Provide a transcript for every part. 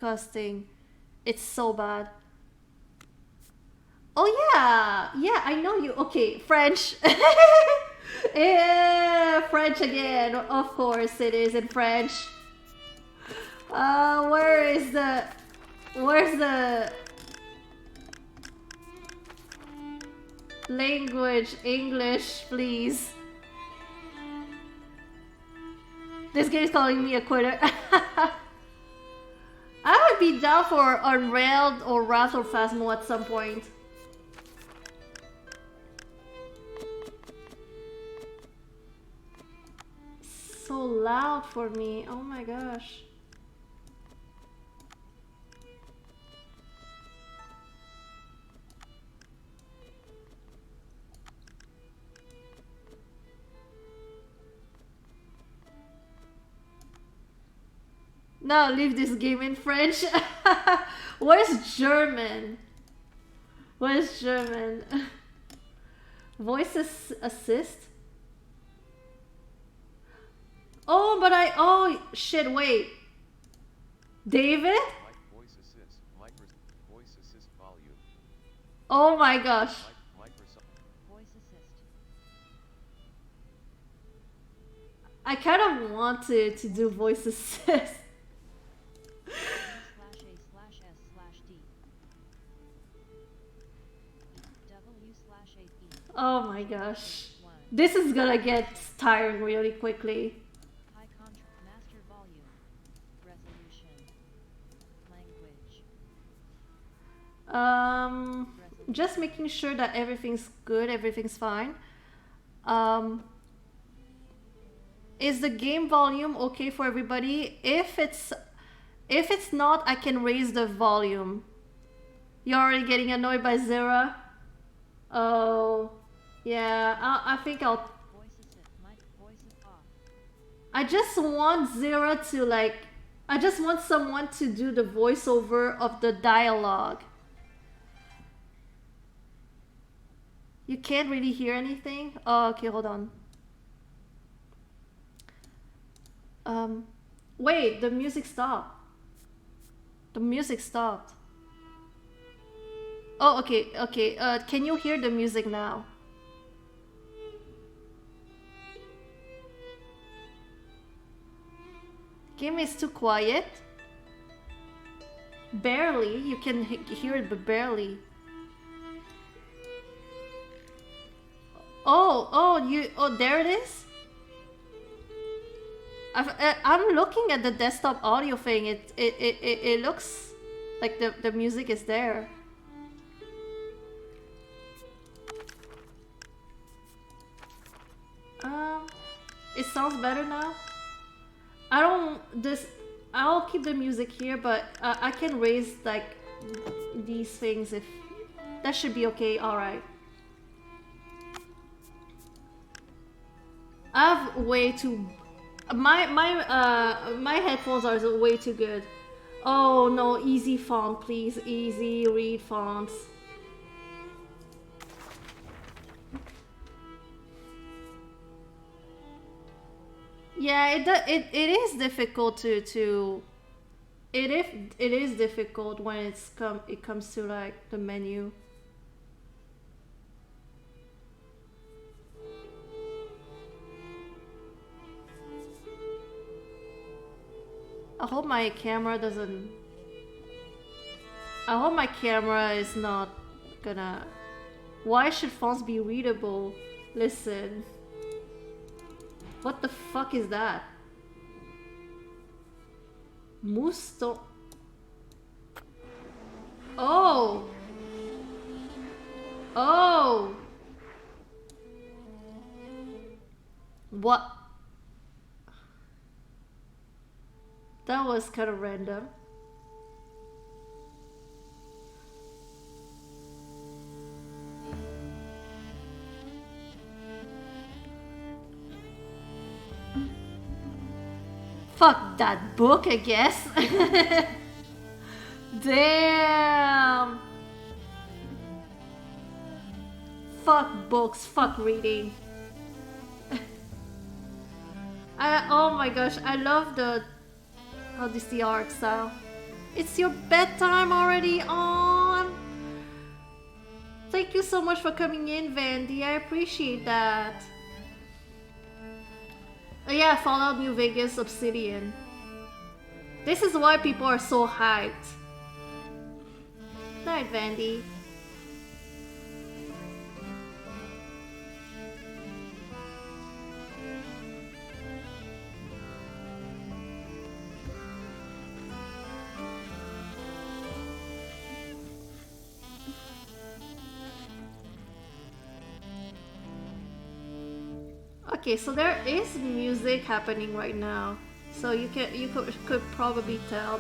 disgusting. It's so bad. Oh yeah, yeah, I know you. Okay, French. Yeah, French again. Of course, it is in French. Where's the language? English, please. This game is calling me a quitter. I would be down for Unrailed or Wrath or Phasmo at some point. So loud for me. Oh my gosh. No, leave this game in French. Where's German? Where's German? Voice assist? Oh, but oh shit, wait. David? Voice assist. Voice assist volume. Oh my gosh. Voice assist. I kind of want to do voice assist. /A/S/D. W/8E. Oh my gosh. This is gonna get tiring really quickly. High contrast. Master volume. Resolution. Language. Just making sure that everything's good, everything's fine. Is the game volume okay for everybody? If it's not, I can raise the volume. You're already getting annoyed by Zera? Oh, yeah, I think I'll... I just want Zera to like... I just want someone to do the voiceover of the dialogue. You can't really hear anything? Oh, okay, hold on. Wait, the music stopped. The music stopped. Oh, okay, okay. Can you hear the music now? Game is too quiet. Barely. You can hear it, but barely. Oh, there it is? I'm looking at the desktop audio thing. It looks like the music is there. It sounds better now. I'll keep the music here, but I can raise like these things if that should be okay. All right. I have way too. My headphones are way too good. Oh no, easy font, please. Easy read fonts. Yeah, it is difficult to it is difficult when it comes to like the menu. I hope my camera doesn't... I hope my camera is not gonna... Why should fonts be readable? Listen. What the fuck is that? Musto... Oh! Oh! What? That was kind of random. Fuck that book, I guess. Damn. Fuck books, fuck reading. Oh my gosh, I love the... How is the art style? It's your bedtime already on. Thank you so much for coming in, Vandy. I appreciate that. Oh yeah, Fallout New Vegas Obsidian. This is why people are so hyped. Night, Vandy. Okay, so there is music happening right now, so you could probably tell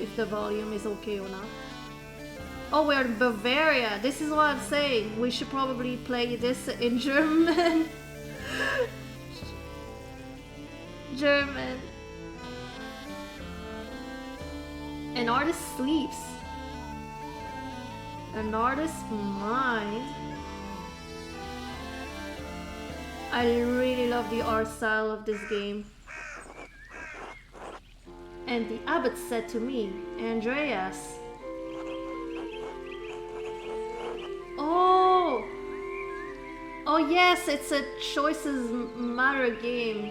if the volume is okay or not. Oh, we're in Bavaria. This is what I'm saying. We should probably play this in German. German. An artist sleeps. An artist's mind. I really love the art style of this game. And the abbot said to me, Andreas. Oh! Oh yes, it's a choices matter game.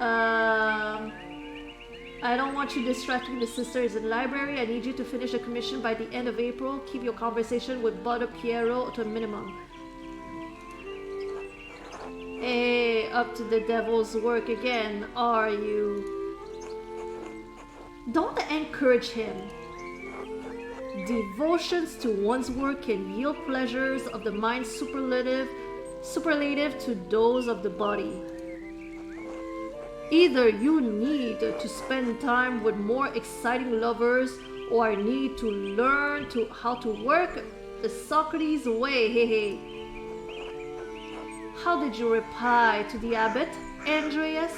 I don't want you distracting the sisters in the library. I need you to finish a commission by the end of April. Keep your conversation with Butter Piero to a minimum. Hey, up to the devil's work again, are you? Don't encourage him. Devotions to one's work can yield pleasures of the mind superlative to those of the body. Either you need to spend time with more exciting lovers or need to learn how to work the Socrates way. Hey, hey. How did you reply to the abbot, Andreas?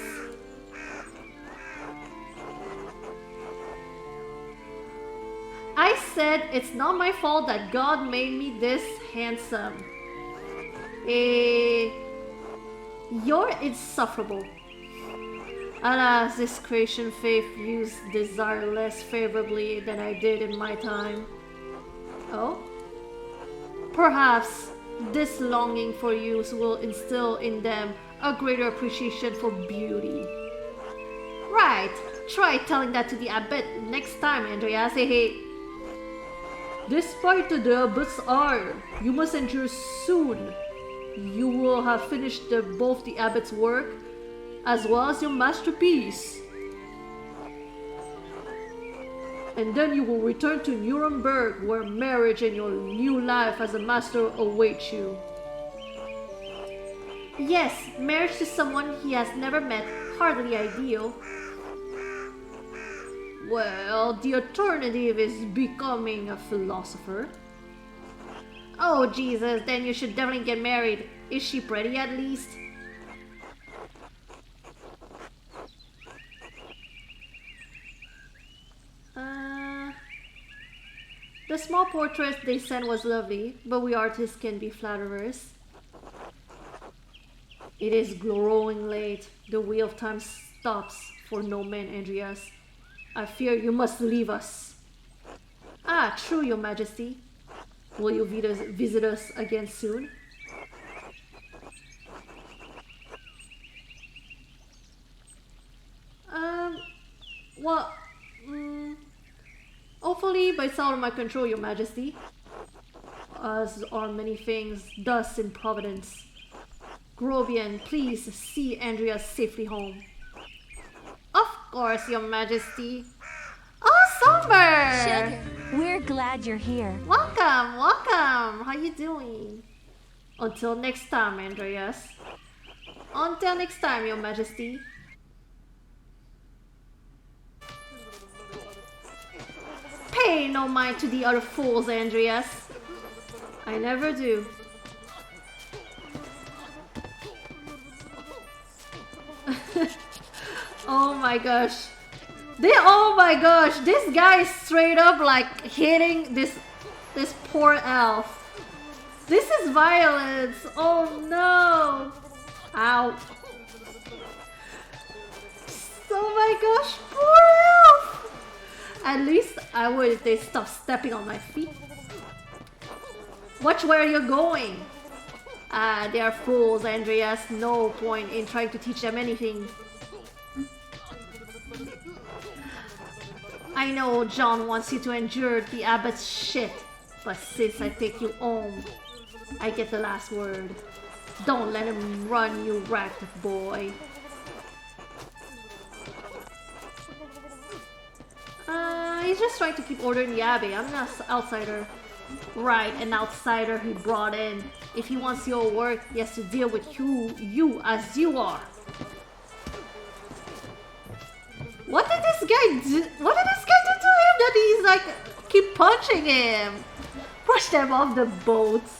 I said it's not my fault that God made me this handsome. You're insufferable. Alas, this creation faith views desire less favorably than I did in my time. Oh? Perhaps this longing for you will instill in them a greater appreciation for beauty. Right, try telling that to the abbot next time, Andreas. Hey, hey. Despite the abbot's ire, you must endure soon. You will have finished both the abbot's work as well as your masterpiece. And then you will return to Nuremberg, where marriage and your new life as a master await you. Yes, marriage to someone he has never met, hardly ideal. Well, the alternative is becoming a philosopher. Oh Jesus, then you should definitely get married. Is she pretty at least? The small portrait they sent was lovely, but we artists can be flatterers. It is growing late. The wheel of time stops for no man, Andreas. I fear you must leave us. Ah, true, your majesty. Will you visit us again soon? Well, hopefully, but it's out of my control, your majesty. As are many things, thus in Providence. Grobian, please see Andreas safely home. Of course, your majesty. Oh, Somber! Sugar, we're glad you're here. Welcome, welcome. How you doing? Until next time, Andreas. Until next time, your majesty. Pay no mind to the other fools, Andreas. I never do. Oh my gosh. Oh my gosh, this guy is straight up like hitting this poor elf. This is violence. Oh no. Ow. Oh my gosh, poor elf. At least I would if they stop stepping on my feet. Watch where you're going. They are fools, Andreas. No point in trying to teach them anything. I know John wants you to endure the abbot's shit, but since I take you home, I get the last word. Don't let him run, you rat boy. He's just trying to keep order in the abbey. I'm an outsider. Right, an outsider he brought in. If he wants your work, he has to deal with you as you are. What did this guy do? What did this guy do to him that he's like keep punching him? Push them off the boats.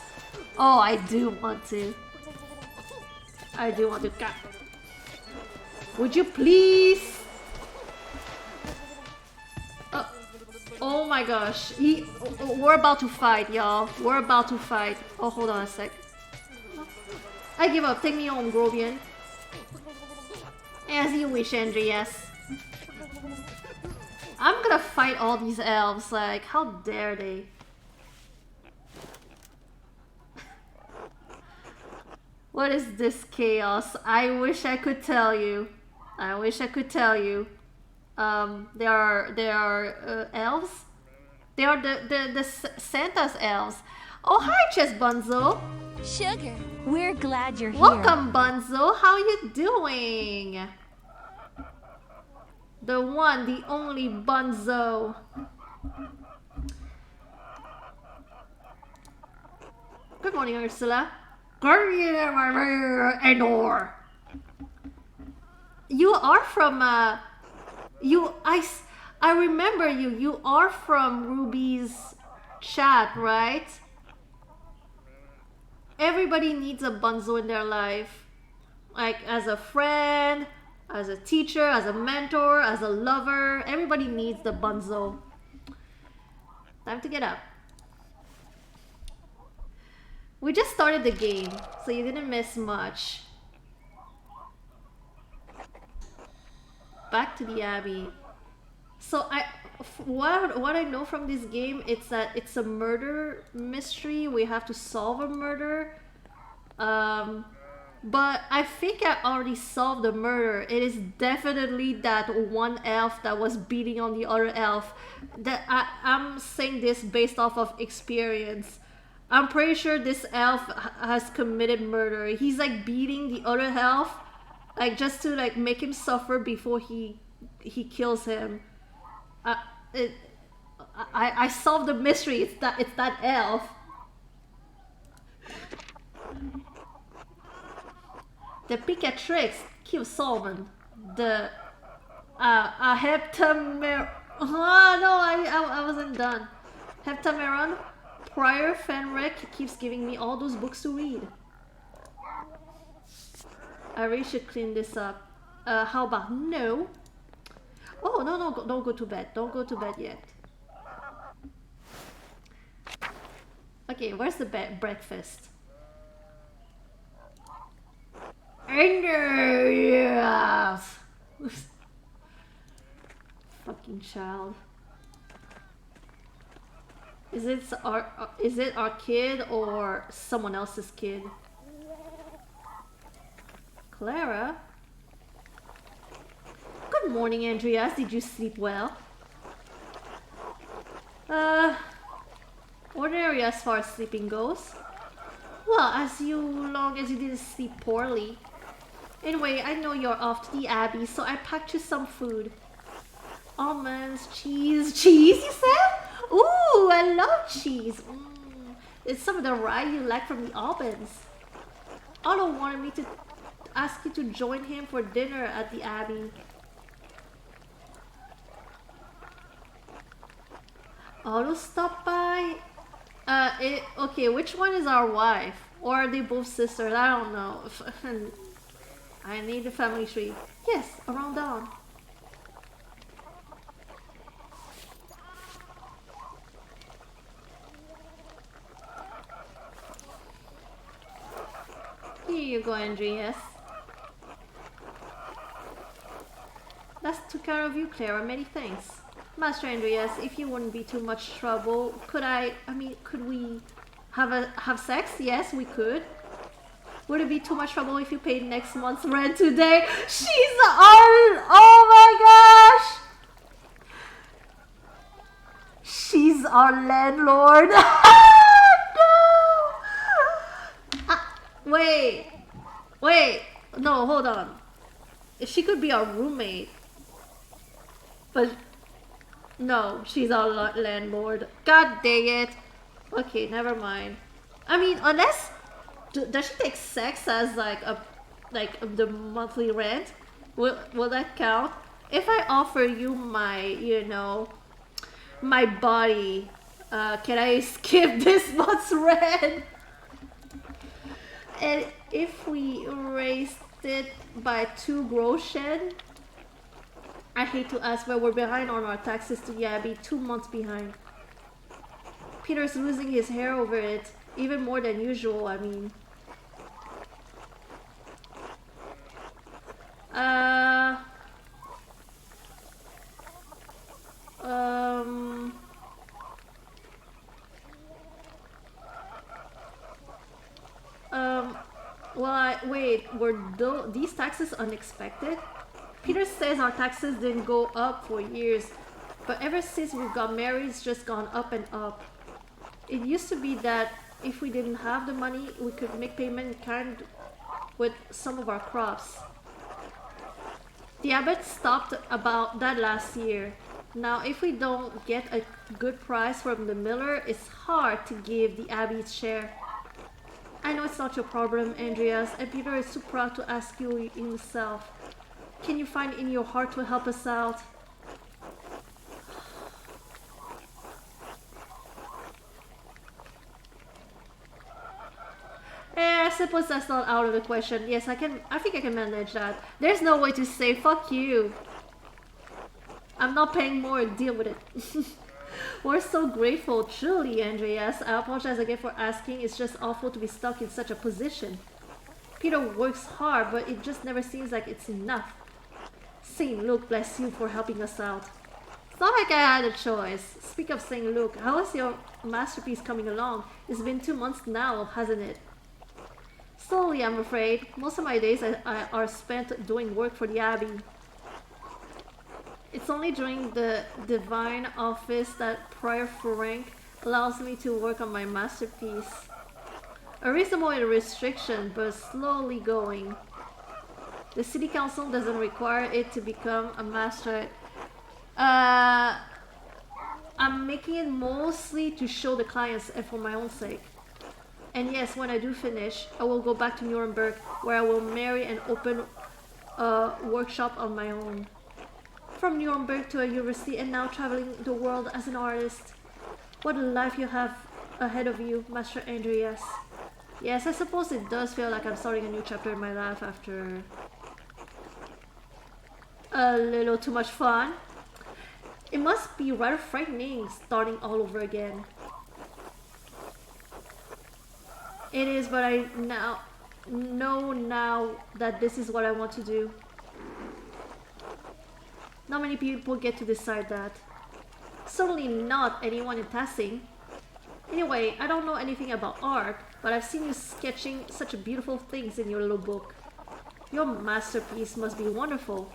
Oh, I do want to. I do want to. Would you please? Oh my gosh. We're about to fight, y'all. We're about to fight. Oh, hold on a sec. I give up. Take me home, Grovian. As you wish, Andreas. I'm gonna fight all these elves. Like, how dare they? What is this chaos? I wish I could tell you. I wish I could tell you. They are elves. They are the Santa's elves. Oh, hi, Chess Bunzo. Sugar, we're glad you're here. Welcome, Bunzo. How you doing? The one, the only Bunzo. Good morning, Ursula. Enor. You are from I remember you. You are from Ruby's chat, right? Everybody needs a Bunzo in their life. Like as a friend, as a teacher, as a mentor, as a lover. Everybody needs the Bunzo. Time to get up. We just started the game, so you didn't miss much. Back to the Abbey. So what I know from this game, it's that it's a murder mystery. We have to solve a murder. But I think I already solved the murder. It is definitely that one elf that was beating on the other elf. That I'm saying this based off of experience. I'm pretty sure this elf has committed murder. He's like beating the other elf, like just to like make him suffer before he kills him. I solved the mystery. It's that elf. The Picatrix kills Solomon. The Heptamer. Oh no, I wasn't done. Heptameron. Prior Fenric keeps giving me all those books to read. I really should clean this up. How about no? Oh no, don't go to bed. Don't go to bed yet. Okay, where's the breakfast? Yes. Fucking child. Is it our kid or someone else's kid? Clara? Good morning, Andreas. Did you sleep well? Ordinary as far as sleeping goes. Well, as long as you didn't sleep poorly. Anyway, I know you're off to the Abbey, so I packed you some food. Almonds, cheese. Cheese, you said? Ooh, I love cheese. It's some of the rye you like from the Albans. Otto wanted me to ask you to join him for dinner at the Abbey. Otto stopped by? Okay, which one is our wife? Or are they both sisters? I don't know. I need a family tree. Yes, around dawn. Here you go, Andreas. That's too kind of you, Clara. Many thanks. Master Andreas, if you wouldn't be too much trouble, could could we have sex? Yes, we could. Would it be too much trouble if you paid next month's rent today? She's our... Oh my gosh! She's our landlord. No! Wait. Wait. No, hold on. She could be our roommate. But... No, she's our landlord. God dang it. Okay, never mind. I mean, unless... Does she take sex as like the monthly rent? Will that count? If I offer you my, you know, my body, can I skip this month's rent? And if we raised it by 2 groschen, I hate to ask, but we're behind on our taxes to the Abbey, 2 months behind. Peter's losing his hair over it, even more than usual, I mean. Well, wait, were these taxes unexpected? Peter says our taxes didn't go up for years, but ever since we got married, it's just gone up and up. It used to be that if we didn't have the money, we could make payment in kind with some of our crops. The abbot stopped about that last year. Now, if we don't get a good price from the miller, it's hard to give the abbey its share. I know it's not your problem, Andreas, and Peter is too proud to ask you himself. Can you find in your heart to help us out? I suppose that's not out of the question. Yes, I think I can manage that. There's no way to say, fuck you. I'm not paying more, deal with it. We're so grateful, truly, Andreas. I apologize again for asking. It's just awful to be stuck in such a position. Peter works hard, but it just never seems like it's enough. Saint Luke, bless you for helping us out. It's not like I had a choice. Speak of Saint Luke, how is your masterpiece coming along? It's been 2 months now, hasn't it? Slowly, I'm afraid. Most of my days are spent doing work for the Abbey. It's only during the divine office that Prior Frank allows me to work on my masterpiece. A reasonable restriction, but slowly going. The city council doesn't require it to become a master. I'm making it mostly to show the clients and for my own sake. And yes, when I do finish, I will go back to Nuremberg, where I will marry and open a workshop on my own. From Nuremberg to a university and now traveling the world as an artist. What a life you have ahead of you, Master Andreas. Yes, I suppose it does feel like I'm starting a new chapter in my life after a little too much fun. It must be rather frightening starting all over again. It is, but I know now that this is what I want to do. Not many people get to decide that. Certainly not anyone in passing. Anyway, I don't know anything about art, but I've seen you sketching such beautiful things in your little book. Your masterpiece must be wonderful.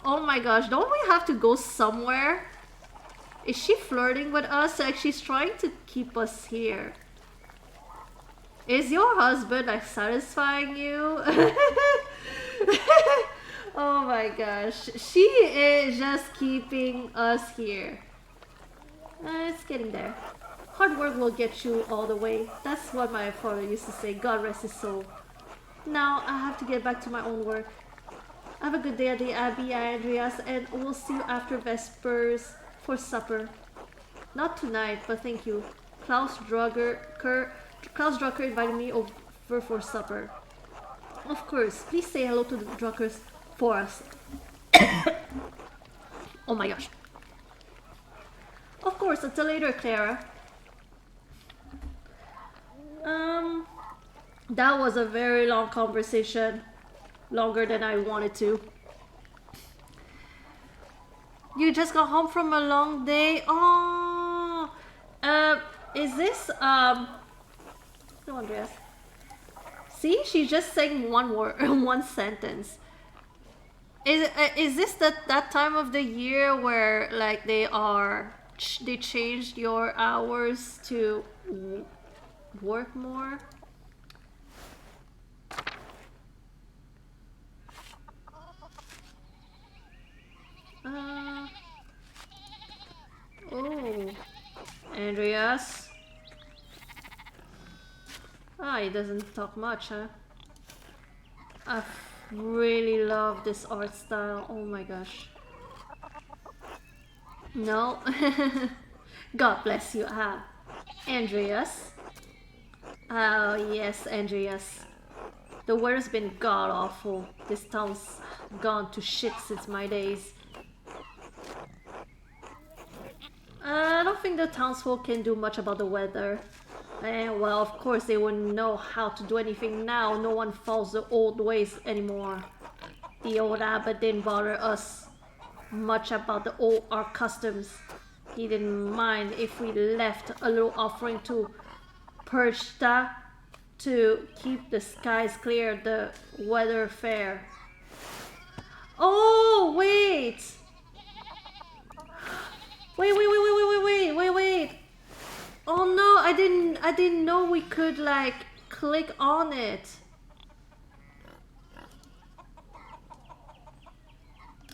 Oh my gosh, don't we have to go somewhere? Is she flirting with us? Like she's trying to keep us here. Is your husband like satisfying you? Oh my gosh. She is just keeping us here. It's getting there. Hard work will get you all the way. That's what my father used to say. God rest his soul. Now I have to get back to my own work. Have a good day at the Abbey, Andreas, and we'll see you after Vespers for supper. Not tonight, but thank you. Klaus Drucker invited me over for supper. Of course, please say hello to the Druckers for us. Oh my gosh. Of course, until later, Clara. That was a very long conversation. Longer than I wanted to. You just got home from a long day. Oh, is this no, Andreas? See, she's just saying one word, one sentence. Is this that time of the year where like they changed your hours to work more? Oh, Andreas. Ah, he doesn't talk much, huh? I really love this art style. Oh my gosh. No. God bless you. Ah, Andreas. Oh yes, Andreas. The weather's been god awful. This town's gone to shit since my days. I don't think the townsfolk can do much about the weather. Well, of course they wouldn't know how to do anything now. No one follows the old ways anymore. The old abbot didn't bother us much about our customs. He didn't mind if we left a little offering to Perchta to keep the skies clear, the weather fair. Oh, wait! Wait. Oh no, I didn't know we could like click on it.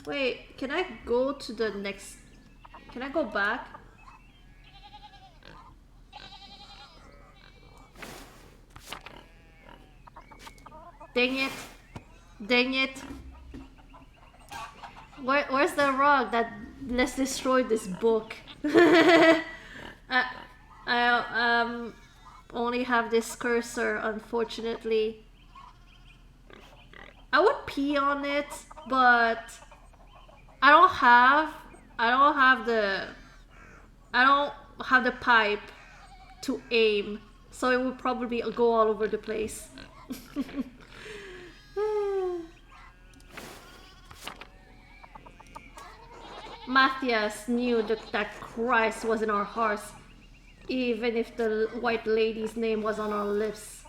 Wait, can I go to the next? Can I go back? Dang it. Dang it. Where's the rug that let's destroy this book? I only have this cursor, unfortunately. I would pee on it, but I don't have the pipe to aim, so it would probably go all over the place. Matthias knew that Christ was in our hearts, even if the white lady's name was on our lips.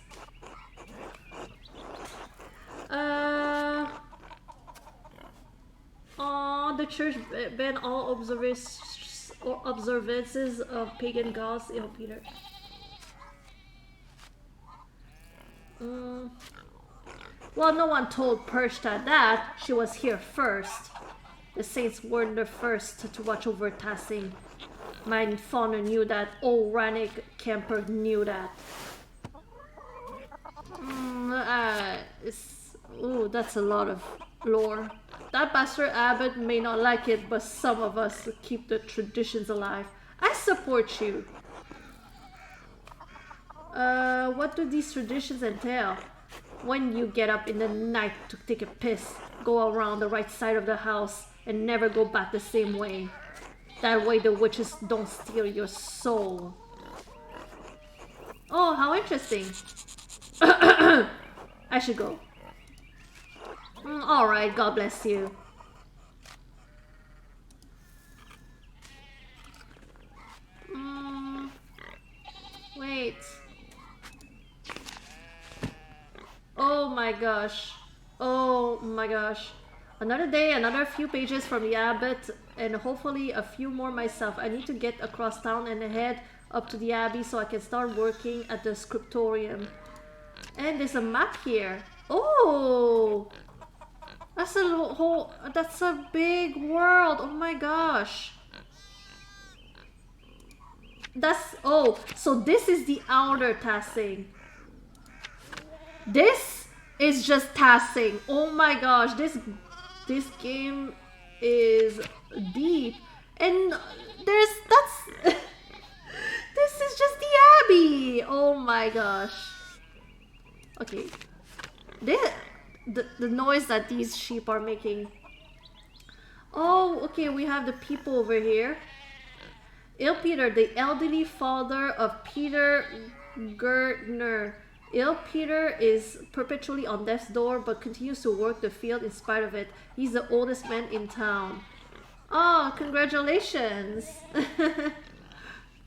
The church banned all observances of pagan gods. Oh, Peter. Well, no one told Perchta that. She was here first. The saints weren't the first to watch over Tassing. My father knew that. Old Rannick Camper knew that. Ooh, that's a lot of lore. That bastard abbot may not like it, but some of us keep the traditions alive. I support you. What do these traditions entail? When you get up in the night to take a piss, go around the right side of the house and never go back the same way. That way the witches don't steal your soul. Oh, how interesting. I should go. Alright, God bless you. Wait. Oh my gosh. Oh my gosh. Another day, another few pages from the abbot, and hopefully a few more myself. I need to get across town and head up to the abbey so I can start working at the scriptorium. And there's a map here. Oh! That's that's a big world. Oh my gosh. So this is the outer Tassing. This is just Tassing. Oh my gosh, this game is deep. And that's this is just the Abbey. Oh my gosh. Okay. The noise that these sheep are making. Oh, okay, we have the people over here. Il Peter, the elderly father of Peter Gertner. Il Peter is perpetually on death's door but continues to work the field in spite of it. He's the oldest man in town. Oh, congratulations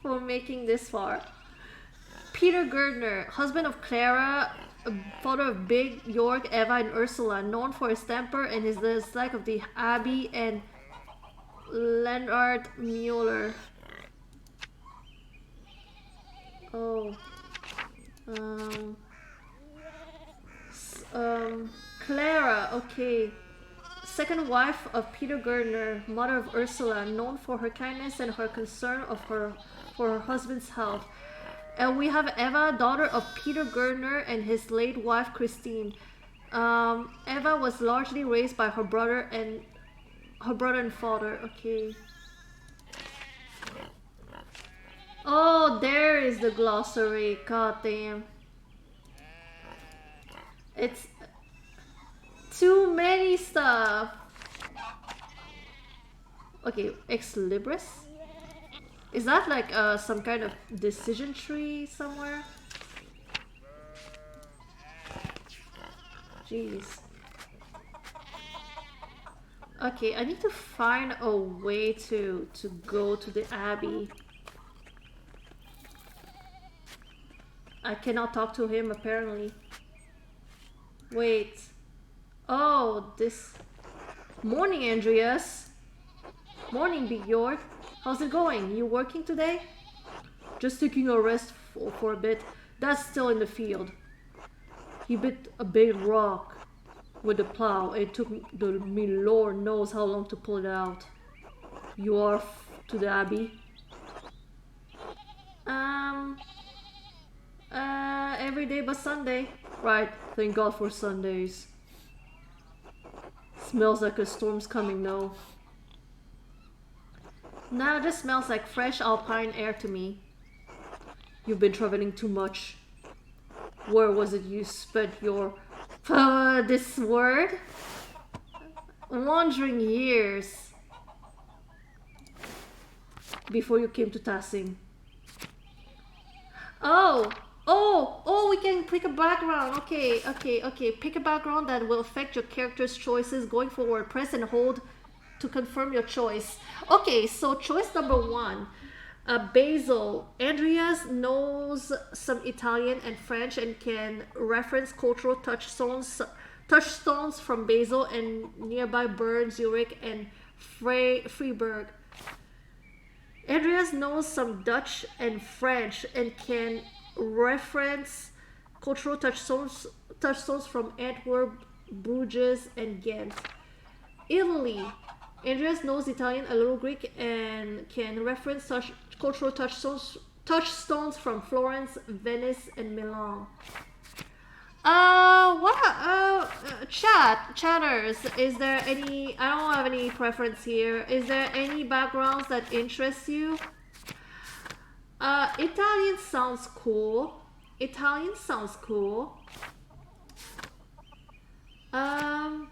for making this far. Peter Gardner, husband of Clara, father of Big, York, Eva, and Ursula, known for his temper and his dislike of the Abbey and Leonard Mueller. Oh. Clara, okay. Second wife of Peter Gardner, mother of Ursula, known for her kindness and her concern for her husband's health. And we have Eva, daughter of Peter Gardner and his late wife Christine. Eva was largely raised by her brother and father. Okay. Oh, there is the glossary. God damn. It's too many stuff. Okay, ex libris? Is that like some kind of decision tree somewhere? Jeez. Okay, I need to find a way to go to the Abbey. I cannot talk to him apparently. Wait. Oh, this... Morning, Andreas. Morning, Big York. How's it going? You working today? Just taking a rest for a bit. Dad's still in the field. He bit a big rock with the plow. It took me Lord knows how long to pull it out. You are to the Abbey? Every day but Sunday. Right, thank God for Sundays. Smells like a storm's coming though. Now this smells like fresh alpine air to me. You've been traveling too much. Where was it you spent your... this word? Wandering years. Before you came to Tassing. Oh, we can pick a background. Okay. Pick a background that will affect your character's choices going forward. Press and hold to confirm your choice. Okay, so choice number 1. Basil. Andreas knows some Italian and French and can reference cultural touchstones from Basel and nearby Bern, Zurich, and Freiburg. Andreas knows some Dutch and French and can reference cultural touchstones from Antwerp, Bruges, and Ghent. Italy. Andreas knows Italian, a little Greek, and can reference cultural touchstones from Florence, Venice, and Milan. Chatters, is there any... I don't have any preference here. Is there any backgrounds that interest you? Italian sounds cool.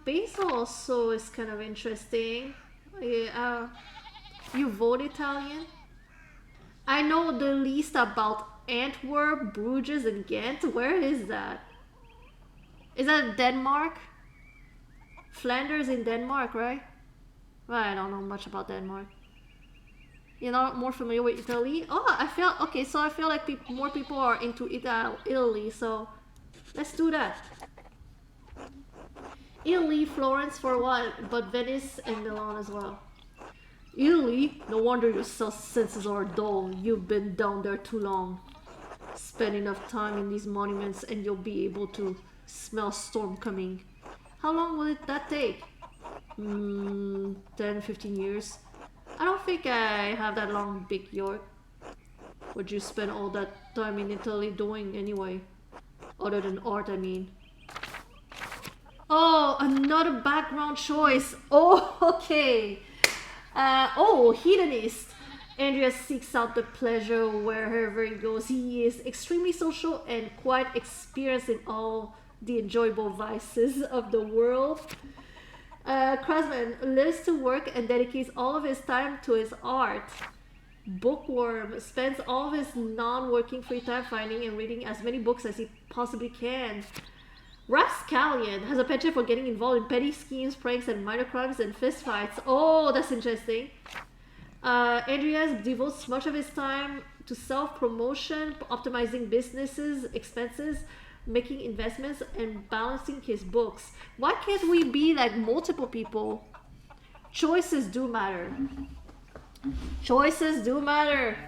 Basil also is kind of interesting. Yeah, you vote Italian? I know the least about Antwerp, Bruges, and Ghent. Where is that? Is that Denmark? Flanders in Denmark, right? Well, I don't know much about Denmark. You're not more familiar with Italy? Oh, I feel like more people are into Italy, so let's do that. Italy, Florence for a while, but Venice and Milan as well. Italy? No wonder your senses are dull. You've been down there too long. Spend enough time in these monuments and you'll be able to smell storm coming. How long will that take? 10, 15 years. I don't think I have that long, Big York. What'd you spend all that time in Italy doing anyway? Other than art, I mean. Oh, another background choice. Oh, okay. Hedonist. Andreas seeks out the pleasure wherever he goes. He is extremely social and quite experienced in all the enjoyable vices of the world. Craftsman lives to work and dedicates all of his time to his art. Bookworm spends all of his non-working free time finding and reading as many books as he possibly can. Rapscallion has a penchant for getting involved in petty schemes, pranks, and minor crimes and fistfights. Oh, that's interesting. Andreas devotes much of his time to self-promotion, optimizing businesses, expenses, making investments, and balancing his books. Why can't we be like multiple people? Choices do matter. Choices do matter.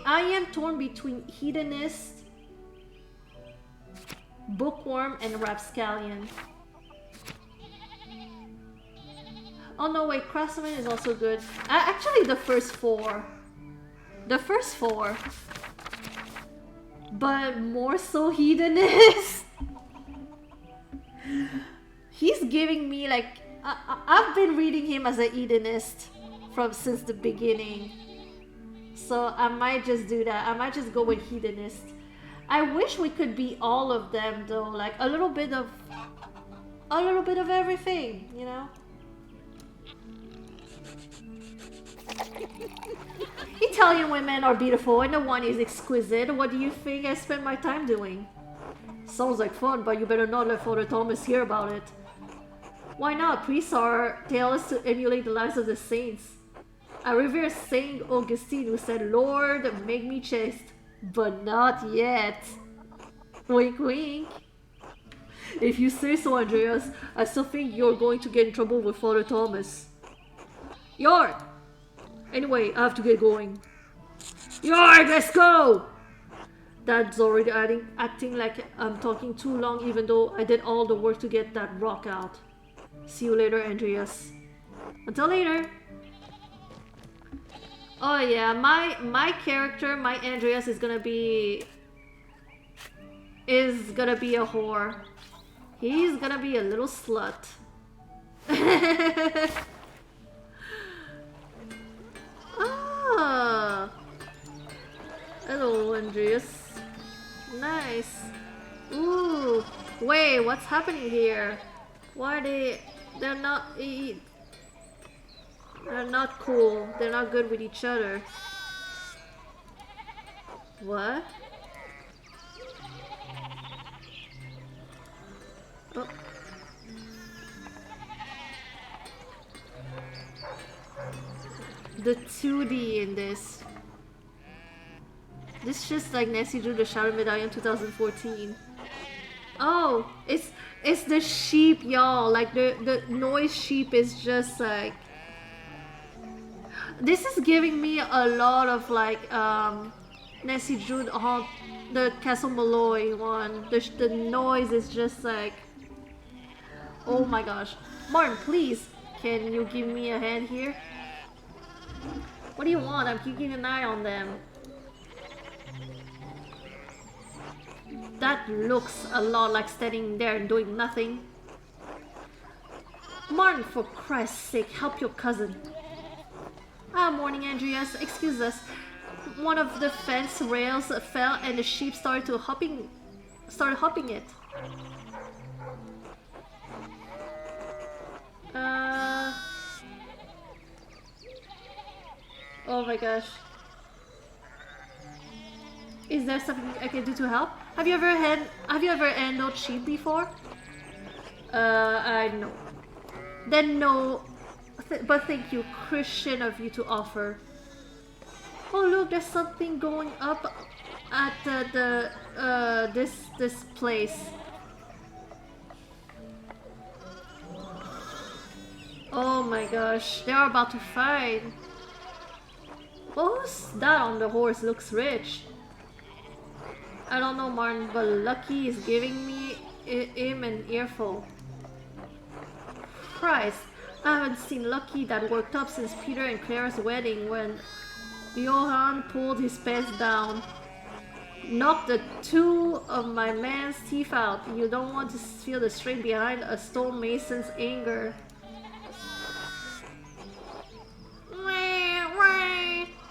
I am torn between hedonist, bookworm, and rapscallion. Oh no, wait, craftsman is also good. Actually, the first four. The first four. But more so hedonist. He's giving me like... I've been reading him as a hedonist since the beginning. So I might just do that. I might just go with hedonist. I wish we could be all of them though. Like a little bit of everything, you know? Italian women are beautiful and the wine is exquisite. What do you think I spend my time doing? Sounds like fun, but you better not let Father Thomas hear about it. Why not? Priests are tales to emulate the lives of the saints. I revere Saint Augustine who said, Lord, make me chaste, but not yet. Wink wink. If you say so, Andreas, I still think you're going to get in trouble with Father Thomas. Yard! Anyway, I have to get going. Yard, let's go! Dad's already acting like I'm talking too long even though I did all the work to get that rock out. See you later, Andreas. Until later. Oh yeah, my character, my Andreas is gonna be a whore. He's gonna be a little slut. Ah. Hello, Andreas. Nice. Ooh. Wait, what's happening here? Why are they're not cool. They're not good with each other. What? Oh. The 2D in this. This is just like Nancy drew the Shadow Medallion 2014. Oh, it's the sheep, y'all. Like the noise sheep is just like... This is giving me a lot of like Nancy drew the Castle Malloy one. The noise is just like... Oh my gosh. Martin, please, can you give me a hand here? What do you want? I'm keeping an eye on them. That looks a lot like standing there and doing nothing. Martin, for Christ's sake, help your cousin. Ah, morning, Andreas. Excuse us. One of the fence rails fell and the sheep started hopping it. Oh my gosh. Is there something I can do to help? Have you ever handled sheep before? I know. Then no, but thank you, Christian of you to offer. Oh look, there's something going up at this place. Oh my gosh, they are about to fight. Who's that on the horse? Looks rich. I don't know, Martin, but Lucky is giving him an earful. Christ, I haven't seen Lucky that worked up since Peter and Clara's wedding when Johann pulled his pants down. Knocked the two of my man's teeth out. You don't want to feel the strain behind a stonemason's anger.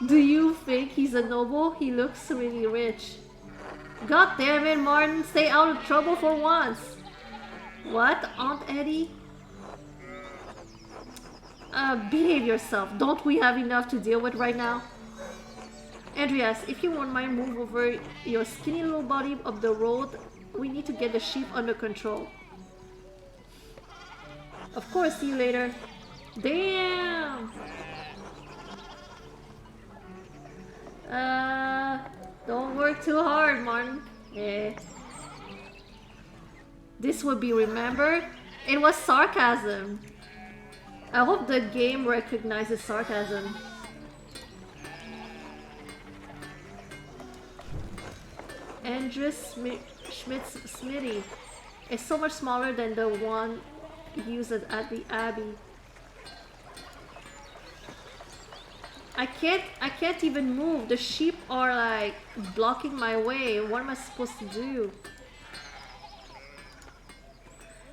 Do you think he's a noble? He looks really rich. God damn it, Martin, stay out of trouble for once. What, Aunt Eddie? Behave yourself. Don't we have enough to deal with right now? Andreas, if you won't mind, move over your skinny little body up the road. We need to get the sheep under control. Of course, see you later. Damn! Don't work too hard, Martin. Yeah. This would be remembered. It was sarcasm. I hope the game recognizes sarcasm. Andres Schmidt's Smitty is so much smaller than the one used at the Abbey. I can't even move. The sheep are like blocking my way. What am I supposed to do?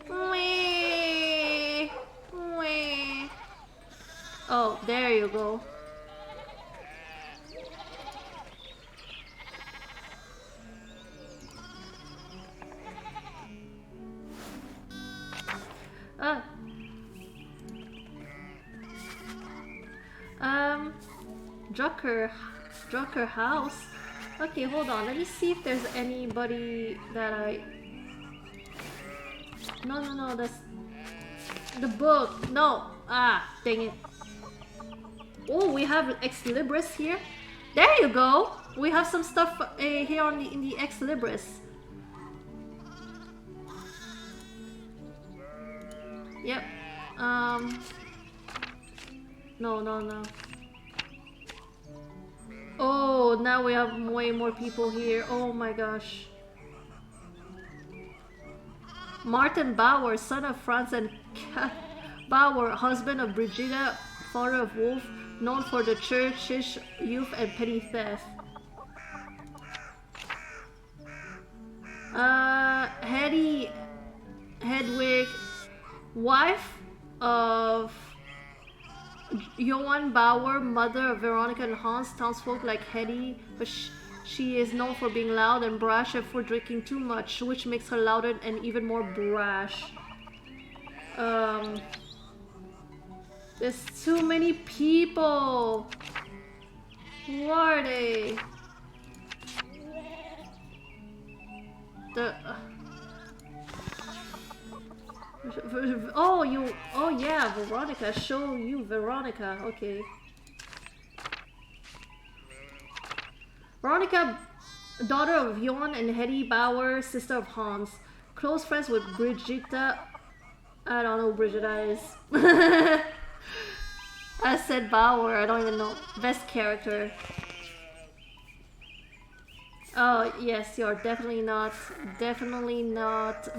Wee, wee. Oh, there you go. Drucker house. Okay, hold on. Let me see if there's anybody that I... No, that's... The book. No. Ah, dang it. Oh, we have Ex Libris here. There you go. We have some stuff here on in the Ex Libris. Yep. No. Oh, now we have way more people here. Oh my gosh. Martin Bauer, son of Franz and Kat Bauer, husband of Brigitta, father of Wolf, known for the churchish youth and petty theft. Hedwig, wife of Johann Bauer, mother of Veronica and Hans. Townsfolk like Hetty, but she is known for being loud and brash and for drinking too much, which makes her louder and even more brash. There's too many people. Who are they? Oh yeah, Veronica. Show you Veronica. Okay. Veronica, daughter of Johann and Hetty Bauer, sister of Hans. Close friends with Brigitta. I don't know who Brigitta is. I said Bauer, I don't even know. Best character. Oh yes, you're definitely not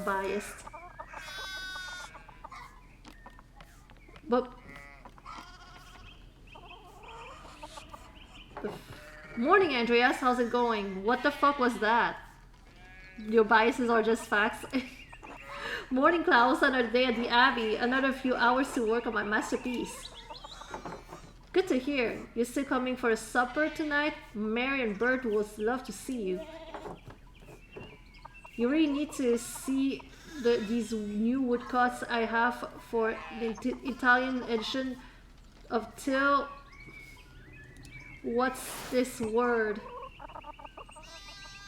biased. But morning, Andreas. How's it going? What the fuck was that? Your biases are just facts. Morning, Klaus. Another day at the Abbey. Another few hours to work on my masterpiece. Good to hear. You're still coming for a supper tonight? Mary and Bert would love to see you. You really need to see these new woodcuts I have for the Italian edition of Till. What's this word?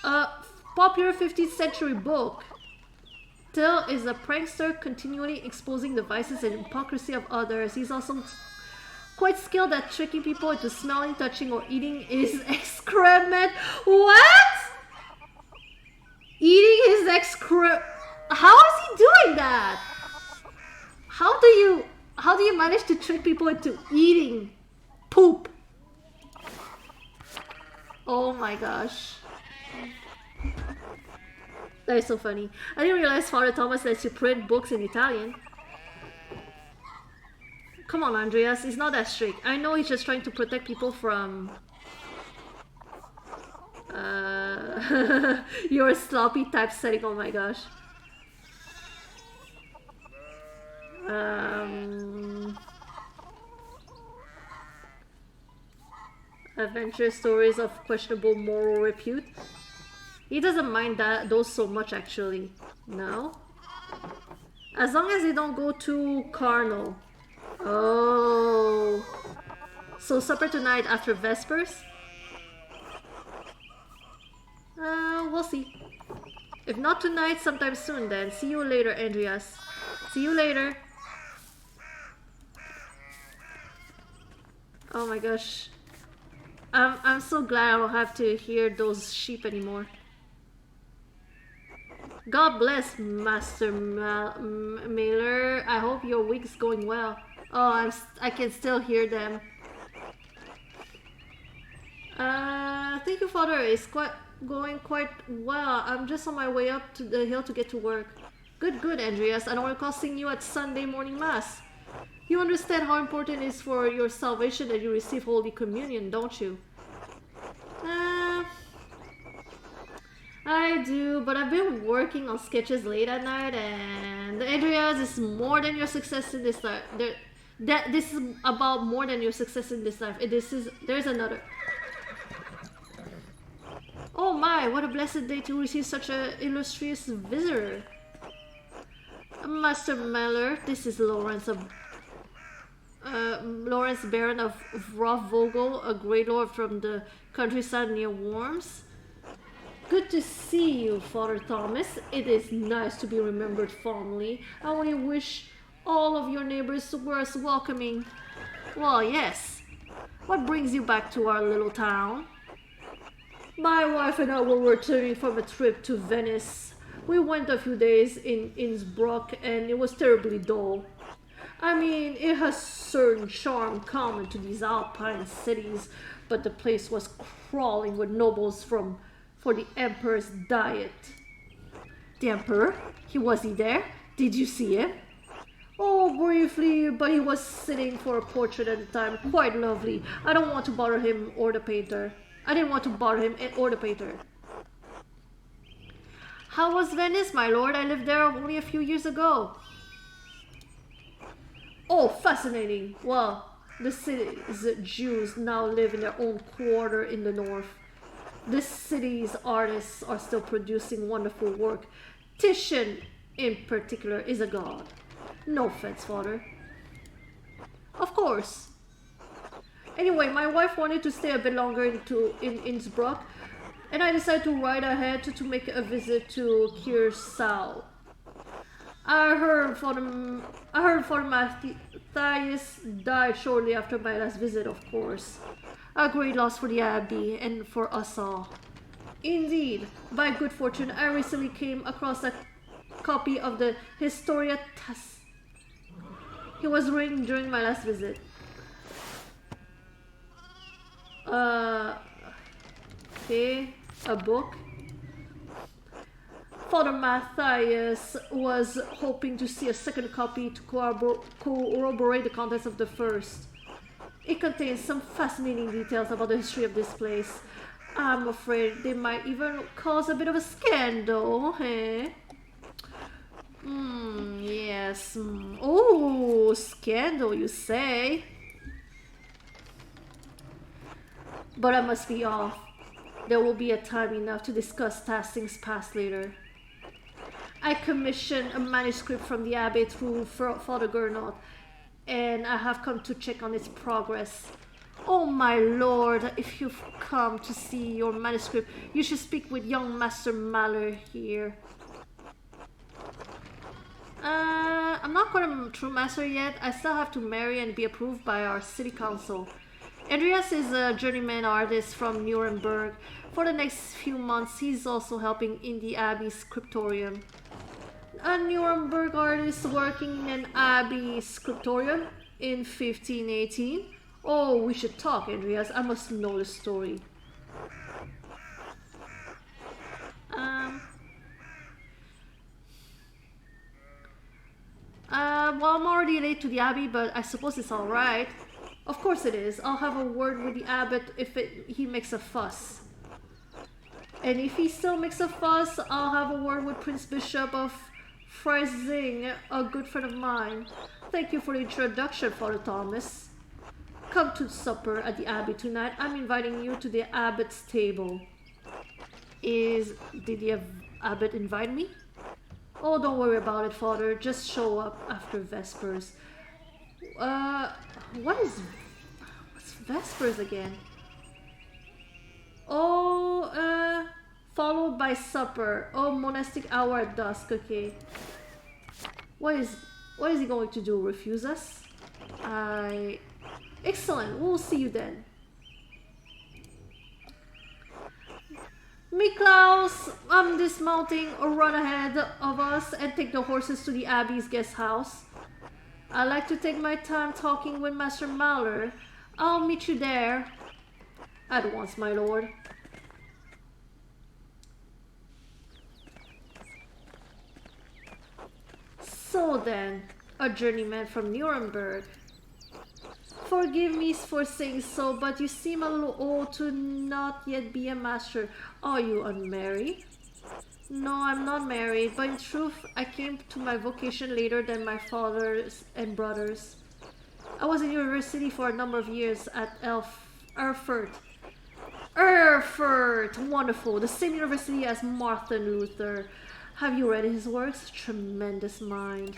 A popular 15th century book. Till is a prankster continually exposing the vices and hypocrisy of others. He's also quite skilled at tricking people into smelling, touching, or eating his excrement. What? Eating his excrement? How is he doing that? How do you manage to trick people into eating poop? Oh my gosh. That is so funny. I didn't realize Father Thomas lets you print books in Italian. Come on, Andreas, he's not that strict. I know he's just trying to protect people from... your sloppy typesetting, oh my gosh. Adventure stories of questionable moral repute. He doesn't mind those so much, actually. No? As long as they don't go too carnal. Oh. So supper tonight after Vespers? We'll see. If not tonight, sometime soon then. See you later, Andreas. See you later. Oh my gosh. I'm so glad I don't have to hear those sheep anymore. God bless, Master Mailer. I hope your week's going well. Oh, I can still hear them. Thank you, Father. It's going quite well. I'm just on my way up to the hill to get to work. Good, Andreas. I don't recall seeing you at Sunday morning mass. You understand how important it is for your salvation that you receive Holy Communion, don't you? I do, but I've been working on sketches late at night, and Andreas, is more than your success in this life. This is about more than your success in this life. There's another. Oh my, what a blessed day to receive such an illustrious visitor. Master Meller, this is Lawrence Baron of Rothvogel, a great lord from the countryside near Worms. Good to see you, Father Thomas. It is nice to be remembered fondly. I only wish all of your neighbors were as welcoming. Well, yes. What brings you back to our little town? My wife and I were returning from a trip to Venice. We went a few days in Innsbruck and it was terribly dull. I mean, it has certain charm common to these alpine cities, but the place was crawling with nobles for the Emperor's diet. The Emperor? Was he there? Did you see him? Oh, briefly, but he was sitting for a portrait at the time. Quite lovely. I don't want to bother him or the painter. I didn't want to bother him or the painter. How was Venice, my lord? I lived there only a few years ago. Oh, fascinating. Well, the city's Jews now live in their own quarter in the north. This city's artists are still producing wonderful work. Titian, in particular, is a god. No offense, Father. Of course. Anyway, my wife wanted to stay a bit longer in Innsbruck, and I decided to ride ahead to make a visit to Kirsau. I heard Father Matthias died shortly after my last visit, of course. A great loss for the Abbey and for us all. Indeed, by good fortune, I recently came across a copy of the Historia Tas. He was reading during my last visit. Okay, a book. Father Matthias was hoping to see a second copy to corroborate the contents of the first. It contains some fascinating details about the history of this place. I'm afraid they might even cause a bit of a scandal, eh? Yes. Oh, scandal, you say? But I must be off. There will be a time enough to discuss Tasting's past later. I commissioned a manuscript from the Abbey through Father Gernot, and I have come to check on its progress. Oh my lord, if you've come to see your manuscript, you should speak with young Master Mahler here. I'm not quite a true master yet. I still have to marry and be approved by our city council. Andreas is a journeyman artist from Nuremberg. For the next few months, he's also helping in the Abbey's scriptorium. A Nuremberg artist working in an Abbey scriptorium in 1518? Oh, we should talk, Andreas. I must know the story. Well, I'm already late to the Abbey, but I suppose it's alright. Of course it is. I'll have a word with the abbot if he makes a fuss. And if he still makes a fuss, I'll have a word with Prince Bishop of Freising, a good friend of mine. Thank you for the introduction, Father Thomas. Come to supper at the Abbey tonight. I'm inviting you to the abbot's table. Did the abbot invite me? Oh, don't worry about it, Father. Just show up after Vespers. What's Vespers again? Oh, followed by supper. Oh, monastic hour at dusk. Okay. What is he going to do? Refuse us? Excellent. We'll see you then. Miklaus, I'm dismounting or run ahead of us and take the horses to the Abbey's guest house. I like to take my time talking with Master Mahler. I'll meet you there. At once, my lord. So then, a journeyman from Nuremberg. Forgive me for saying so, but you seem a little old to not yet be a master. Are you unmarried? No, I'm not married, but in truth, I came to my vocation later than my fathers and brothers. I was in university for a number of years at Erfurt. Erfurt! Wonderful! The same university as Martin Luther. Have you read his works? Tremendous mind.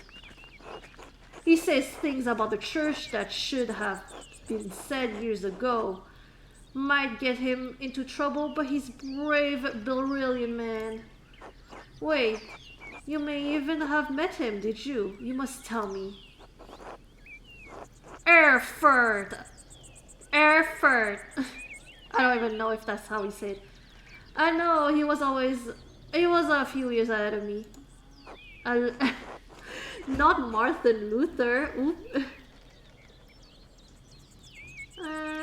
He says things about the church that should have been said years ago. Might get him into trouble, but he's brave, brilliant man. Wait, you may even have met him, did you? You must tell me. Erfurt! Erfurt! I don't even know if that's how he said. I know, he was a few years ahead of me. Not Martin Luther.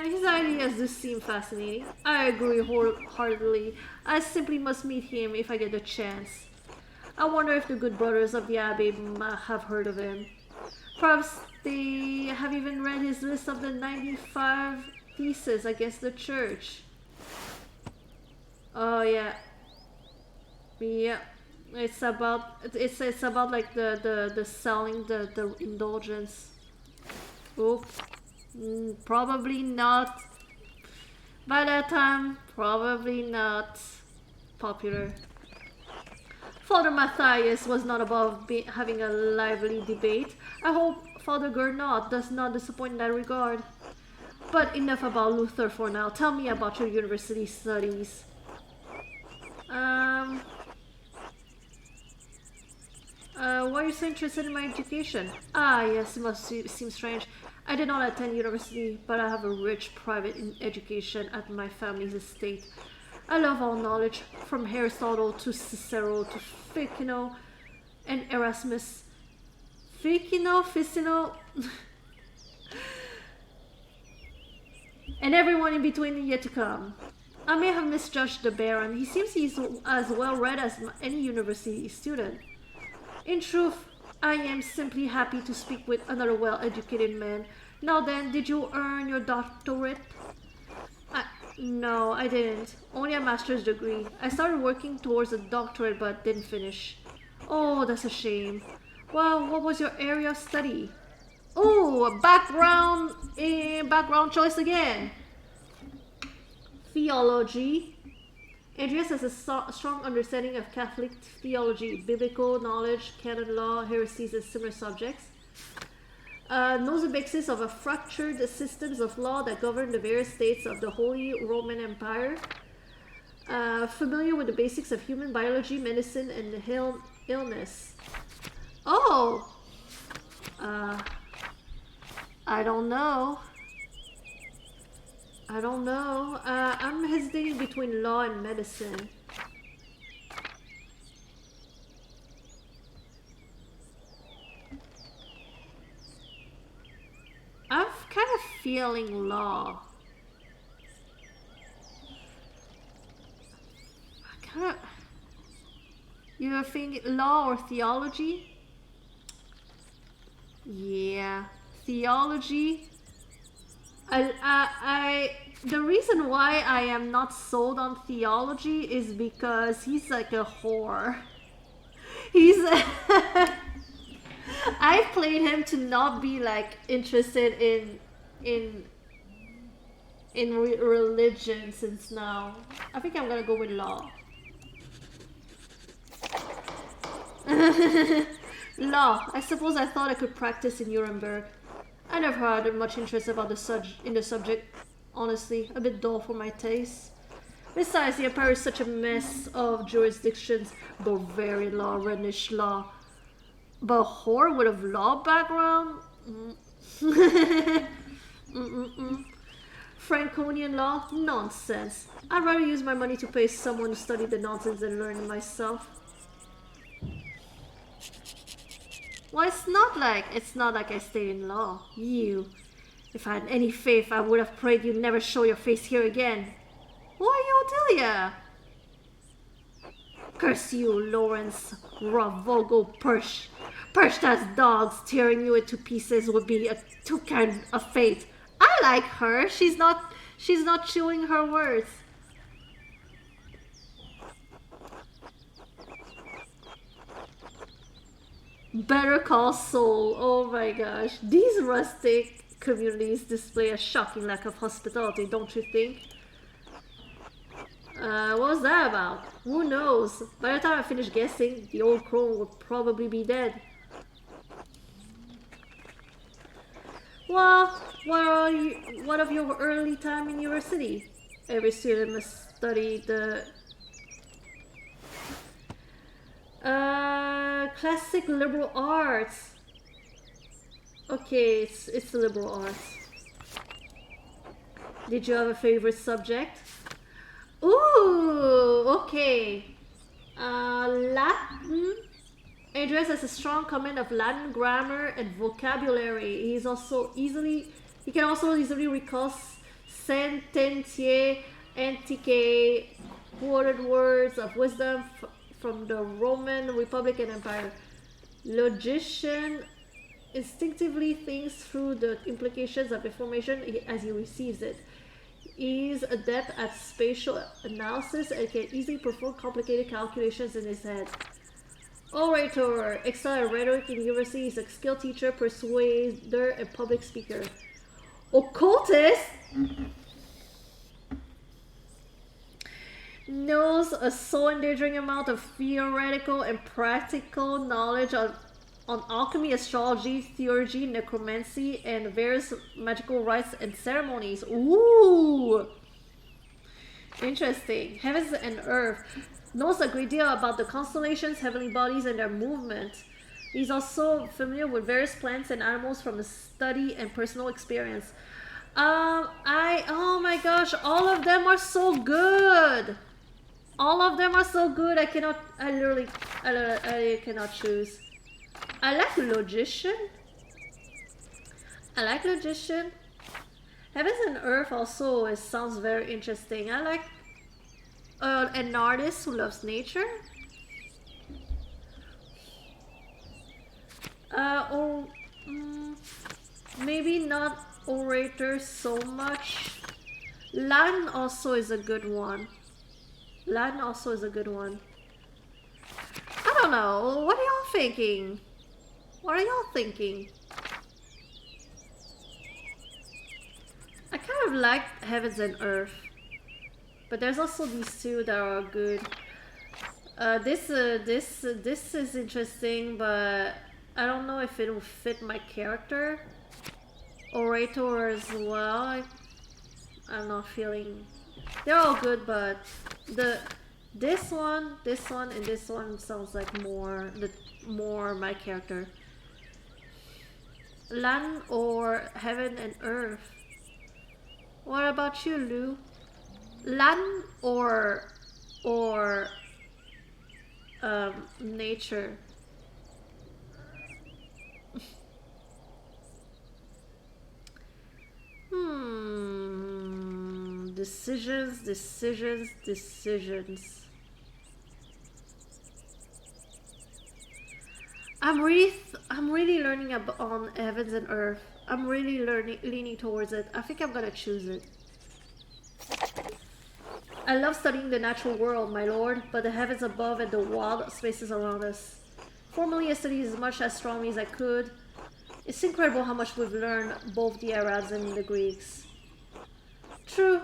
His ideas do seem fascinating. I agree wholeheartedly. I simply must meet him if I get the chance. I wonder if the good brothers of the Abbey have heard of him. Perhaps they have even read his list of the 95 theses against the church. Oh yeah. Yeah. It's about like the selling the indulgence. Oop. Probably not. By that time, probably not popular. Father Matthias was not above having a lively debate. I hope Father Gernot does not disappoint in that regard. But enough about Luther for now. Tell me about your university studies. Why are you so interested in my education? Ah, yes, it must seem strange. I did not attend university, but I have a rich private education at my family's estate. I love all knowledge, from Aristotle to Cicero to Ficino and Erasmus. Ficino, and everyone in between yet to come. I may have misjudged the Baron. He seems he's as well read as any university student. In truth, I am simply happy to speak with another well-educated man. Now then, did you earn your doctorate? No, I didn't. Only a master's degree. I started working towards a doctorate but didn't finish. Oh, that's a shame. Well, what was your area of study? Oh, background choice again. Theology. Andreas has a strong understanding of Catholic theology, biblical knowledge, canon law, heresies, and similar subjects. Knows the basis of a fractured systems of law that govern the various states of the Holy Roman Empire. Familiar with the basics of human biology, medicine, and illness. Oh! I don't know. I'm hesitating between law and medicine. I'm kind of feeling law. You're thinking law or theology? Yeah, theology. The reason why I am not sold on theology is because he's like a whore. I've played him to not be like interested in religion since now. I think I'm gonna go with law. Law. I suppose I thought I could practice in Nuremberg. I never had much interest about the subject, honestly. A bit dull for my taste. Besides, the Empire is such a mess of jurisdictions. Bavarian law, Rhenish law. Bahor with a law background? Franconian law? Nonsense. I'd rather use my money to pay someone to study the nonsense than learn it myself. Well, it's not like I stayed in law. You. If I had any faith, I would have prayed you'd never show your face here again. Who are you, Odelia? Curse you, Lawrence Ravogo Persh. Persh as dogs tearing you into pieces would be too kind of fate. I like her. She's not chewing her words. Better Call Saul. Oh my gosh. These rustic communities display a shocking lack of hospitality, don't you think? What was that about? Who knows? By the time I finish guessing, the old crone would probably be dead. Well, what of your early time in university? Every student must study the classic liberal arts. Okay, it's the liberal arts. Did you have a favorite subject? Ooh, okay. Latin. Andreas has a strong command of Latin grammar and vocabulary. He can also easily recall sententiae antiquae, quoted words of wisdom from the Roman Republic and Empire. Logician instinctively thinks through the implications of information as he receives it. He is adept at spatial analysis and can easily perform complicated calculations in his head. Orator, excel at rhetoric in university, is a skilled teacher, persuader, and public speaker. Occultist knows a soul endangering amount of theoretical and practical knowledge on alchemy, astrology, theurgy, necromancy, and various magical rites and ceremonies. Ooh! Interesting. Heavens and Earth. Knows a great deal about the constellations, heavenly bodies, and their movement. He's also familiar with various plants and animals from his study and personal experience. Oh my gosh, all of them are so good! All of them are so good, I cannot choose. I like Logician. Heavens and Earth also sounds very interesting. I like an artist who loves nature. Maybe not orator so much. Latin also is a good one. I don't know. What are y'all thinking? I kind of like Heavens and Earth, but there's also these two that are good. This is interesting, but I don't know if it will fit my character. Orator as well. I'm not feeling. They're all good, but this one, and this one sounds like more my character. Latin or Heaven and Earth. What about you, Lou? Latin or nature? Decisions. I'm really learning on Heavens and Earth. I'm really leaning towards it. I think I'm gonna choose it. I love studying the natural world, my lord, but the heavens above and the wild spaces around us. Formerly, I studied as much astronomy as I could. It's incredible how much we've learned, both the Arabs and the Greeks. True,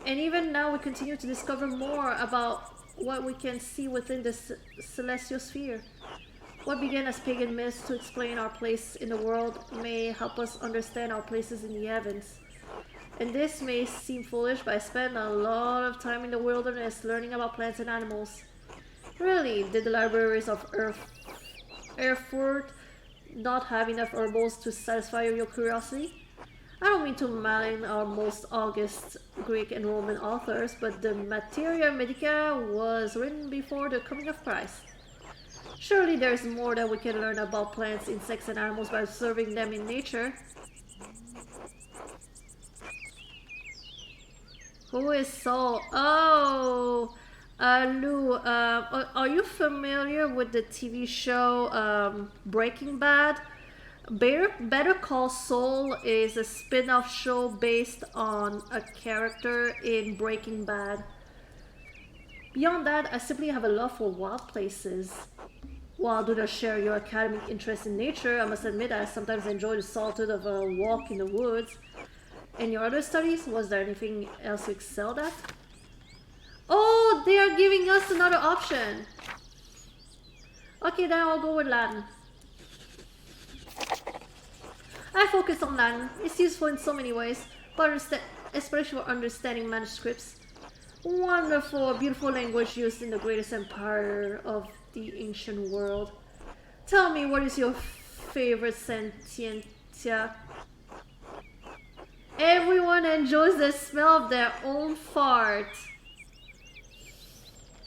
and even now we continue to discover more about what we can see within the celestial sphere. What began as pagan myths to explain our place in the world may help us understand our places in the heavens. And this may seem foolish, but I spent a lot of time in the wilderness learning about plants and animals. Really, did the libraries of Erfurt not have enough herbals to satisfy your curiosity? I don't mean to malign our most august Greek and Roman authors, but the Materia Medica was written before the coming of Christ. Surely there's more that we can learn about plants, insects, and animals by observing them in nature. Who is Saul? Oh, Lou, are you familiar with the TV show Breaking Bad? Better Call Saul is a spin-off show based on a character in Breaking Bad. Beyond that, I simply have a love for wild places. While I do not share your academic interest in nature, I must admit I sometimes enjoy the solitude of a walk in the woods. In your other studies, was there anything else you excelled at? Oh, they are giving us another option. Okay, then I'll go with Latin. I focus on Latin. It's useful in so many ways, but especially for understanding manuscripts. Wonderful, beautiful language used in the greatest empire of the ancient world. Tell me, what is your favorite sentientia? Everyone enjoys the smell of their own fart.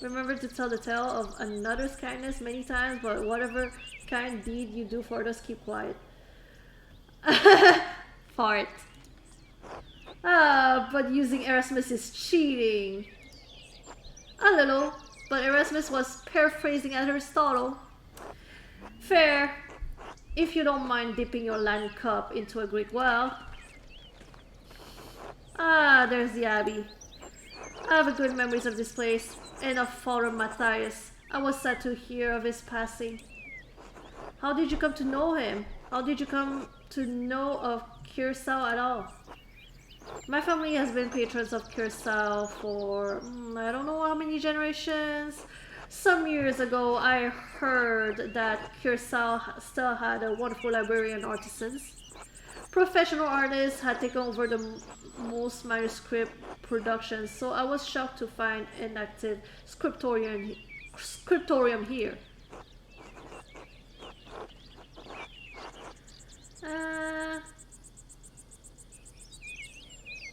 Remember to tell the tale of another's kindness many times, but whatever kind deed you do for others, keep quiet. Fart. But using Erasmus is cheating. A little, but Erasmus was paraphrasing Aristotle. Fair, if you don't mind dipping your Latin cup into a Greek well. Ah, there's the Abbey. I have good memories of this place, and of Father Matthias. I was sad to hear of his passing. How did you come to know him? How did you come to know of Curacao at all? My family has been patrons of Curacao for I don't know how many generations. Some years ago, I heard that Curacao still had a wonderful library and artisans. Professional artists had taken over the most manuscript productions, so I was shocked to find an active scriptorium here.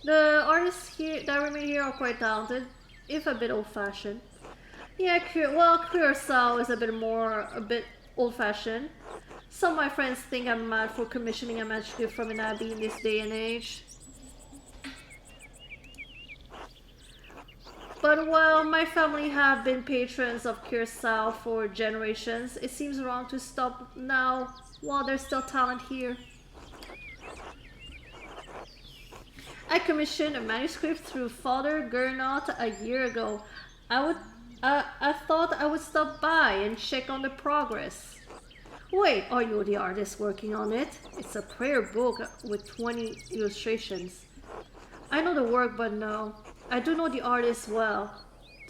The artists here that remain here are quite talented, if a bit old-fashioned. Yeah, Curacao is a bit old-fashioned. Some of my friends think I'm mad for commissioning a manuscript from an abbey in this day and age. But while my family have been patrons of Curacao for generations, it seems wrong to stop now while there's still talent here. I commissioned a manuscript through Father Gernot a year ago. I thought I would stop by and check on the progress. Wait, are you the artist working on it? It's a prayer book with 20 illustrations. I know the work, but no. I do know the artist well.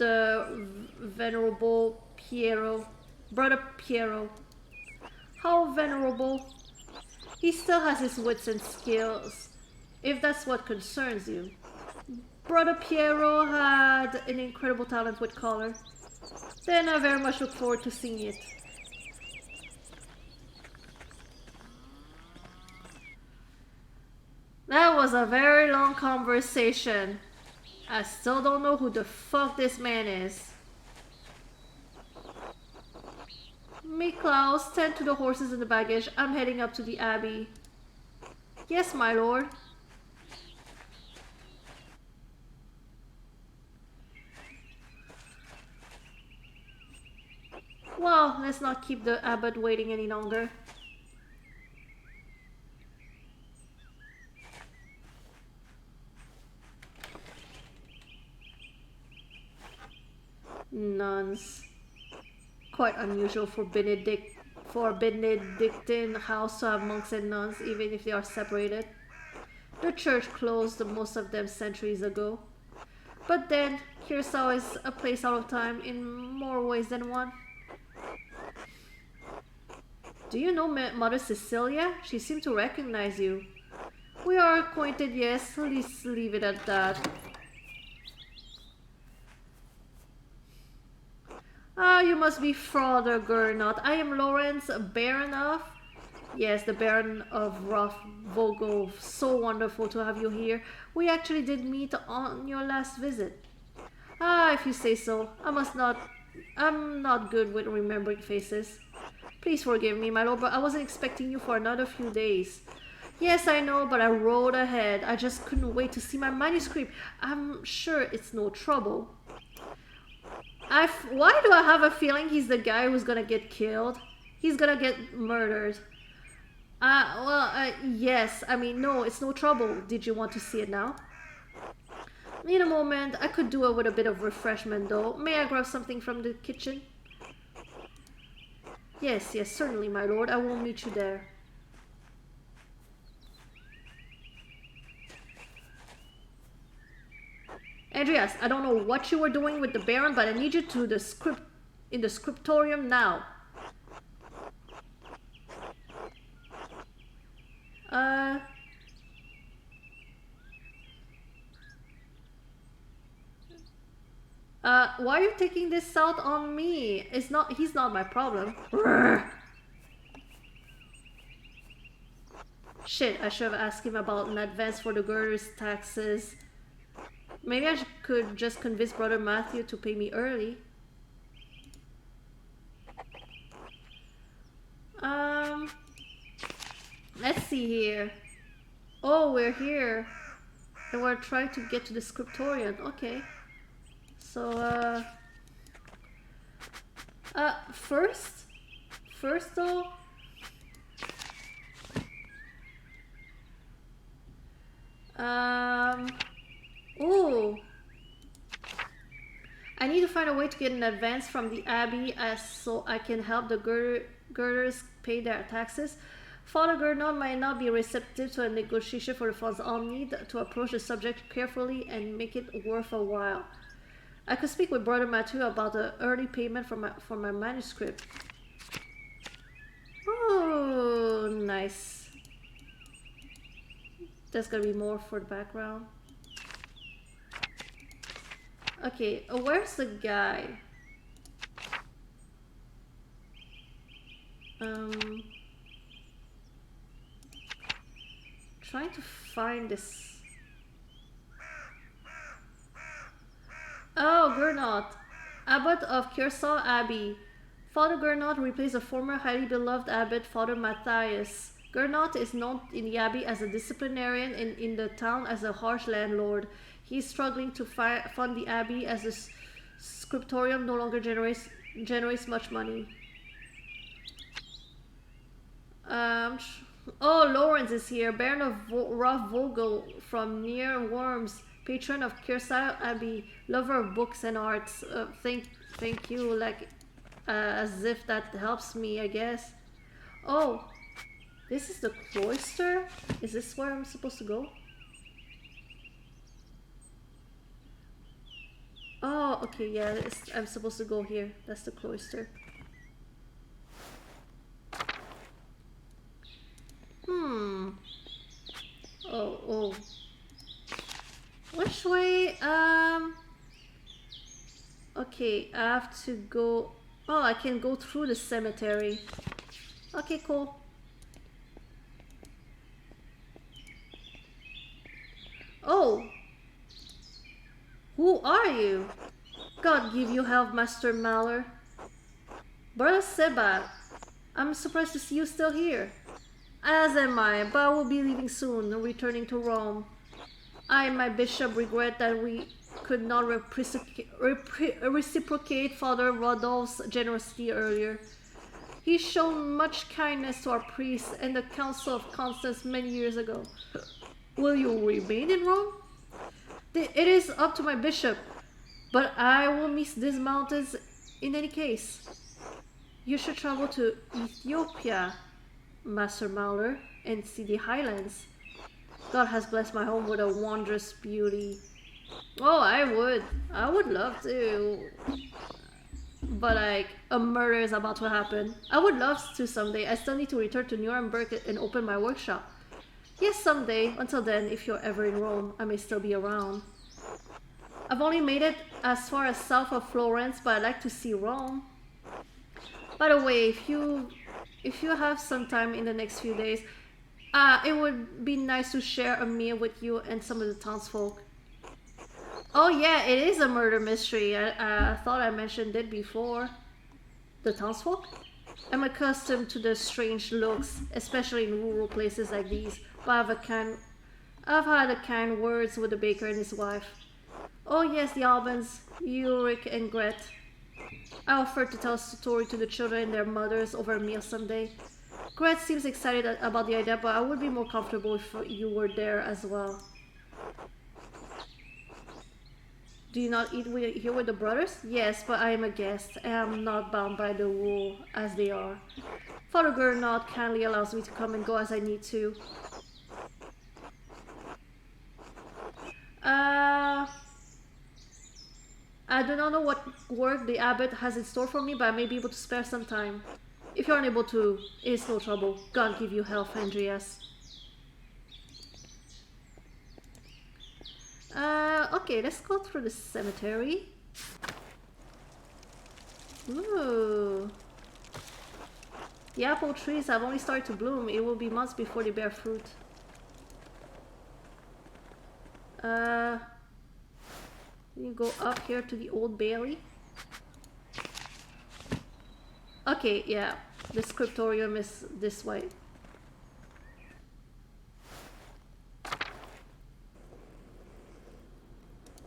The Venerable Piero. Brother Piero. How venerable? He still has his wits and skills, if that's what concerns you. Brother Piero had an incredible talent with color. Then I very much look forward to seeing it. That was a very long conversation. I still don't know who the fuck this man is. Miklaus, tend to the horses and the baggage. I'm heading up to the abbey. Yes, my lord. Well, let's not keep the abbot waiting any longer. Nuns. Quite unusual for a Benedictine house to have monks and nuns, even if they are separated. The church closed most of them centuries ago. But then, Curacao is a place out of time in more ways than one. Do you know Mother Cecilia? She seemed to recognize you. We are acquainted, yes. Please leave it at that. Ah, you must be Father Gernot. I am Lawrence, Baron of... Yes, the Baron of Vogel. So wonderful to have you here. We actually did meet on your last visit. Ah, if you say so. I'm not good with remembering faces. Please forgive me, my lord, but I wasn't expecting you for another few days. Yes, I know, but I rode ahead. I just couldn't wait to see my manuscript. I'm sure it's no trouble. Why do I have a feeling he's the guy who's gonna get killed? He's gonna get murdered. Yes. I mean, no, it's no trouble. Did you want to see it now? In a moment. I could do it with a bit of refreshment, though. May I grab something from the kitchen? Yes, yes, certainly, my lord. I will meet you there. Andreas, I don't know what you were doing with the Baron, but I need you to in the scriptorium now. Why are you taking this out on me? He's not my problem. Shit, I should have asked him about an advance for the girders taxes. Maybe I could just convince Brother Matthew to pay me early. Let's see here. Oh, we're here. And we're trying to get to the scriptorium. Okay. So, first though, ooh, I need to find a way to get an advance from the Abbey so I can help the girders pay their taxes. Father Gernot might not be receptive to a negotiation for the funds. I'll need to approach the subject carefully and make it worth a while. I could speak with Brother Matthew about the early payment for my manuscript. Oh, nice. There's gonna be more for the background. Okay, where's the guy? Trying to find this. Oh, Gernot, Abbot of Kersal Abbey. Father Gernot replaced a former highly beloved abbot, Father Matthias. Gernot is known in the abbey as a disciplinarian and in the town as a harsh landlord. He is struggling to fund the abbey as the scriptorium no longer generates much money. Oh, Lawrence is here, Baron of Vogel from near Worms. Patron of Kersal Abbey, lover of books and arts. Thank you, like, as if that helps me, I guess. Oh, this is the cloister? Is this where I'm supposed to go? Oh, okay, yeah, I'm supposed to go here. That's the cloister. Oh. Which way? Okay, I have to go... Oh, I can go through the cemetery. Okay, cool. Oh! Who are you? God give you health, Master Maller. Brother Sebat, I'm surprised to see you still here. As am I, but I will be leaving soon, returning to Rome. I and my bishop regret that we could not reciprocate Father Rodolph's generosity earlier. He shown much kindness to our priests and the Council of Constance many years ago. Will you remain in Rome? It is up to my bishop, but I will miss these mountains in any case. You should travel to Ethiopia, Master Mauler, and see the highlands. God has blessed my home with a wondrous beauty. Oh, I would love to. But like, a murder is about to happen. I would love to someday. I still need to return to Nuremberg and open my workshop. Yes, someday. Until then, if you're ever in Rome, I may still be around. I've only made it as far as south of Florence, but I'd like to see Rome. By the way, if you have some time in the next few days, it would be nice to share a meal with you and some of the townsfolk. Oh yeah, it is a murder mystery. I thought I mentioned it before. The townsfolk? I'm accustomed to the strange looks, especially in rural places like these, but I've had a kind words with the baker and his wife. Oh yes, the Albans, Ulrich and Gret. I offered to tell a story to the children and their mothers over a meal someday. Gret seems excited about the idea, but I would be more comfortable if you were there as well. Do you not eat here with the brothers? Yes, but I am a guest. I am not bound by the rule as they are. Father Gernot kindly allows me to come and go as I need to. I do not know what work the abbot has in store for me, but I may be able to spare some time. If you're unable to, it's no trouble. God give you health, Andreas. Okay, let's go through the cemetery. Ooh. The apple trees have only started to bloom. It will be months before they bear fruit. You go up here to the Old Bailey. Okay, yeah. The scriptorium is this way.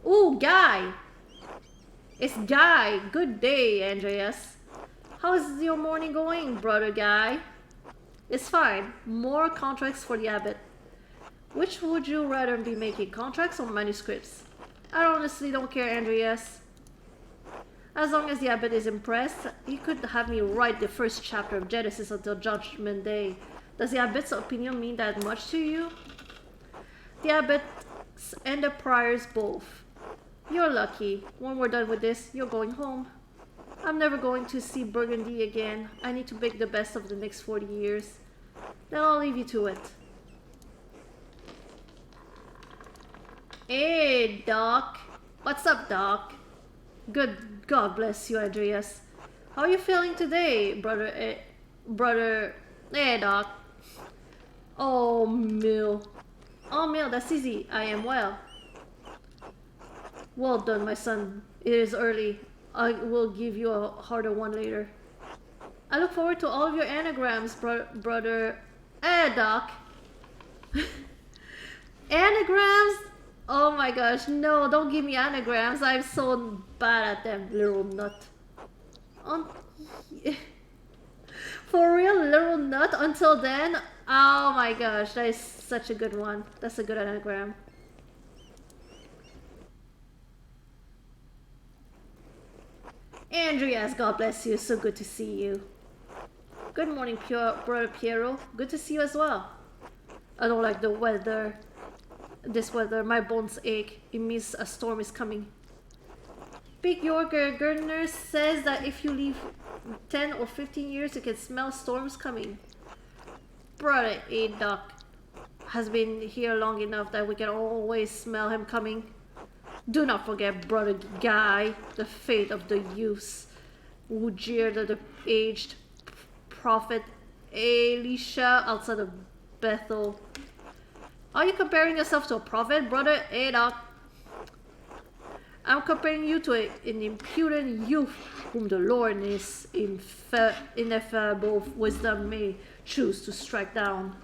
Ooh, Guy! It's Guy! Good day, Andreas. How is your morning going, brother Guy? It's fine. More contracts for the abbot. Which would you rather be making, contracts or manuscripts? I honestly don't care, Andreas. As long as the abbot is impressed, he could have me write the first chapter of Genesis until Judgment Day. Does the abbot's opinion mean that much to you? The abbot and the priors both. You're lucky. When we're done with this, you're going home. I'm never going to see Burgundy again. I need to make the best of the next 40 years. Then I'll leave you to it. Hey, Doc. What's up, Doc? Good. God bless you, Andreas. How are you feeling today, brother? Brother. Hey, Doc. Oh, Mill. Oh, Mill, that's easy. I am well. Well done, my son. It is early. I will give you a harder one later. I look forward to all of your anagrams, brother. Hey, Doc. Anagrams? Oh my gosh, no, don't give me anagrams. I'm so bad at them, little nut. For real, little nut? Until then? Oh my gosh, that is such a good one. That's a good anagram. Andreas, God bless you. So good to see you. Good morning, brother Piero. Good to see you as well. I don't like the weather. This weather, my bones ache. It means a storm is coming. Big Yorker Gardner says that if you leave 10 or 15 years, you can smell storms coming. Brother Doc has been here long enough that we can always smell him coming. Do not forget, brother Guy, the fate of the youths who jeered at the aged prophet Elisha outside of Bethel. Are you comparing yourself to a prophet, brother Doc? I'm comparing you to an impudent youth whom the Lord in his ineffable wisdom may choose to strike down.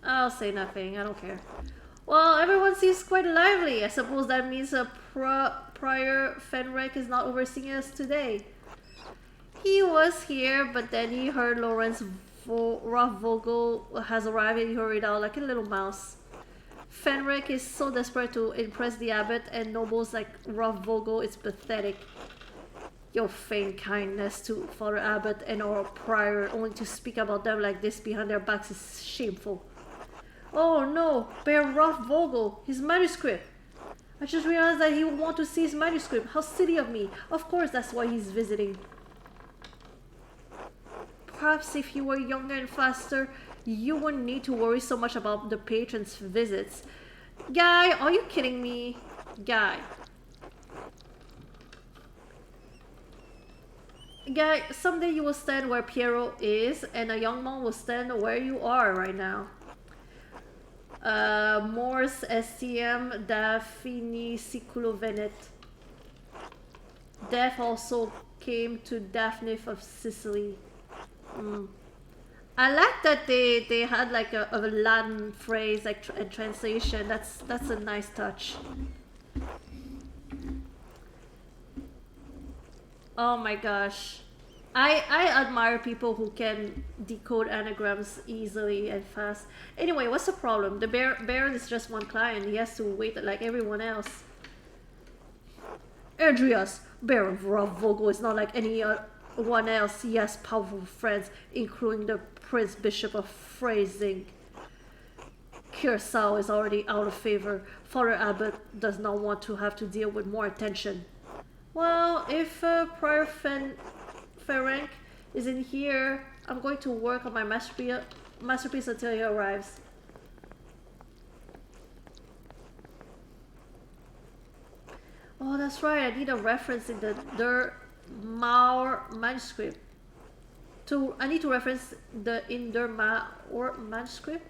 I'll say nothing, I don't care. Well, everyone seems quite lively. I suppose that means a Prior Fenric is not overseeing us today. He was here, but then he heard Lawrence Rothvogel has arrived and he hurried out like a little mouse. Fenric is so desperate to impress the abbot and nobles like Rothvogel, it's pathetic. Your feigned kindness to Father Abbot and our prior only to speak about them like this behind their backs is shameful. Oh no, Baron Rothvogel, his manuscript. I just realized that he would want to see his manuscript. How silly of me. Of course, that's why he's visiting. Perhaps if you were younger and faster, you wouldn't need to worry so much about the patrons' visits. Guy, are you kidding me? Guy. Guy, someday you will stand where Piero is, and a young man will stand where you are right now. Mors STM Daphne Siculo Venet. Death also came to Daphne of Sicily. I like that they had like a Latin phrase like a translation. That's a nice touch. Oh my gosh. I admire people who can decode anagrams easily and fast. Anyway, what's the problem? The Baron is just one client. He has to wait like everyone else. Andreas, Baron Vogel is not like anyone else. He has powerful friends, including the Prince Bishop of Freising. Curacao is already out of favor. Father Abbot does not want to have to deal with more attention. Well, if Prior Ferenc is in here, I'm going to work on my masterpiece until he arrives. Oh, that's right. I need a reference in the Der Mauer manuscript. I need to reference the in Der Mauer manuscript.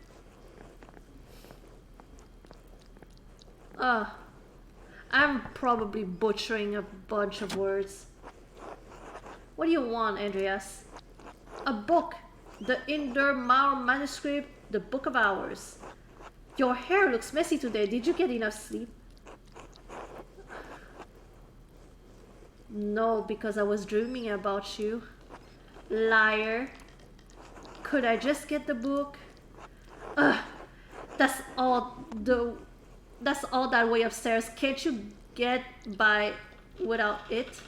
I'm probably butchering a bunch of words. What do you want, Andreas? A book. The in Der Mauer manuscript, the Book of Hours. Your hair looks messy today. Did you get enough sleep? No, because I was dreaming about you. Liar. Could I just get the book? Ugh. That's all that way upstairs. Can't you get by without it?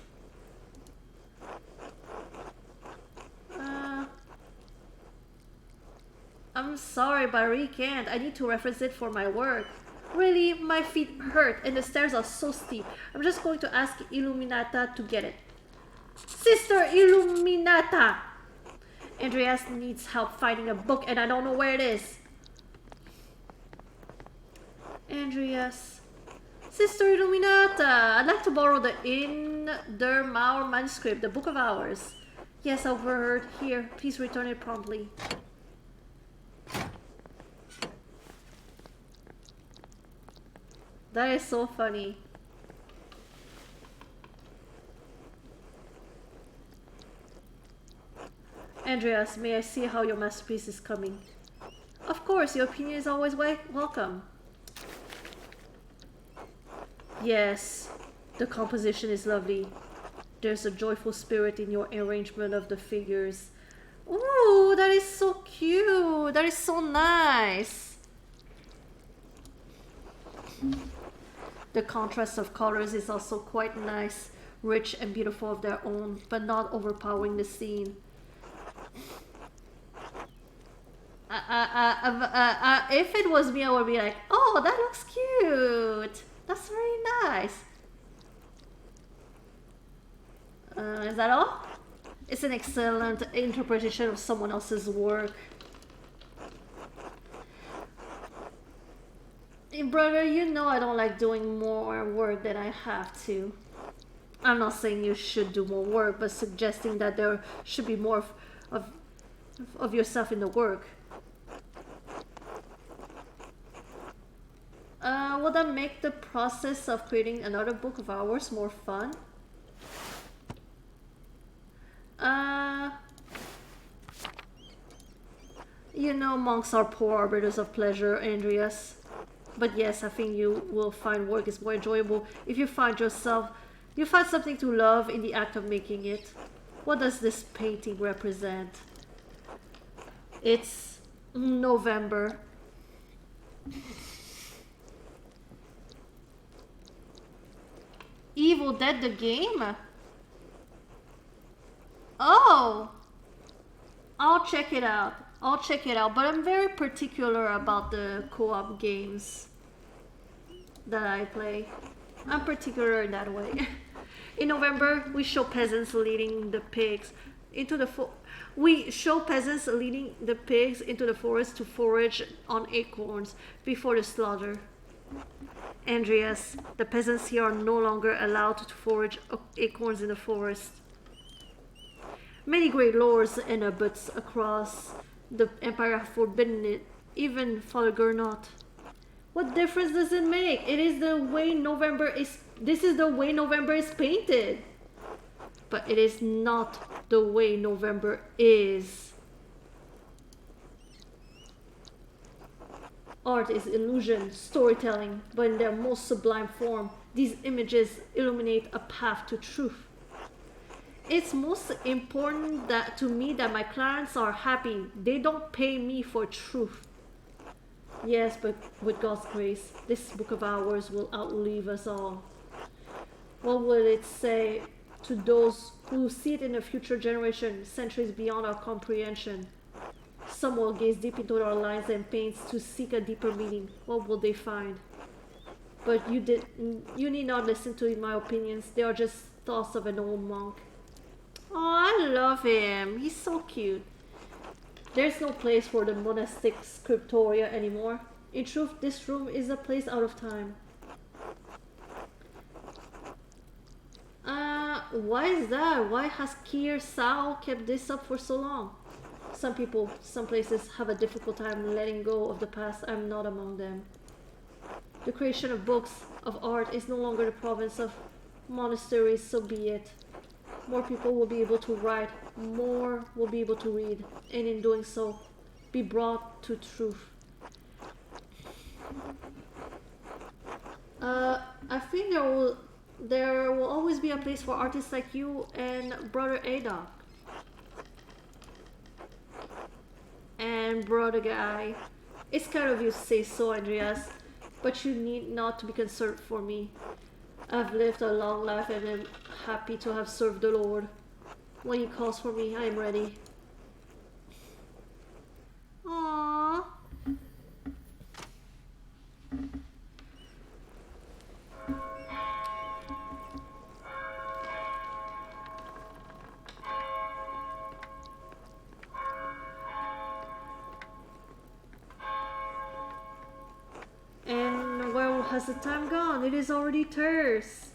I'm sorry, but I really can't. I need to reference it for my work. Really, my feet hurt and the stairs are so steep. I'm just going to ask Illuminata to get it. Sister Illuminata! Andreas needs help finding a book and I don't know where it is. Andreas. Sister Illuminata! I'd like to borrow the In Der Mauer manuscript, the Book of Hours. Yes, overheard. Here, please return it promptly. That is so funny. Andreas, may I see how your masterpiece is coming? Of course, your opinion is always welcome. Yes, the composition is lovely. There's a joyful spirit in your arrangement of the figures. Ooh, that is so cute. That is so nice. The contrast of colors is also quite nice, rich and beautiful of their own, but not overpowering the scene. If it was me, I would be like, oh, that looks cute. That's very nice. Is that all? It's an excellent interpretation of someone else's work. Brother, you know I don't like doing more work than I have to. I'm not saying you should do more work, but suggesting that there should be more of yourself in the work. Will that make the process of creating another Book of Hours more fun? You know monks are poor arbiters of pleasure, Andreas. But yes, I think you will find work is more enjoyable if you find something to love in the act of making it. What does this painting represent? It's November. Evil Dead the game? Oh! I'll check it out. But I'm very particular about the co-op games that I play. I'm particular in that way. In November, we show peasants leading the pigs into the forest to forage on acorns before the slaughter. Andreas, the peasants here are no longer allowed to forage acorns in the forest. Many great lords and abbots across the empire have forbidden it, even Father Gernot. What difference does it make? It is the way November is. This is the way November is painted. But it is not the way November is. Art is illusion, storytelling, but in their most sublime form, these images illuminate a path to truth. It's most important to me that my clients are happy. They don't pay me for truth. Yes, but with God's grace, this book of ours will outlive us all. What will it say to those who see it in a future generation, centuries beyond our comprehension? Some will gaze deep into our lines and paints to seek a deeper meaning. What will they find? But you need not listen to my opinions. They are just thoughts of an old monk. Oh, I love him. He's so cute. There's no place for the monastic scriptoria anymore. In truth, this room is a place out of time. Why is that? Why has Kier Sao kept this up for so long? Some people, some places have a difficult time letting go of the past. I'm not among them. The creation of books, of art, is no longer the province of monasteries, so be it. More people will be able to write, more will be able to read, and in doing so, be brought to truth. I think there will always be a place for artists like you and Brother Adolf. And Brother Guy. It's kind of you to say so, Andreas, but you need not to be concerned for me. I've lived a long life and am happy to have served the Lord. When he calls for me, I am ready. Aww. And where has the time gone? It is already terse.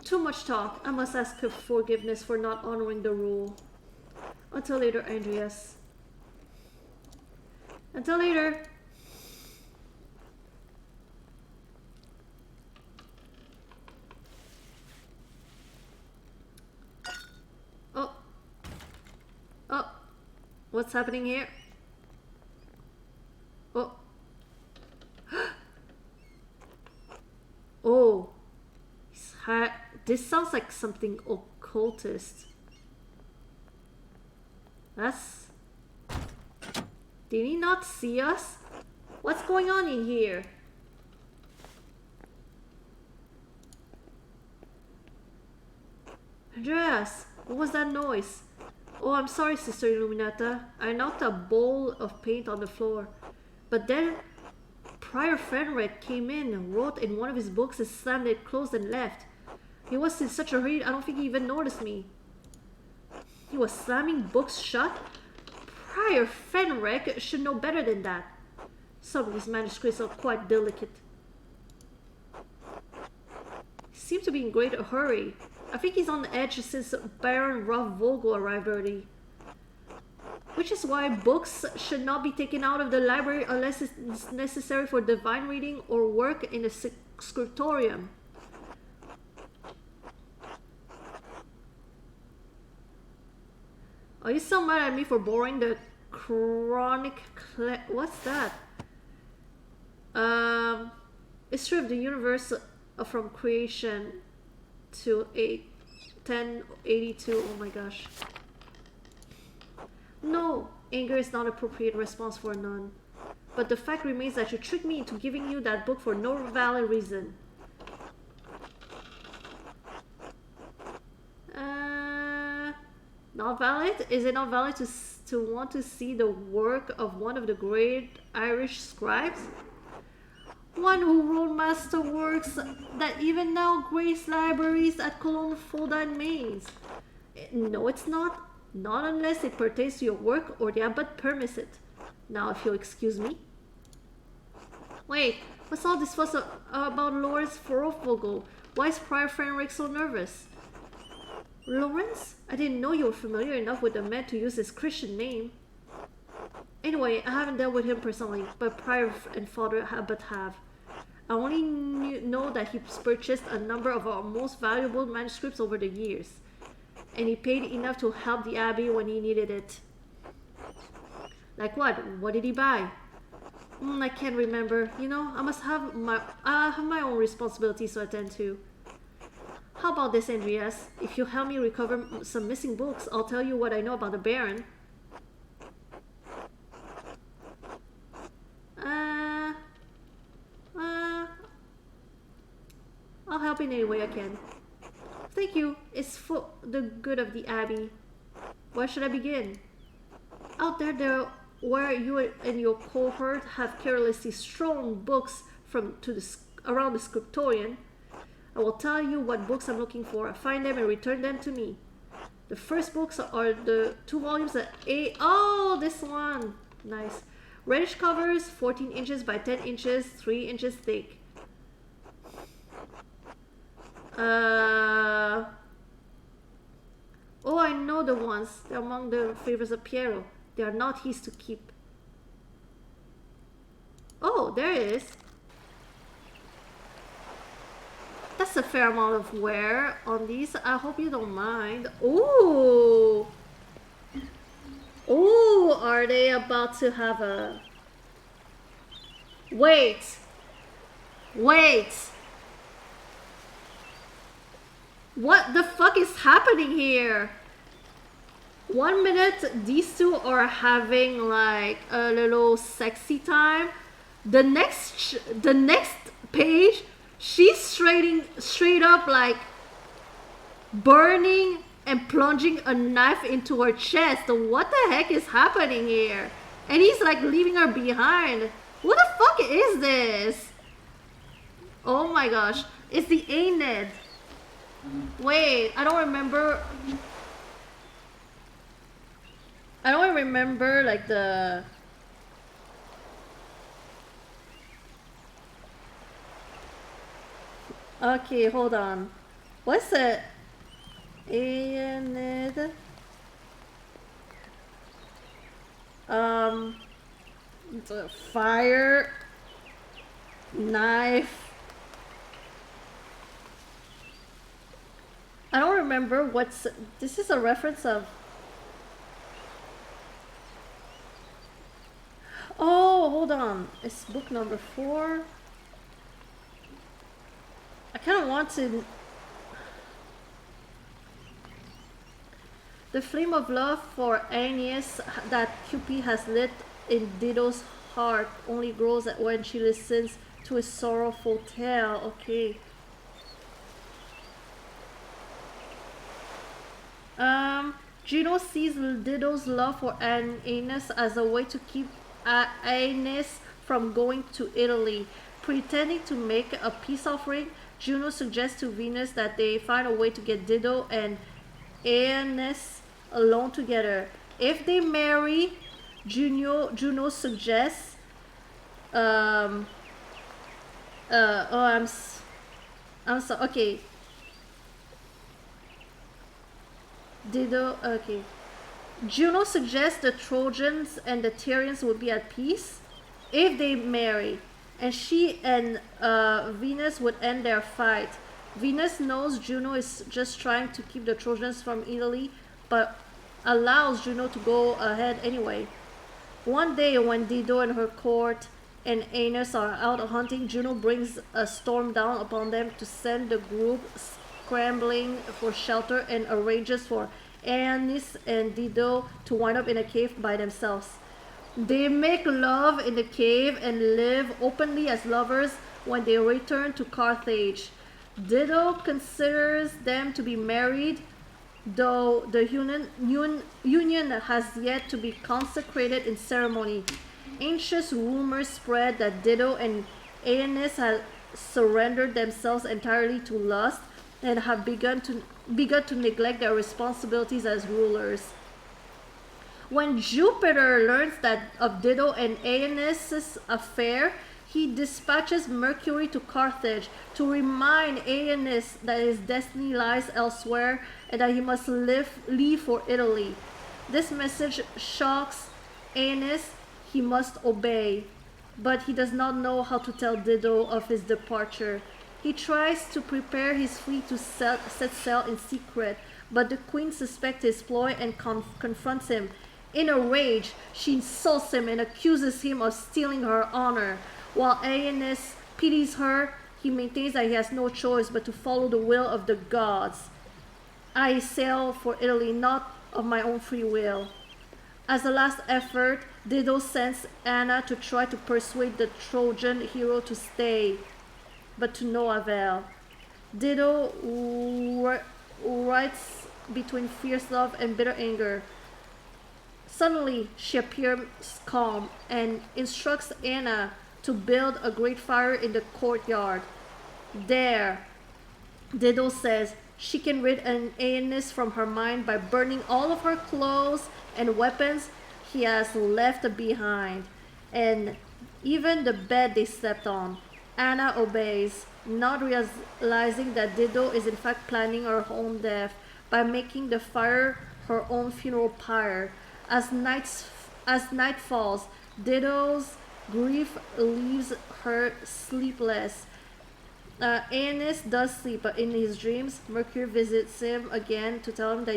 Too much talk. I must ask for forgiveness for not honoring the rule. Until later, Andreas. Until later. Oh. Oh. What's happening here? Oh. Oh. This sounds like something occultist. Did he not see us? What's going on in here? Andreas, what was that noise? Oh, I'm sorry, Sister Illuminata. I knocked a bowl of paint on the floor. But then Prior Fenric came in and wrote in one of his books and slammed it closed and left. He was in such a hurry, I don't think he even noticed me. He was slamming books shut? Prior Fenric should know better than that. Some of his manuscripts are quite delicate. He seemed to be in great hurry. I think he's on the edge since Baron Ruff-Vogel arrived early. Which is why books should not be taken out of the library unless it's necessary for divine reading or work in the scriptorium. Are you so mad at me for borrowing the chronic what's that? History of the universe from creation to 1082. Oh my gosh. No, anger is not an appropriate response for a nun. But the fact remains that you tricked me into giving you that book for no valid reason. Not valid? Is it not valid to want to see the work of one of the great Irish scribes? One who wrote masterworks that even now grace libraries at Cologne, Fulda, and Mainz. No, it's not. Not unless it pertains to your work or the abbot permits it. Now, if you'll excuse me. Wait, what's all this fuss about Lawrence Vorofvogel? Why is Prior Fenric so nervous? Lawrence? I didn't know you were familiar enough with the man to use his Christian name. Anyway, I haven't dealt with him personally, but Prior and Father Abbot have. I only know that he's purchased a number of our most valuable manuscripts over the years. And he paid enough to help the abbey when he needed it. Like what? What did he buy? I can't remember. You know, I have my own responsibilities to attend to. How about this, Andreas? If you help me recover some missing books, I'll tell you what I know about the Baron. I'll help in any way I can. Thank you. It's for the good of the Abbey. Where should I begin? Out there where you and your cohort have carelessly strewn books around the scriptorium, I will tell you what books I'm looking for. Find them and return them to me. The first books are the 2 volumes that Oh, this one. Nice. Reddish covers, 14 inches by 10 inches, 3 inches thick. Oh, I know the ones. They're among the favors of Piero. They are not his to keep. Oh, there it is. That's a fair amount of wear on these. I hope you don't mind. Ooh. Ooh, are they about to have a... Wait. Wait. What the fuck is happening here? 1 minute, these two are having like a little sexy time. The next page, she's straight up like burning and plunging a knife into her chest. What the heck is happening here? And he's like leaving her behind. What the fuck is this? Oh my gosh. It's the Aeneid. Wait, I don't remember like the... Okay, hold on. What's it? Aeneid. The fire, knife. I don't remember what's... This is a reference of... Oh, hold on. It's book number 4. I kind of want to... The flame of love for Aeneas that Cupid has lit in Dido's heart only grows when she listens to his sorrowful tale. Okay. Juno sees Dido's love for Aeneas as a way to keep Aeneas from going to Italy. Pretending to make a peace offering, Juno suggests to Venus that they find a way to get Dido and Aeneas alone together. If they marry, Juno suggests I'm so okay. Dido, okay. Juno suggests the Trojans and the Tyrians would be at peace if they marry, and she and Venus would end their fight. Venus knows Juno is just trying to keep the Trojans from Italy, but allows Juno to go ahead anyway. One day when Dido and her court and Aeneas are out hunting, Juno brings a storm down upon them to send the group scrambling for shelter and arranges for Aeneas and Dido to wind up in a cave by themselves. They make love in the cave and live openly as lovers when they return to Carthage. Dido considers them to be married, though the union has yet to be consecrated in ceremony. Anxious rumors spread that Dido and Aenists have surrendered themselves entirely to lust and have begun to neglect their responsibilities as rulers. When Jupiter learns that of Dido and Aeneas' affair, he dispatches Mercury to Carthage to remind Aeneas that his destiny lies elsewhere and that he must leave for Italy. This message shocks Aeneas. He must obey, but he does not know how to tell Dido of his departure. He tries to prepare his fleet to set sail in secret, but the queen suspects his ploy and confronts him. In a rage, she insults him and accuses him of stealing her honor. While Aeneas pities her, he maintains that he has no choice but to follow the will of the gods. I sail for Italy, not of my own free will. As a last effort, Dido sends Anna to try to persuade the Trojan hero to stay, but to no avail. Dido writes between fierce love and bitter anger. Suddenly, she appears calm and instructs Anna to build a great fire in the courtyard. There, Dido says she can rid Aeneas from her mind by burning all of her clothes and weapons he has left behind, and even the bed they slept on. Anna obeys, not realizing that Dido is in fact planning her own death by making the fire her own funeral pyre. As night falls, Dido's grief leaves her sleepless. Aeneas does sleep, but in his dreams, Mercury visits him again to tell him that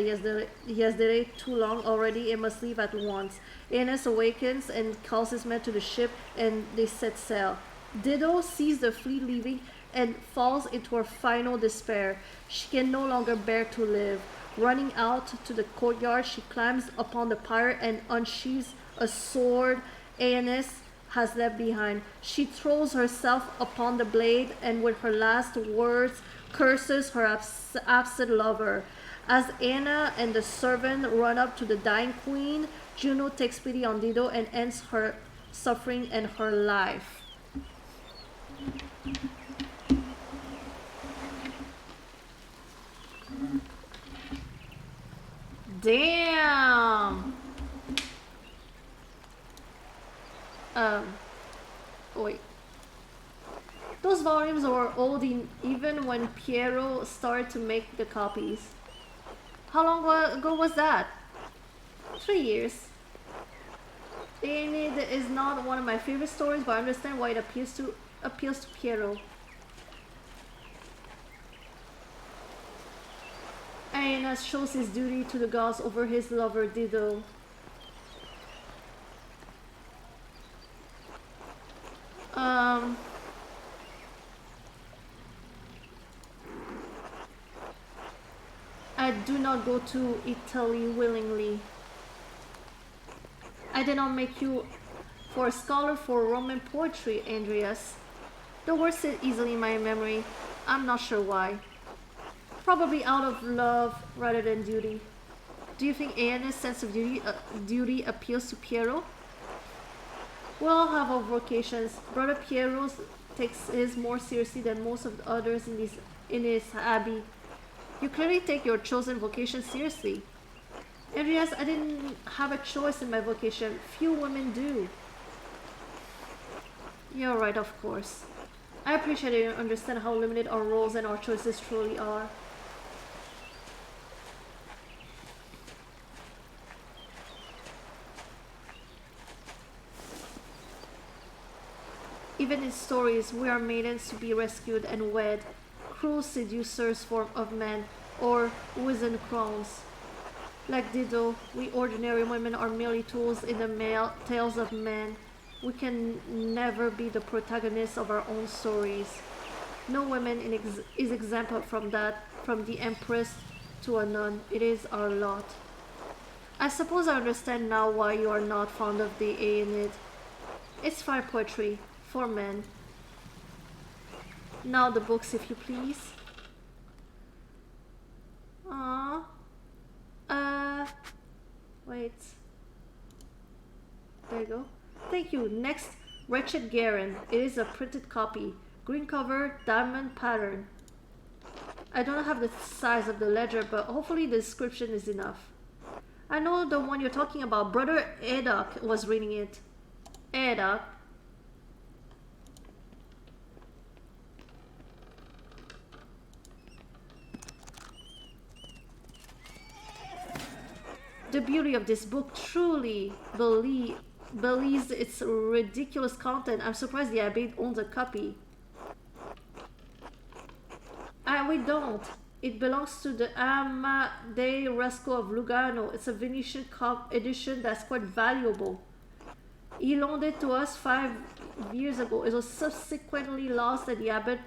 he has delayed too long already and must leave at once. Aeneas awakens and calls his men to the ship, and they set sail. Dido sees the fleet leaving and falls into her final despair. She can no longer bear to live. Running out to the courtyard, she climbs upon the pyre and unsheathes a sword Aeneas has left behind. She throws herself upon the blade and with her last words curses her absent lover. As Anna and the servant run up to the dying queen, Juno takes pity on Dido and ends her suffering and her life. Damn. Wait. Those volumes were old even when Piero started to make the copies. How long ago was that? 3 years. Aeneid is not one of my favorite stories, but I understand why it appeals to Piero. Aeneas shows his duty to the gods over his lover Dido. I do not go to Italy willingly. I did not make you for a scholar for Roman poetry, Andreas. The words sit easily in my memory. I'm not sure why. Probably out of love rather than duty. Do you think Aeneas' sense of duty appeals to Piero? We all have our vocations. Brother Piero takes his more seriously than most of the others in his abbey. You clearly take your chosen vocation seriously. Andreas, I didn't have a choice in my vocation. Few women do. You're right, of course. I appreciate that you understand how limited our roles and our choices truly are. Even in stories, we are maidens to be rescued and wed, cruel seducers of men, or wizened crowns. Like Dido, we ordinary women are merely tools in the tales of men. We can never be the protagonists of our own stories. No woman is exempt from that, from the empress to a nun. It is our lot. I suppose I understand now why you are not fond of the Aeneid. It's fine poetry, for men. Now the books, if you please. Wait. There you go. Thank you. Next, Wretched Garen. It is a printed copy. Green cover, diamond pattern. I don't have the size of the ledger, but hopefully the description is enough. I know the one you're talking about. Brother Edok was reading it. Edok. The beauty of this book truly believes its ridiculous content. I'm surprised the Abbé owns a copy. We don't. It belongs to the Amadei Rasco of Lugano. It's a Venetian edition that's quite valuable. He loaned it to us 5 years ago. It was subsequently lost and the abbot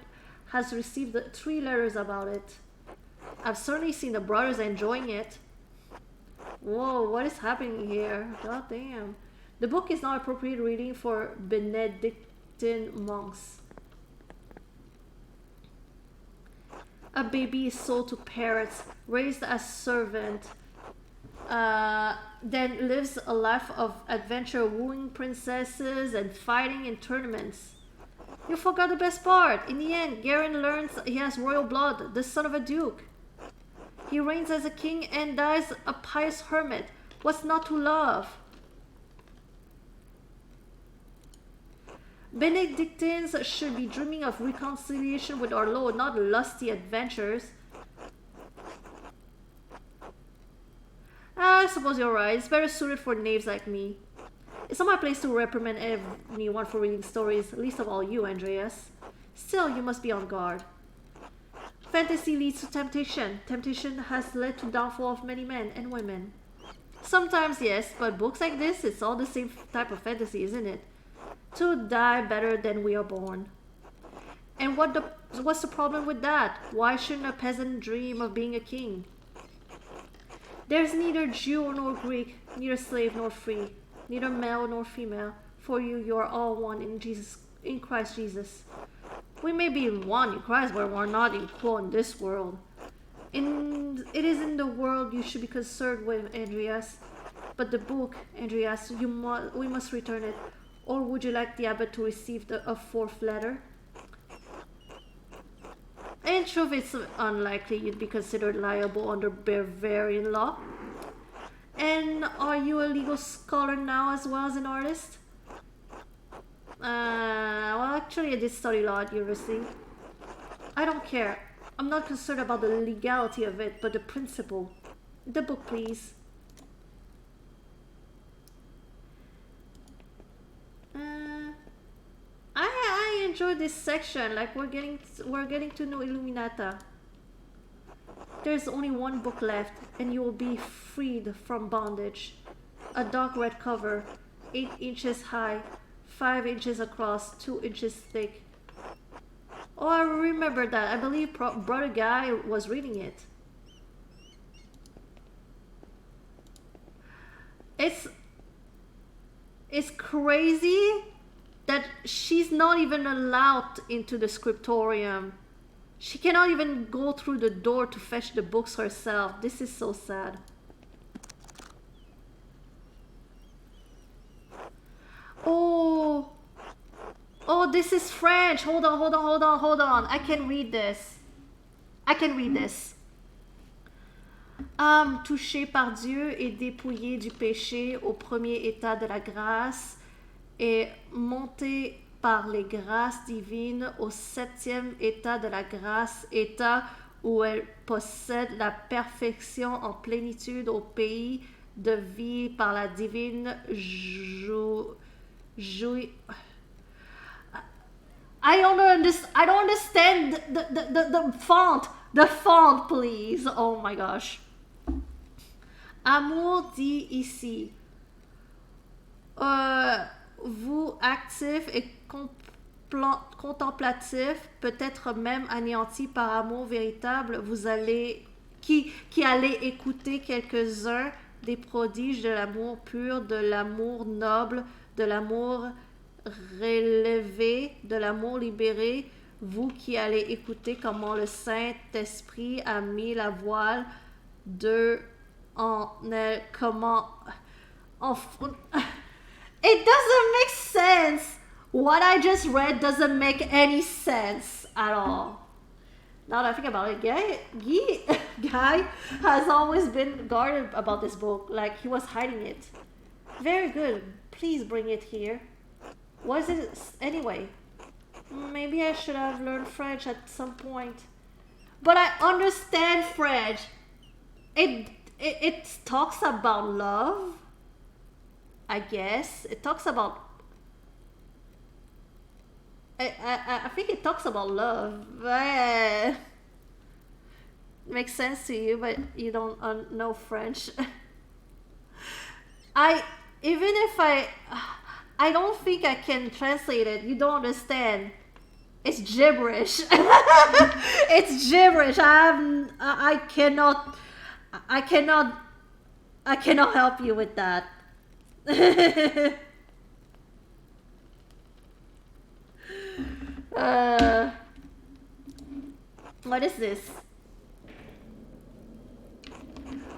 has received 3 letters about it. I've certainly seen the brothers enjoying it. Whoa, what is happening here? God damn. The book is not appropriate reading for Benedictine monks. A baby is sold to parrots, raised as servant, then lives a life of adventure, wooing princesses and fighting in tournaments. You forgot the best part. In the end, Garen learns he has royal blood, the son of a duke. He reigns as a king and dies a pious hermit. What's not to love? Benedictines should be dreaming of reconciliation with our Lord, not lusty adventures. I suppose you're right. It's better suited for knaves like me. It's not my place to reprimand anyone for reading stories, least of all you, Andreas. Still, you must be on guard. Fantasy leads to temptation. Temptation has led to downfall of many men and women. Sometimes, yes, but books like this, it's all the same type of fantasy, isn't it? To die better than we are born. And what's the problem with that? Why shouldn't a peasant dream of being a king? There's neither Jew nor Greek, neither slave nor free, neither male nor female. For you are all one in Christ Jesus. We may be one in Christ, but we're not equal in this world. It is in the world you should be concerned with, Andreas. But the book, Andreas, we must return it. Or would you like the abbot to receive a 4th letter? In truth, it's unlikely you'd be considered liable under Bavarian law. And are you a legal scholar now as well as an artist? Well, actually, I did study law at university. I don't care. I'm not concerned about the legality of it, but the principle. The book, please. I enjoyed this section. Like we're getting to know Illuminata. There's only one book left, and you will be freed from bondage. A dark red cover, 8 inches high, 5 inches across, 2 inches thick. Oh, I remember that. I believe Brother Guy was reading it. It's crazy that she's not even allowed into the scriptorium. She cannot even go through the door to fetch the books herself. This is so sad. Oh, this is French. Hold on. I can read this. Âme touchée par Dieu et dépouillée du péché au premier état de la grâce et montée par les grâces divines au 7e état de la grâce, état où elle possède la perfection en plénitude au pays de vie par la divine I don't understand the font. The font, please. Oh my gosh. Amour dit ici. Vous actif et contemplatif, peut-être même anéanti par amour véritable, qui allez écouter quelques-uns des prodiges de l'amour pur, de l'amour noble, de l'amour relevé, de l'amour libéré, vous qui allez écouter comment le Saint-Esprit a mis la voile en elle, comment... It doesn't make sense! What I just read doesn't make any sense at all. Now that I think about it, Guy has always been guarded about this book, like he was hiding it. Very good. Please bring it here. What is it anyway? Maybe I should have learned French at some point. But I understand French. It talks about love. I guess it talks about. I think it talks about love. Makes sense to you, but you don't know French. Even if I don't think I can translate it. You don't understand. It's gibberish. It's gibberish. I cannot help you with that. What is this?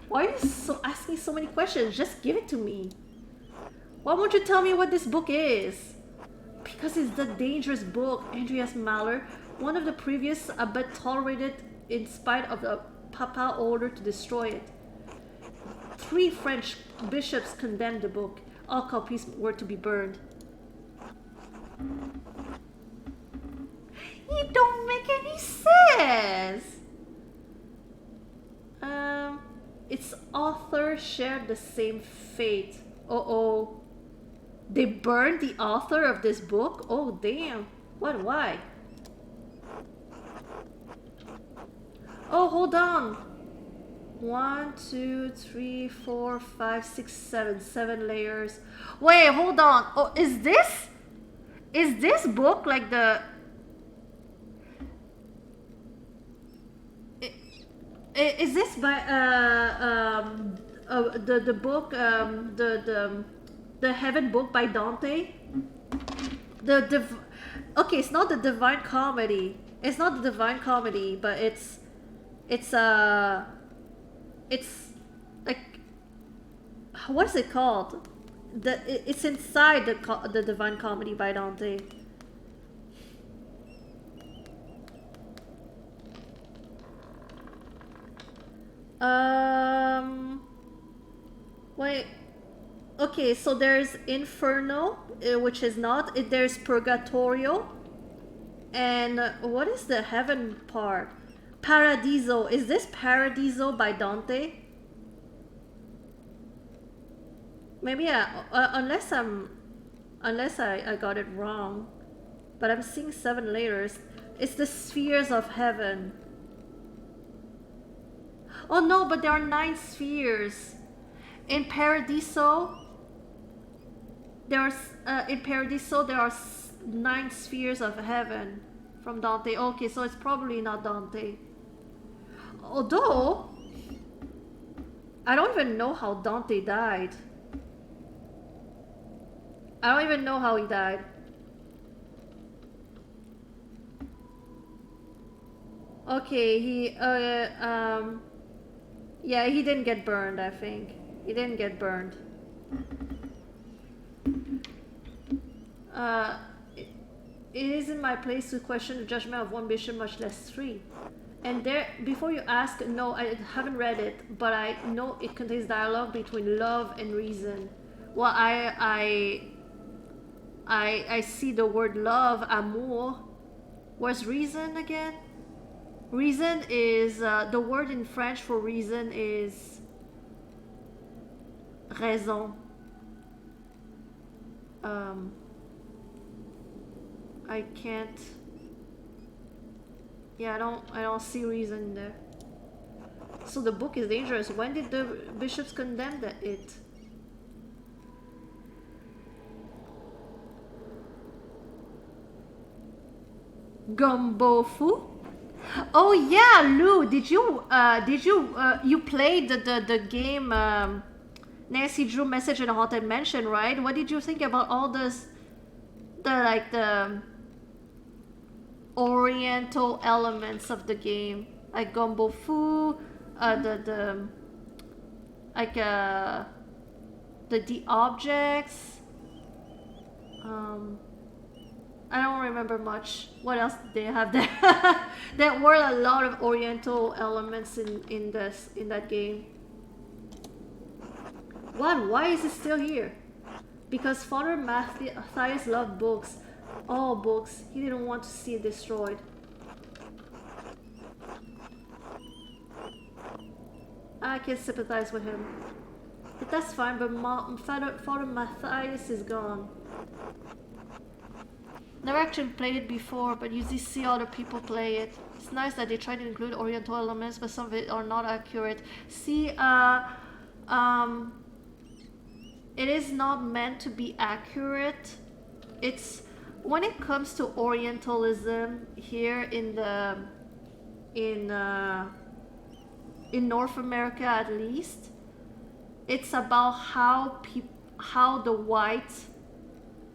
Why are you asking so many questions? Just give it to me. Why won't you tell me what this book is? Because it's the dangerous book, Andreas Mahler, one of the previous abbot tolerated in spite of the papal order to destroy it. 3 French bishops condemned the book. All copies were to be burned. It don't make any sense. Its author shared the same fate. Uh-oh. They burned the author of this book? Oh, damn. What? Why? Oh, hold on. 1, 2, 3, 4, 5, 6, 7. 7 layers. Wait, hold on. Oh, is this book like the... Is this by the book the Heaven book by Dante? Okay, it's not the Divine Comedy. It's not the Divine Comedy, but it's like, what is it called? It's inside the Divine Comedy by Dante. Wait. Okay, so there's Inferno, which is not. There's Purgatorio. And what is the heaven part? Paradiso. Is this Paradiso by Dante? Maybe unless I got it wrong. But I'm seeing 7 layers. It's the spheres of heaven. Oh no, but there are 9 spheres. In Paradiso, there are 9 spheres of heaven from Dante. Okay, so it's probably not Dante. Although, I don't even know how Dante died. I don't even know how he died. Okay, yeah, he didn't get burned, I think. He didn't get burned. It isn't my place to question the judgment of one bishop, much less 3. And there, before you ask, no, I haven't read it, but I know it contains dialogue between love and reason. Well, I see the word love, amour. Where's reason again? Reason is, the word in French for reason is raison. I can't. Yeah, I don't see reason there. So the book is dangerous. When did the bishops condemn it? Gumbo Fu? Oh yeah, Lou, did you you played the game Nancy Drew Message in a Haunted Mansion, right? What did you think about all this, the oriental elements of the game, like Gumbo Fu, the objects, I don't remember much. What else did they have there? There were a lot of Oriental elements in that game. What? Why is it still here? Because Father Matthias loved books. All books. He didn't want to see it destroyed. I can sympathize with him. But that's fine, but Father Matthias is gone. Never actually played it before, but usually see other people play it. It's nice that they try to include Oriental elements, but some of it are not accurate. See, it is not meant to be accurate. It's when it comes to Orientalism here in North America, at least, it's about how the white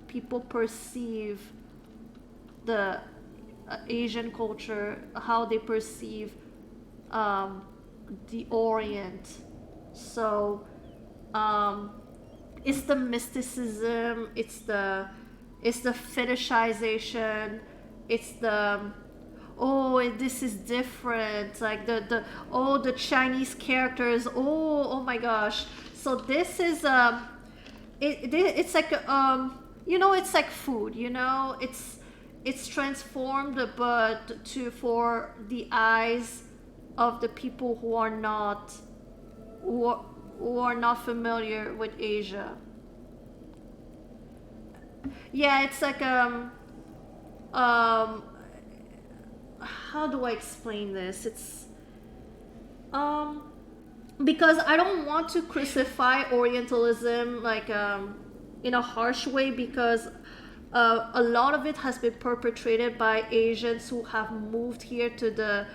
people perceive the Asian culture, how they perceive the Orient. So it's the mysticism, it's the fetishization, it's the this is different, like the Chinese characters, oh my gosh. So this is it's like it's like food, it's transformed, but for the eyes of the people who are not familiar with Asia. Yeah, it's like how do I explain this? It's because I don't want to crucify Orientalism like in a harsh way, because a lot of it has been perpetrated by Asians who have moved here to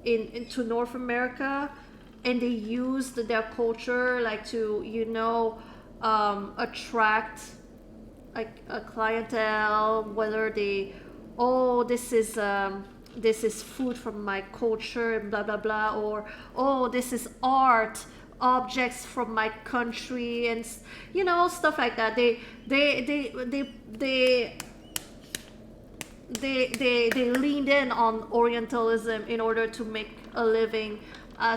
into North America, and they used their culture like to attract like a clientele, whether they this is food from my culture and blah blah blah, or this is art objects from my country, and stuff like that. They leaned in on Orientalism in order to make a living.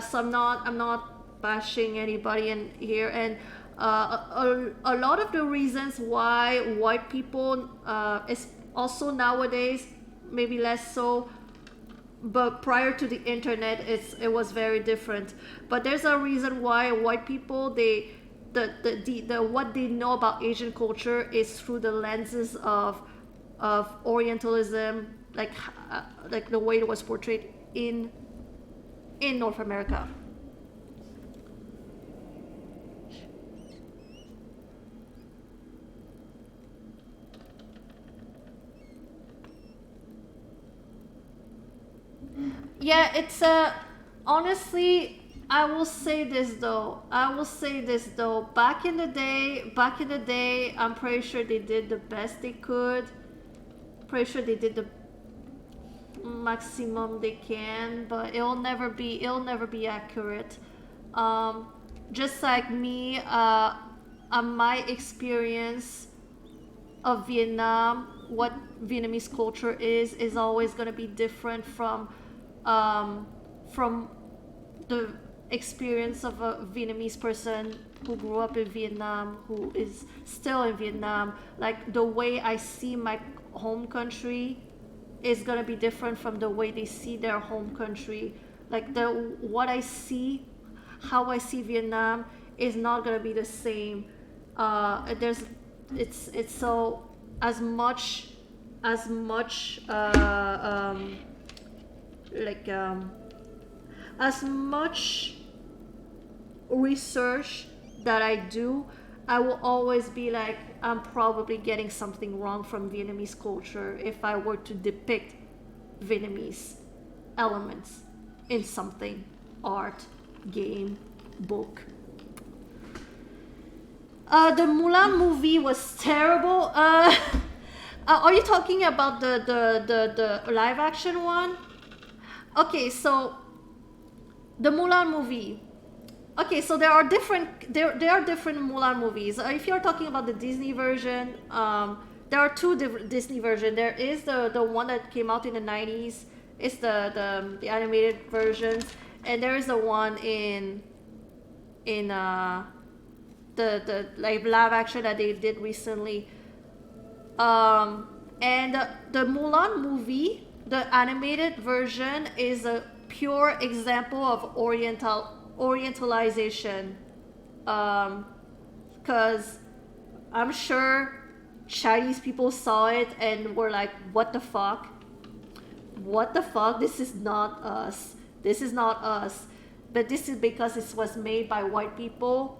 So I'm not bashing anybody in here, and a lot of the reasons why white people is also nowadays, maybe less so, but prior to the internet it was very different. But there's a reason why white people, the what they know about Asian culture is through the lenses of Orientalism, like the way it was portrayed in North America. Yeah, it's honestly, I will say this though. Back in the day, I'm pretty sure they did the best they could. Pretty sure they did the maximum they can, but it'll never be accurate. Just like me, my experience of Vietnam, what Vietnamese culture is always gonna be different from the experience of a Vietnamese person who grew up in Vietnam, who is still in Vietnam. Like, the way I see my home country is gonna be different from the way they see their home country. Like, how I see Vietnam is not gonna be the same. It's so as much research that I do, I will always be like, I'm probably getting something wrong from Vietnamese culture if I were to depict Vietnamese elements in something, art, game, book. The Mulan movie was terrible. Are you talking about the live action one? Okay, so the Mulan movie. Okay, so there are different Mulan movies. If you're talking about the Disney version, there are two different Disney versions. There is the one that came out in the 90s. It's the animated versions, and there is the one in the like live action that they did recently. And the Mulan movie, the animated version, is a pure example of orientalization. Because I'm sure Chinese people saw it and were like, what the fuck? What the fuck? This is not us. This is not us. But this is because it was made by white people,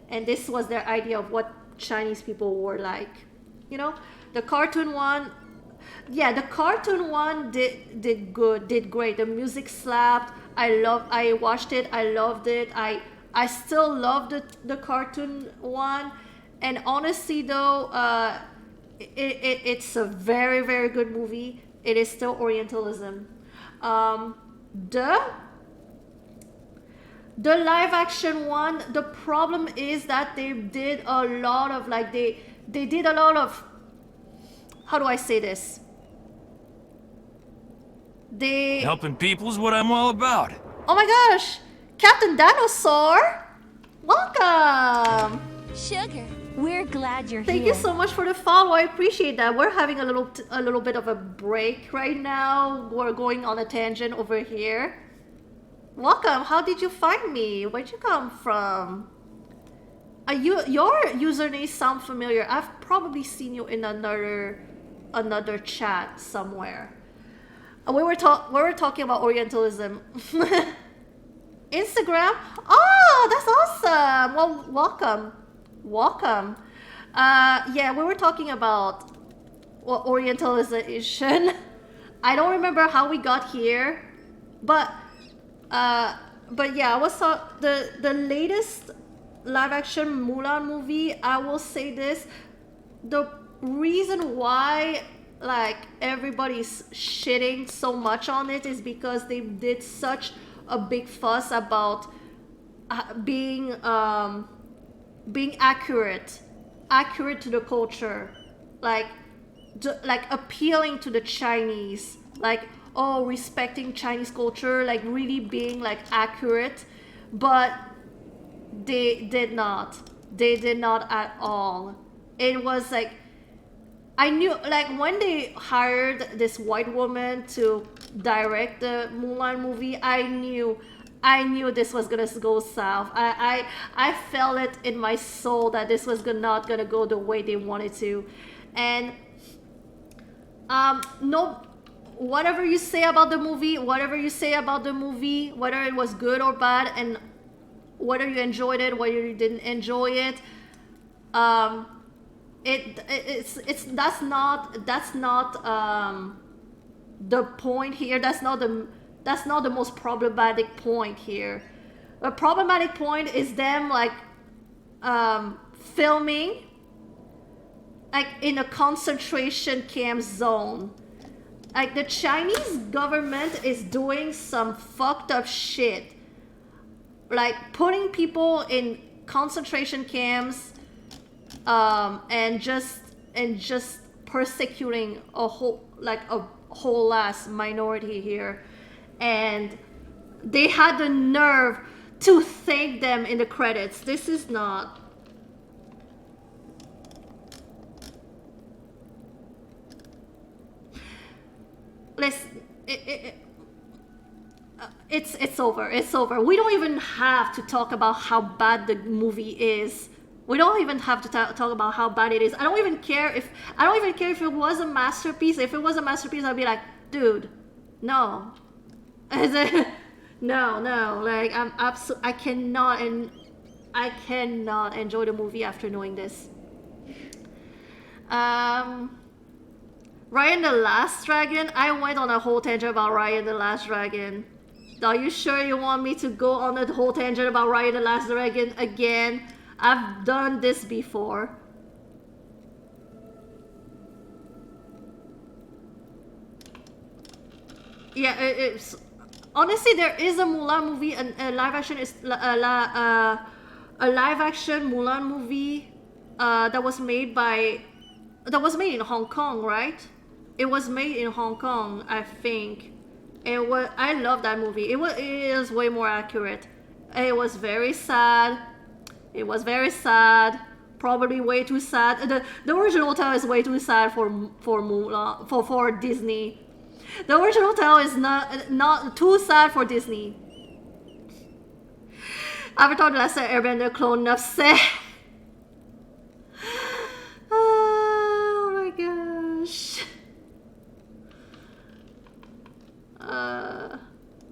and this was their idea of what Chinese people were like. You know, the cartoon one, yeah, the cartoon one did great. The music slapped. I watched it. I loved it. I still love the cartoon one, and honestly though, it's a very, very good movie. It is still Orientalism. The live action one, the problem is that they did a lot of like they did a lot of, how do I say this? They Helping people's what I'm all about. Oh my gosh, Captain Dinosaur, welcome. Sugar, we're glad you're Thank here. you so much for the follow. I appreciate that. We're having a little bit of a break right now. We're going on a tangent over here. Welcome. How did you find me? Where'd you come from? Your username sound familiar. I've probably seen you in another chat somewhere. We were talking about Orientalism. Instagram. Oh, that's awesome. Well, welcome. Yeah, we were talking about Orientalization. I don't remember how we got here, but yeah, I was the latest live action Mulan movie. I will say this: the reason why like everybody's shitting so much on it is because they did such a big fuss about being accurate to the culture, like appealing to the Chinese, like, oh, respecting Chinese culture, like really being like accurate, but they did not at all. It was like, I knew, like, when they hired this white woman to direct the Mulan movie, I knew this was gonna go south. I felt it in my soul that this was not gonna go the way they wanted to. And no, whatever you say about the movie, whether it was good or bad, and whether you enjoyed it, whether you didn't enjoy it, that's not the point here. That's not the most problematic point here. The problematic point is them like filming like in a concentration camp zone. Like, the Chinese government is doing some fucked up shit, like putting people in concentration camps, and just persecuting a whole ass minority here, and they had the nerve to thank them in the credits. This is not. Listen, it's over. It's over. We don't even have to talk about how bad the movie is. We don't even have to talk about how bad it is. I don't even care if it was a masterpiece. If it was a masterpiece, I'd be like, dude, no. No. Like, I cannot enjoy the movie after knowing this. Ryan the Last Dragon. I went on a whole tangent about Ryan the Last Dragon. Are you sure you want me to go on a whole tangent about Ryan the Last Dragon again? I've done this before. Yeah, it's honestly, there is a Mulan movie, a live action Mulan movie that was made by that was made in Hong Kong, right? It was made in Hong Kong, I think. I love that movie. It is way more accurate. It was very sad. It was very sad. Probably way too sad. The original tale is way too sad for Mulan, for Disney. The original tale is not too sad for Disney. Avatar: The Last Airbender clone enough said. Oh my gosh.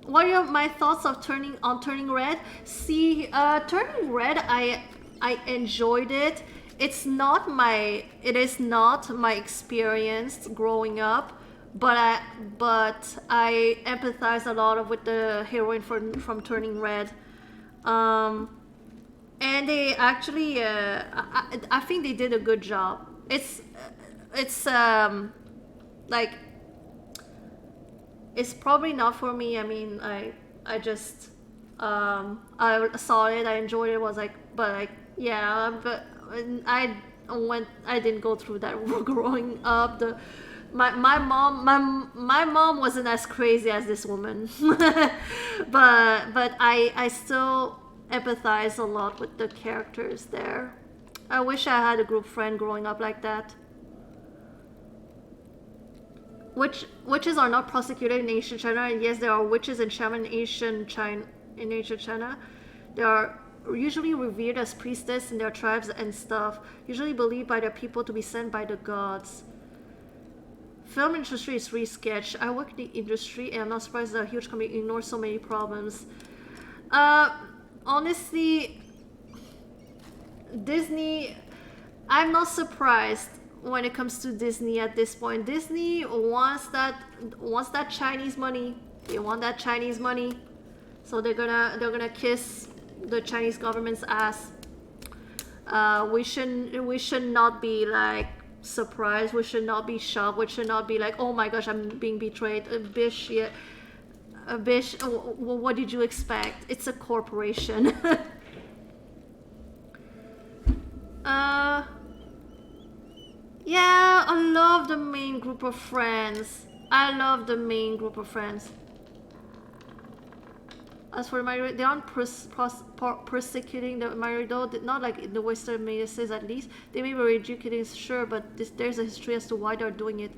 What are my thoughts of turning red? See, turning red, I enjoyed it. It is not my experience growing up, but I empathize a lot with the heroine from Turning Red. And they actually, I think they did a good job. It's like, it's probably not for me. I mean, I just, I saw it, I enjoyed it, was like, but like, yeah, but I didn't go through that growing up. My mom wasn't as crazy as this woman, but I still empathize a lot with the characters there. I wish I had a group friend growing up like that. Witches are not prosecuted in ancient China, and yes, there are witches and shamans in ancient China. They are usually revered as priestess in their tribes and stuff, usually believed by their people to be sent by the gods. Film industry is really sketch. I work in the industry and I'm not surprised that a huge company ignores so many problems. Honestly, Disney, I'm not surprised when it comes to Disney at this point. Disney wants that Chinese money. They want that Chinese money, so they're gonna kiss the Chinese government's ass. We should not be like surprised. We should not be shocked. We should not be like, oh my gosh, I'm being betrayed. Bish, yeah. Bish, what did you expect? It's a corporation. Yeah, I love the main group of friends. As for the minority, they aren't persecuting the minority, though, not like in the Western media says at least. They may be educating, sure, but there's a history as to why they're doing it.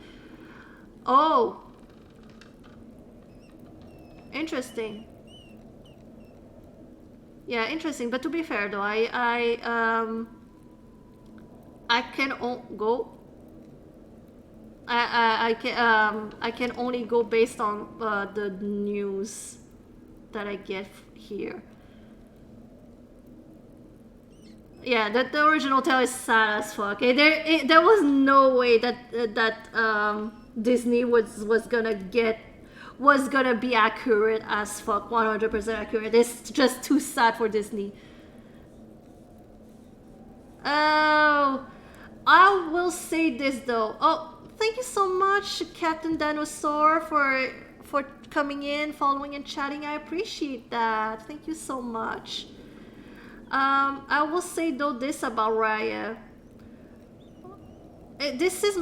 Oh! Interesting. Yeah, interesting. But to be fair, though, I can go. I can only go based on the news that I get here. Yeah, the original tale is sad as fuck. Okay? There was no way that Disney was gonna be accurate as fuck, 100% accurate. It's just too sad for Disney. Oh, I will say this though. Oh, thank you so much, Captain Dinosaur, for coming in, following and chatting. I appreciate that. Thank you so much. I will say though this about Raya. This is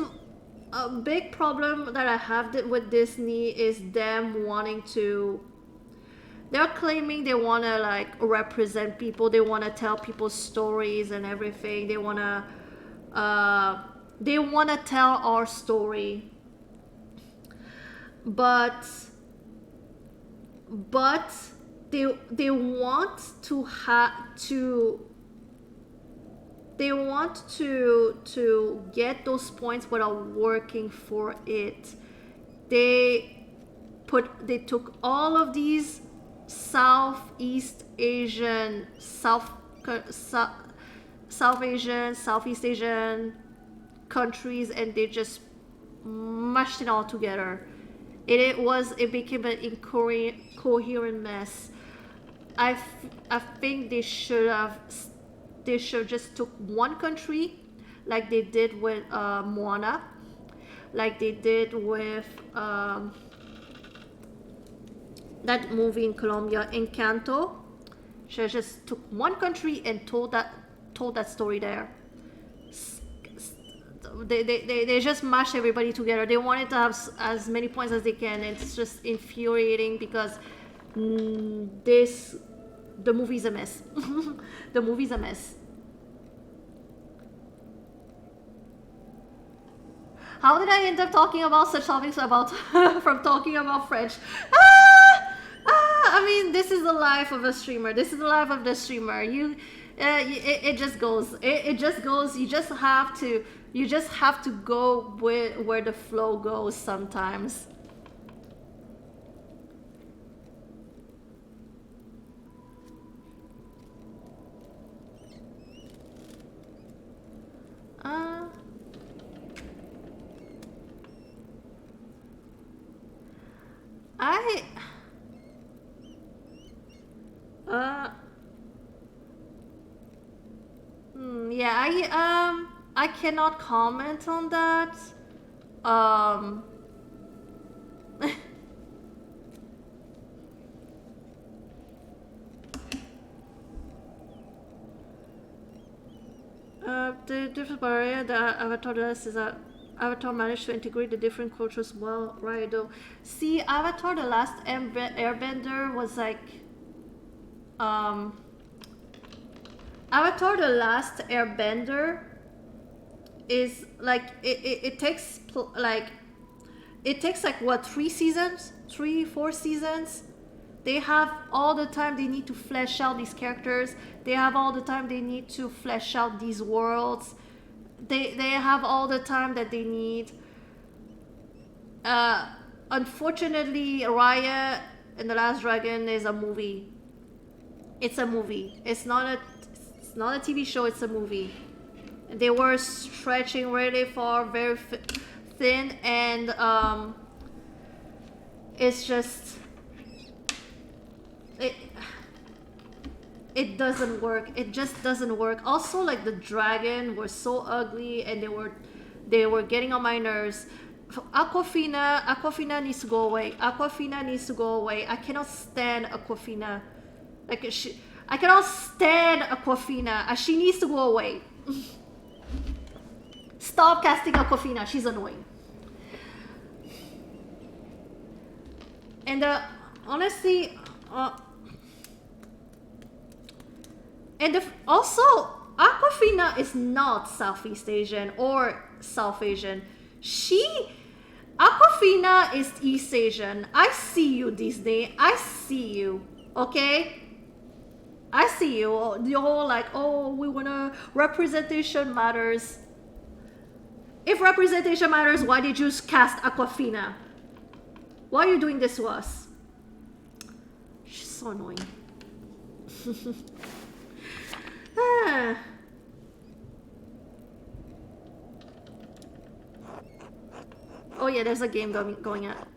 a big problem that I have with Disney, is them wanting to. They're claiming they want to like represent people. They want to tell people stories and everything. They want to tell our story. But they want to get those points without working for it. They took all of these Southeast Asian countries, and they just mashed it all together. It became an incoherent mess. I think they should just took one country, like they did with Moana, like they did with that movie in Colombia, Encanto. Should just took one country and told that story there. they just mash everybody together. They wanted to have as many points as they can. It's just infuriating because the movie's a mess. The movie's a mess. How did I end up talking about such topics about from talking about French? I mean, this is the life of a streamer. This is the life of the streamer. It just goes. It just goes. You just have to go with where the flow goes sometimes. Yeah, I cannot comment on that. The difference barrier that Avatar does is that Avatar managed to integrate the different cultures well, right? Though, see, Avatar: The Last Airbender was like, Avatar: The Last Airbender is like it takes like what, 3 seasons, 4 seasons. They have all the time they need to flesh out these characters. They have all the time they need to flesh out these worlds. They have all the time that they need. Unfortunately, Raya and the Last Dragon is a movie. It's a movie. It's not a TV show. It's a movie. They were stretching really far, very thin, and it's just it doesn't work. It just doesn't work. Also, like, the dragon was so ugly, and they were getting on my nerves. Aquafina needs to go away. Aquafina needs to go away. I cannot stand Aquafina. Like, I cannot stand Aquafina. She needs to go away. Stop casting Aquafina. She's annoying. And honestly, also, Aquafina is not Southeast Asian or South Asian. Aquafina is East Asian. I see you, Disney. I see you. Okay? I see you. You're all like, oh, we wanna, representation matters. If representation matters, why did you cast Aquafina? Why are you doing this to us? She's so annoying. Oh yeah, there's a game going at.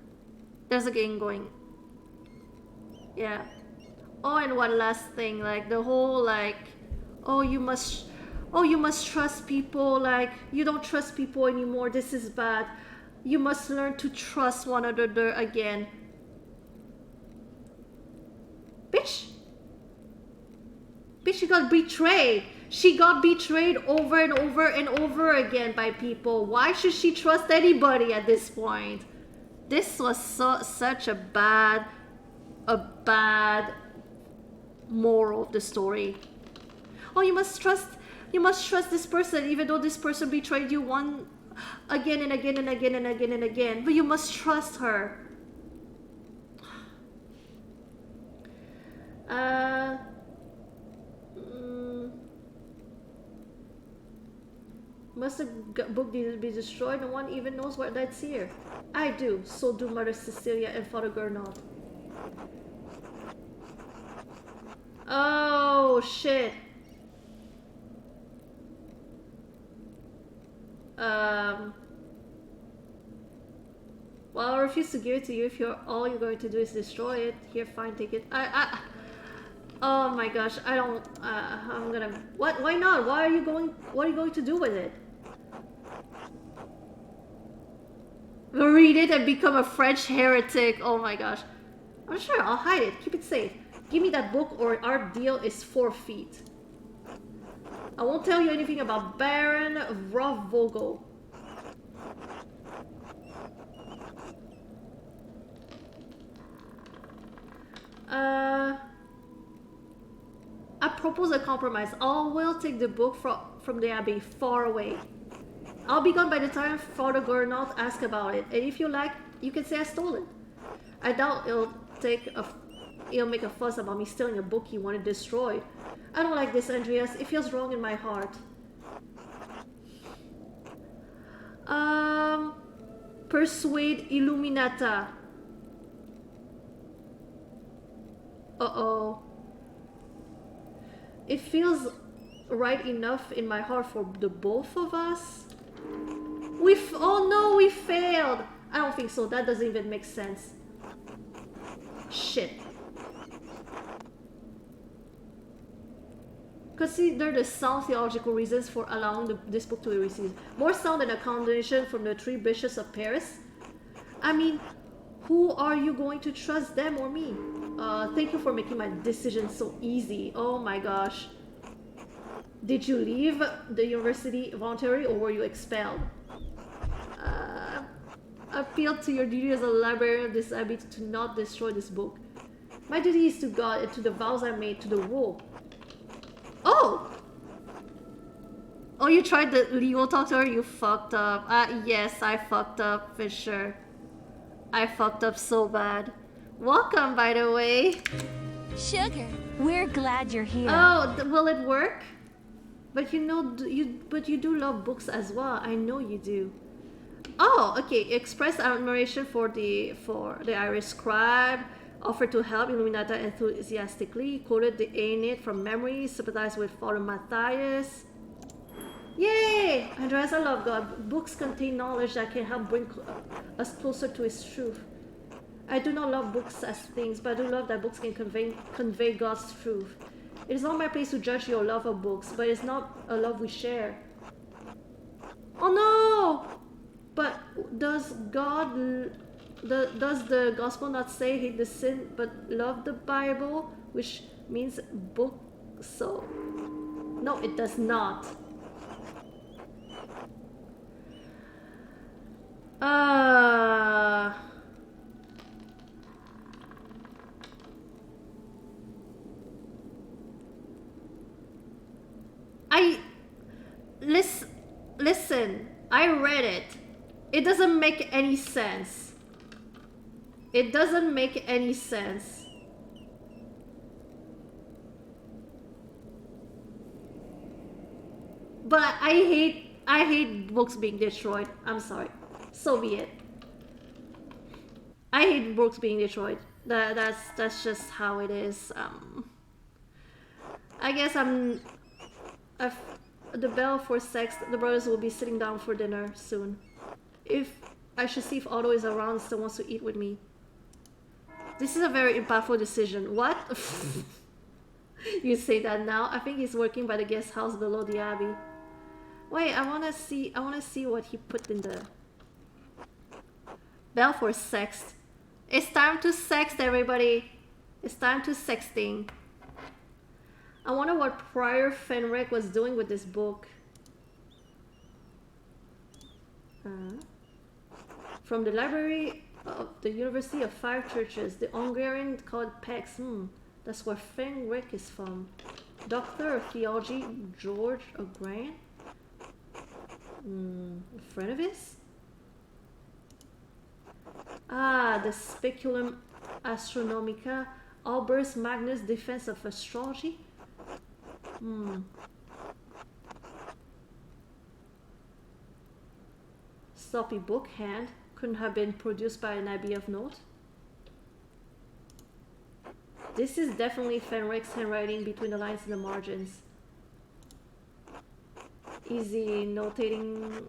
There's a game going. Yeah. Oh, and one last thing, like the whole like, oh you must trust people, like you don't trust people anymore, this is bad. You must learn to trust one another again. Bitch, she got betrayed. She got betrayed over and over and over again by people. Why should she trust anybody at this point? This was such a bad moral of the story. Oh, you must trust this person even though this person betrayed you again and again and again and again and again. But you must trust her. Must the book be destroyed? No one even knows what that's here. I do. So do Mother Cecilia and Father Gernot. Oh shit. Well, I refuse to give it to you if all you're going to do is destroy it. Here, fine, take it. Oh my gosh, I don't. I'm gonna. What? Why not? What are you going to do with it? Read it and become a French heretic. Oh my gosh. I'm sure I'll hide it. Keep it safe. Give me that book or our deal is forfeit. I won't tell you anything about Baron Rovogel. I propose a compromise. I will take the book from the abbey far away. I'll be gone by the time Father Gurnalt asks about it, and if you like, you can say I stole it. I doubt he'll make a fuss about me stealing a book he wanted destroyed. I don't like this, Andreas. It feels wrong in my heart. Persuade Illuminata. Uh-oh. It feels right enough in my heart for the both of us. Oh no, we failed. I don't think so. That doesn't even make sense. Shit. Consider the sound theological reasons for allowing this book to be received. More sound than a condemnation from the 3 bishops of Paris. I mean, who are you going to trust, them or me? Thank you for making my decision so easy. Oh my gosh. Did you leave the university voluntarily or were you expelled? Appeal to your duty as a librarian of this abbey to not destroy this book. My duty is to God and to the vows I made to the rule. Oh! Oh, you tried the legal talk to her? You fucked up. Yes, I fucked up for sure. I fucked up so bad. Welcome, by the way. Sugar, we're glad you're here. Oh, will it work? But you know, you do love books as well. I know you do. Oh, okay. Express admiration for the Irish scribe. Offered to help Illuminata enthusiastically. Quoted the Aeneid from memory. Sympathized with Father Matthias. Yay! Andreas, I love God. Books contain knowledge that can help bring us closer to His truth. I do not love books as things, but I do love that books can convey God's truth. It is not my place to judge your love of books, but it's not a love we share. Oh no! But does the gospel not say hate the sin but love the Bible, which means book? So no, it does not. Listen, I read it. It doesn't make any sense. It doesn't make any sense. But I hate books being destroyed. I'm sorry. So be it. I hate books being destroyed. That's just how it is. I guess the bell for sex. The brothers will be sitting down for dinner soon. I should see if Otto is around and still wants to eat with me. This is a very impactful decision. What? You say that now? I think he's working by the guest house below the abbey. Wait, I wanna see what he put in the bell for sext. It's time to sext, everybody. It's time to sexting. I wonder what Prior Fenric was doing with this book. From the library of the University of Five Churches, the Hungarian called Pex. That's where Fenric is from. Doctor of Theology George O'Grant. A friend of his? The Speculum Astronomica, Albers Magnus' Defense of Astrology. Sloppy book hand. Couldn't have been produced by an abbey of note. This is definitely Fenric's handwriting between the lines and the margins. Easy notating.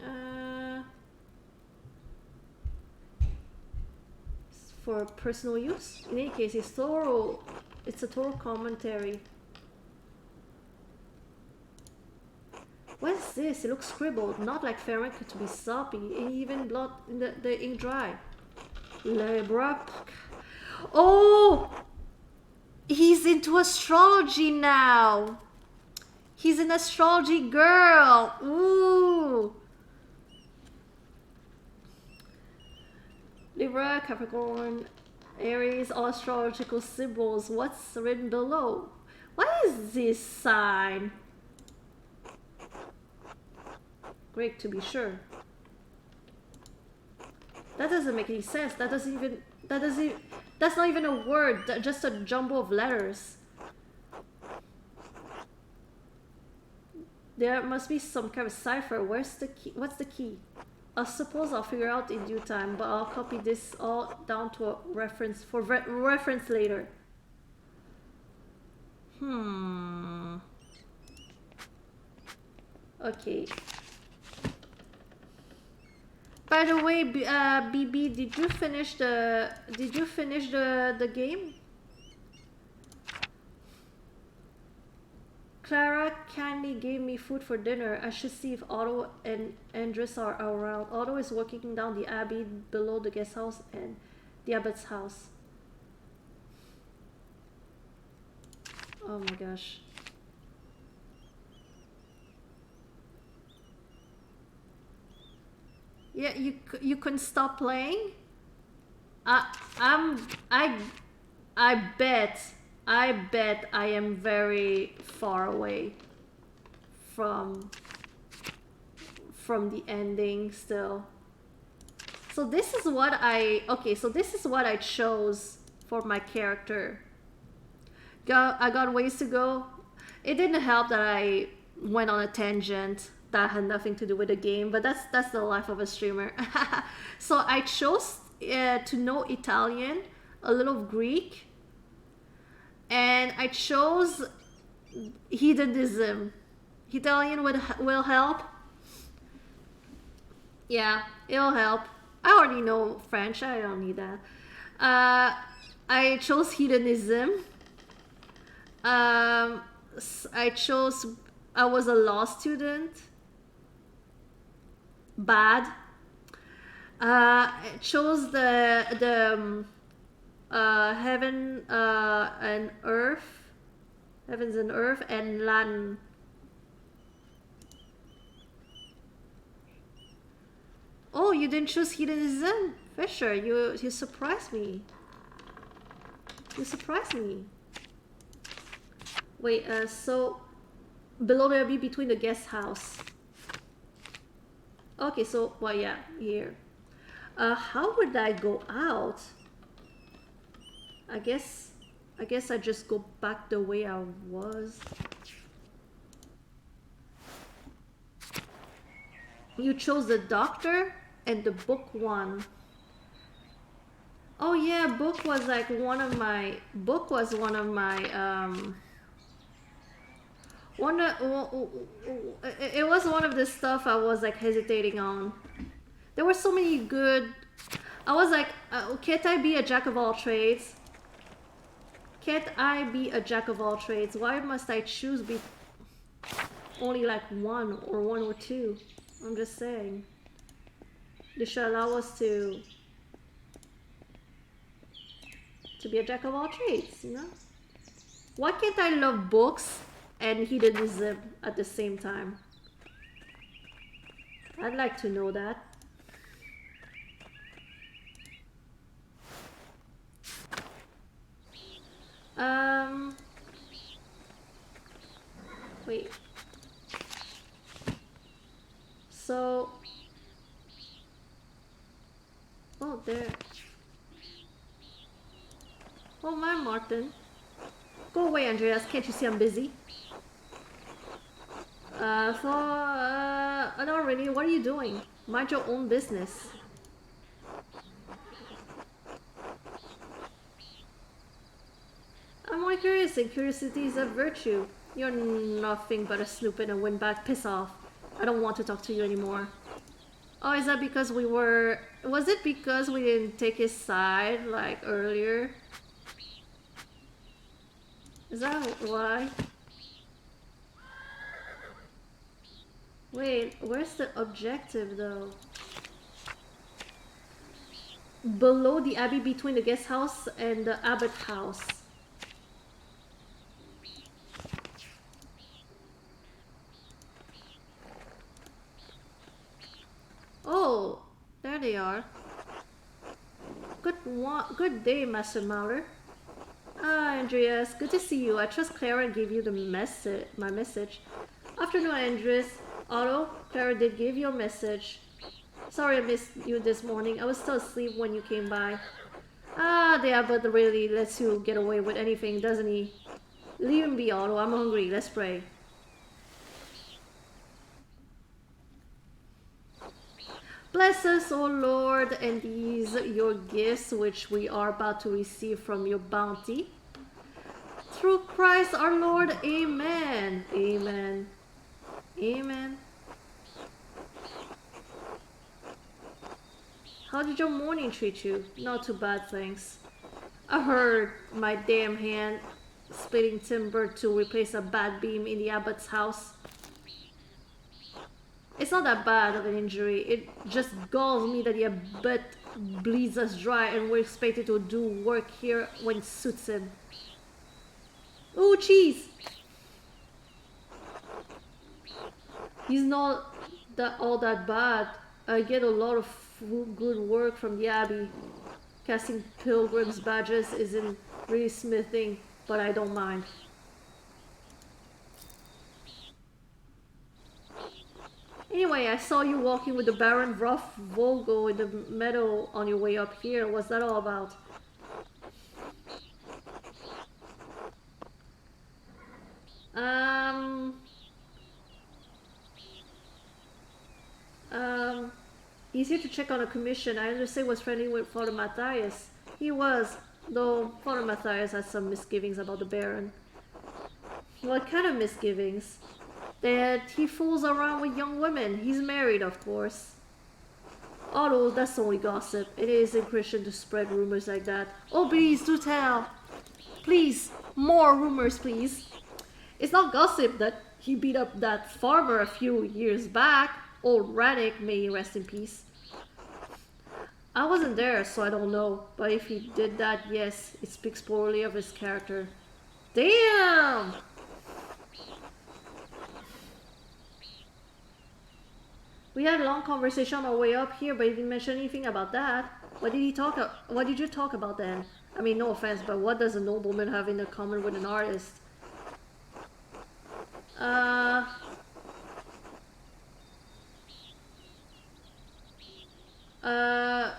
For personal use. In any case, it's a total commentary. What's this? It looks scribbled, not like Fenric to be soppy, and even blood in the ink dry. Oh! He's into astrology now! He's an astrology girl! Ooh! Libra, Capricorn, Aries, astrological symbols. What's written below? What is this sign? Great, to be sure. That doesn't make any sense. That's not even a word, just a jumble of letters. There must be some kind of cipher. Where's the key? What's the key? I suppose I'll figure out in due time, but I'll copy this all down to a reference for reference later. Okay. By the way, BB, did you finish the game? Clara kindly gave me food for dinner. I should see if Otto and Andres are around. Otto is walking down the abbey below the guest house and the abbot's house. Oh my gosh. Yeah, you couldn't stop playing? I bet I am very far away from the ending still. So this is what I chose for my character. I got ways to go. It didn't help that I went on a tangent that had nothing to do with the game, but that's the life of a streamer. So I chose to know Italian, a little Greek, and I chose hedonism. Italian will help. Yeah, it'll help. I already know French, I don't need that. I chose hedonism. I was a law student. Bad. I chose the heaven and earth, heavens and earth, and Latin. Oh, you didn't choose hedonism, Fisher. You surprised me. You surprised me. Wait, so below there be between the guest house. Okay, so well, yeah, here. How would I go out? I guess I just go back the way I was. You chose the doctor and the book one. Oh yeah, book was one of my it was one of the stuff I was like hesitating on. There were so many good. I was like, can't I be a jack of all trades? Can't I be a jack of all trades? Why must I choose only like one or two? I'm just saying. This should allow us to be a jack of all trades, you know? Why can't I love books and hedonism at the same time? I'd like to know that. Wait. So, oh, there. Oh, my Martin. Go away, Andreas. Can't you see I'm busy? No, really. What are you doing? Mind your own business. I'm more curious, and curiosity is a virtue. You're nothing but a snoop and a windbag. Piss off. I don't want to talk to you anymore. Oh, is that because we were... Was it because we didn't take his side, like, earlier? Is that why? Wait, where's the objective, though? Below the abbey, between the guest house and the abbot house. Oh, there they are. Good day, Master Mauler. Ah, Andreas, good to see you. I trust Clara gave you my message. Afternoon, Andreas. Otto, Clara did give you a message. Sorry I missed you this morning. I was still asleep when you came by. Ah, the abbot really lets you get away with anything, doesn't he? Leave him be, Otto. I'm hungry. Let's pray. Bless us, O Lord, and these your gifts which we are about to receive from your bounty. Through Christ our Lord, amen. Amen. Amen. How did your morning treat you? Not too bad, thanks. I heard my damn hand splitting timber to replace a bad beam in the abbot's house. It's not that bad of an injury. It just galls me that the abbot bleeds us dry and we're expected to do work here when it suits him. Ooh, cheese! He's not all that bad. I get a lot of good work from the abbey. Casting pilgrims' badges isn't really smithing, but I don't mind. Anyway, I saw you walking with the Baron Ruff Volgo in the meadow on your way up here. What's that all about? He's here to check on a commission. I understand was friendly with Father Matthias. He was, though Father Matthias had some misgivings about the Baron. What kind of misgivings? That he fools around with young women. He's married, of course. Although that's only gossip. It isn't Christian to spread rumors like that. Oh, please, do tell. Please, more rumors, please. It's not gossip that he beat up that farmer a few years back. Old Rannick, may he rest in peace. I wasn't there, so I don't know. But if he did that, yes, it speaks poorly of his character. Damn! We had a long conversation on our way up here, but he didn't mention anything about that. What did you talk about then? I mean, no offense, but what does a nobleman have in common with an artist?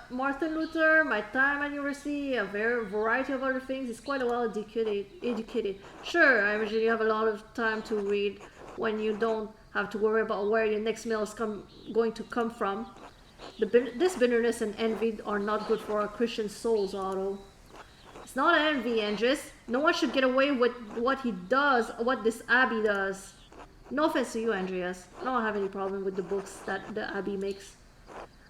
Martin Luther, my time at university, a variety of other things. He's quite well educated. Sure, I imagine you have a lot of time to read when you don't have to worry about where your next meal is going to come from. This bitterness and envy are not good for our Christian souls, Otto. It's not envy, Andres. No one should get away with what he does, what this abbey does. No offense to you, Andreas. I don't have any problem with the books that the abbey makes.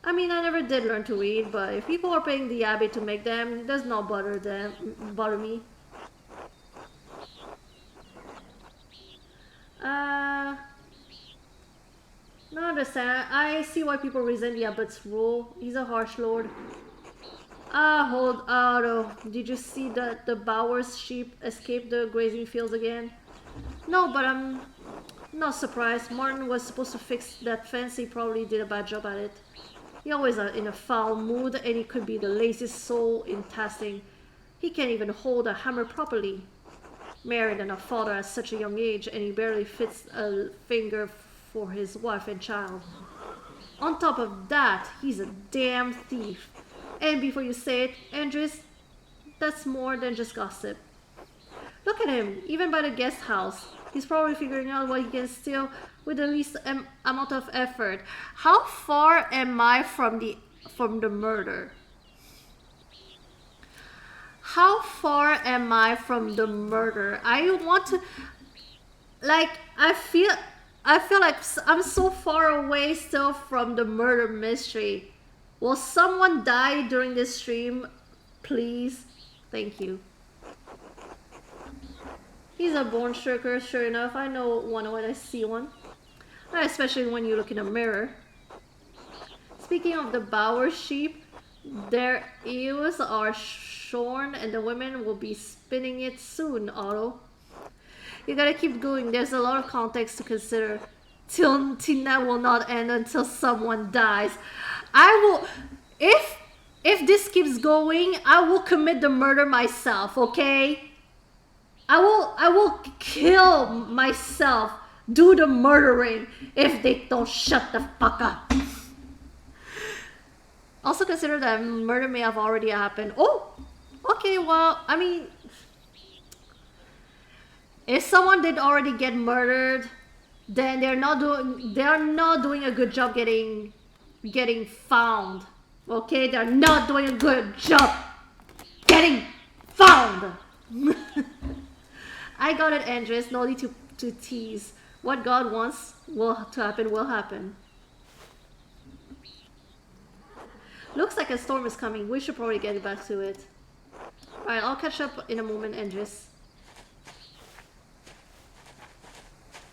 I mean, I never did learn to read, but if people are paying the abbey to make them, it does not bother me. No, understand. I see why people resent the abbot's rule. He's a harsh lord. Hold Otto. Did you see that the Bowers sheep escaped the grazing fields again? No, but I'm not surprised. Martin was supposed to fix that fence. He probably did a bad job at it. He always in a foul mood, and he could be the laziest soul in tasting. He can't even hold a hammer properly. Married and a father at such a young age, and he barely fits a finger for his wife and child. On top of that, he's a damn thief. And before you say it, Andres, that's more than just gossip. Look at him, even by the guest house. He's probably figuring out what he can steal with the least amount of effort. How far am I from the murder? How far am I from the murder? I want to, like, I feel like I'm so far away still from the murder mystery. Will someone die during this stream? Please? Thank you. He's a born shirker, sure enough. I know one when I see one. Especially when you look in a mirror. Speaking of the Bower sheep, their ears are shorn and the women will be spinning it soon, Otto. You gotta keep going. There's a lot of context to consider. Tina will not end until someone dies. I will... If this keeps going, I will commit the murder myself, okay? I will kill myself, do the murdering if they don't shut the fuck up. Also consider that murder may have already happened. Oh, okay, well, I mean, if someone did already get murdered, then they are not doing a good job getting found. Okay, they're not doing a good job getting found. I got it, Andres. No need to tease. What God wants to happen will happen. Looks like a storm is coming. We should probably get back to it. Alright, I'll catch up in a moment, Andres.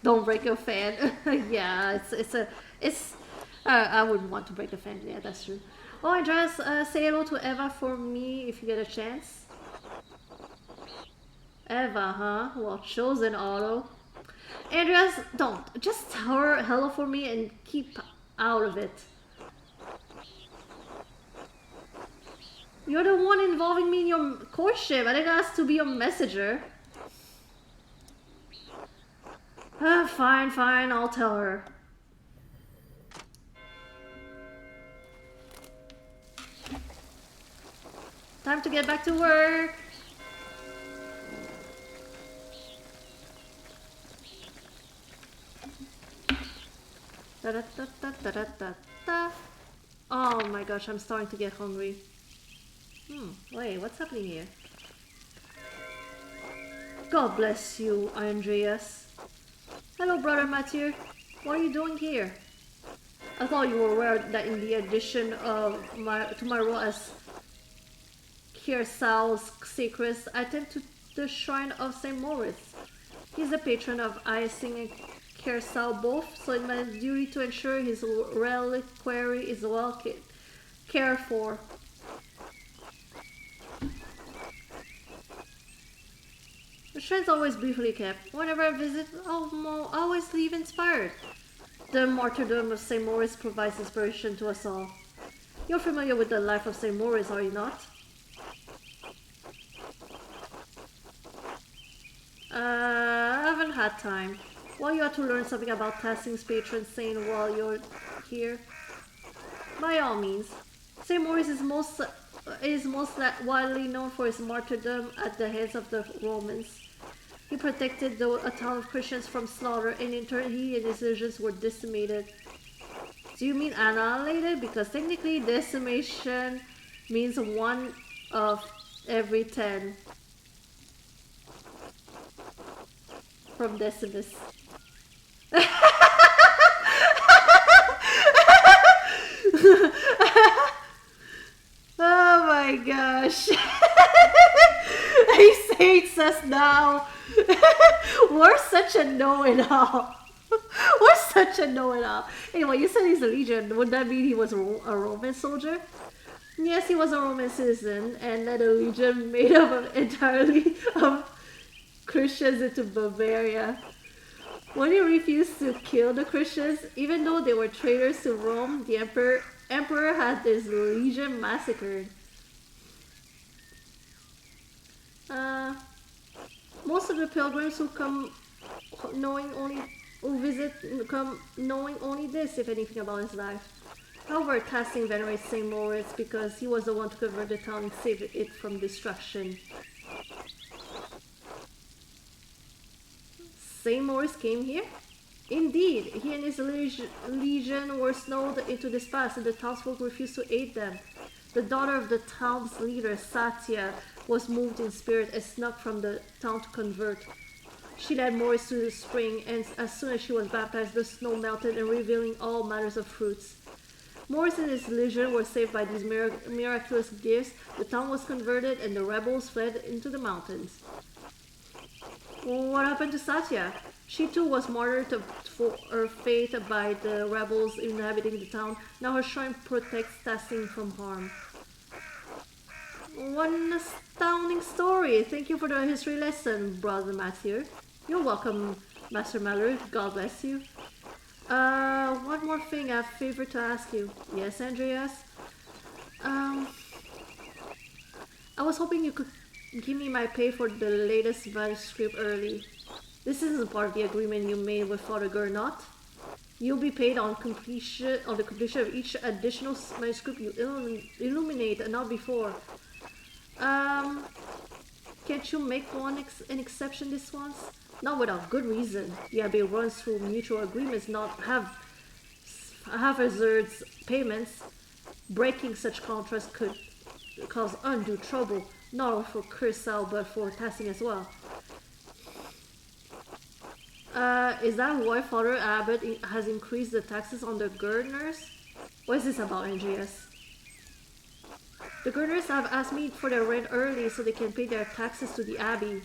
Don't break your fan. Yeah, I wouldn't want to break the fan. Yeah, that's true. Oh, Andres, say hello to Eva for me if you get a chance. Eva, huh? Well, chosen, Otto. Andreas, don't. Just tell her hello for me and keep out of it. You're the one involving me in your courtship. I didn't ask to be your messenger. Fine, fine. I'll tell her. Time to get back to work. Da da da da da da da da. Oh my gosh, I'm starting to get hungry. Wait, what's happening here? God bless you, Andreas. Hello, brother Mathieu. What are you doing here? I thought you were aware that in the addition of to my role as Kiersau's Sacrus, I attend to the shrine of Saint Moritz. He's the patron of Icing and Kiersau both, so it's my duty to ensure his reliquary is well cared for. The shrine's always briefly kept. Whenever I visit, I'll always leave inspired. The martyrdom of St. Moritz provides inspiration to us all. You're familiar with the life of St. Moritz, are you not? I haven't had time. Well, you have to learn something about Tassing's patron saint while you're here. By all means. St. Moritz is most widely known for his martyrdom at the hands of the Romans. He protected a town of Christians from slaughter, and in turn he and his legions were decimated. Do you mean annihilated? Because technically decimation means 1 of every 10. From Decimus. Oh my gosh. He hates us now. We're such a know-it-all. We're such a know-it-all. Anyway, you said he's a legion. Would that mean he was a Roman soldier? Yes, he was a Roman citizen and led a legion made up entirely of Christians into Bavaria. When he refused to kill the Christians, even though they were traitors to Rome, the emperor had his legion massacred. Most of the pilgrims who come knowing only this, if anything, about his life. However, Tassing venerates Saint Moritz because he was the one to convert the town and save it from destruction. Saint Moritz came here? Indeed, he and his legion were snowed into this pass and the townsfolk refused to aid them. The daughter of the town's leader, Satya, was moved in spirit and snuck from the town to convert. She led Moritz to the spring, and as soon as she was baptized, the snow melted and revealing all matters of fruits. Moritz and his legion were saved by these miraculous gifts. The town was converted and the rebels fled into the mountains. What happened to Satya? She too was martyred for her faith by the rebels inhabiting the town. Now her shrine protects Tassing from harm. What an astounding story! Thank you for the history lesson, Brother Mathieu. You're welcome, Master Mallory. God bless you. One more thing I have a favor to ask you. Yes, Andreas? I was hoping you could give me my pay for the latest manuscript early. This isn't part of the agreement you made with Father Gernot. You'll be paid on the completion of each additional manuscript you illuminate, and not before. Can't you make an exception this once? Not without good reason. Yabe runs through mutual agreements, not haphazard payments. Breaking such contracts could cause undue trouble, not only for Kursal but for Tassing as well. Is that why Father Abbot has increased the taxes on the gardeners? What is this about, NGS? The gardeners have asked me for their rent early so they can pay their taxes to the Abbey.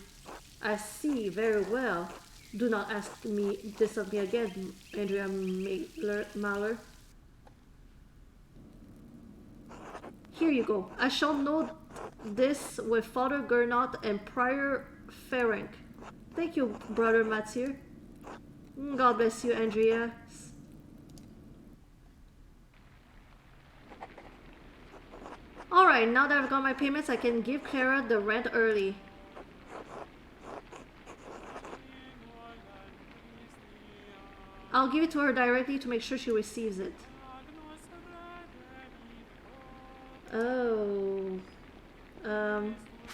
I see, very well. Do not ask me this of me again, Andrea Mahler. Here you go. I shall note this with Father Gernot and Prior Ferenc. Thank you, Brother Mathieu. God bless you, Andrea. Alright, now that I've got my payments, I can give Clara the rent early. I'll give it to her directly to make sure she receives it. Oh.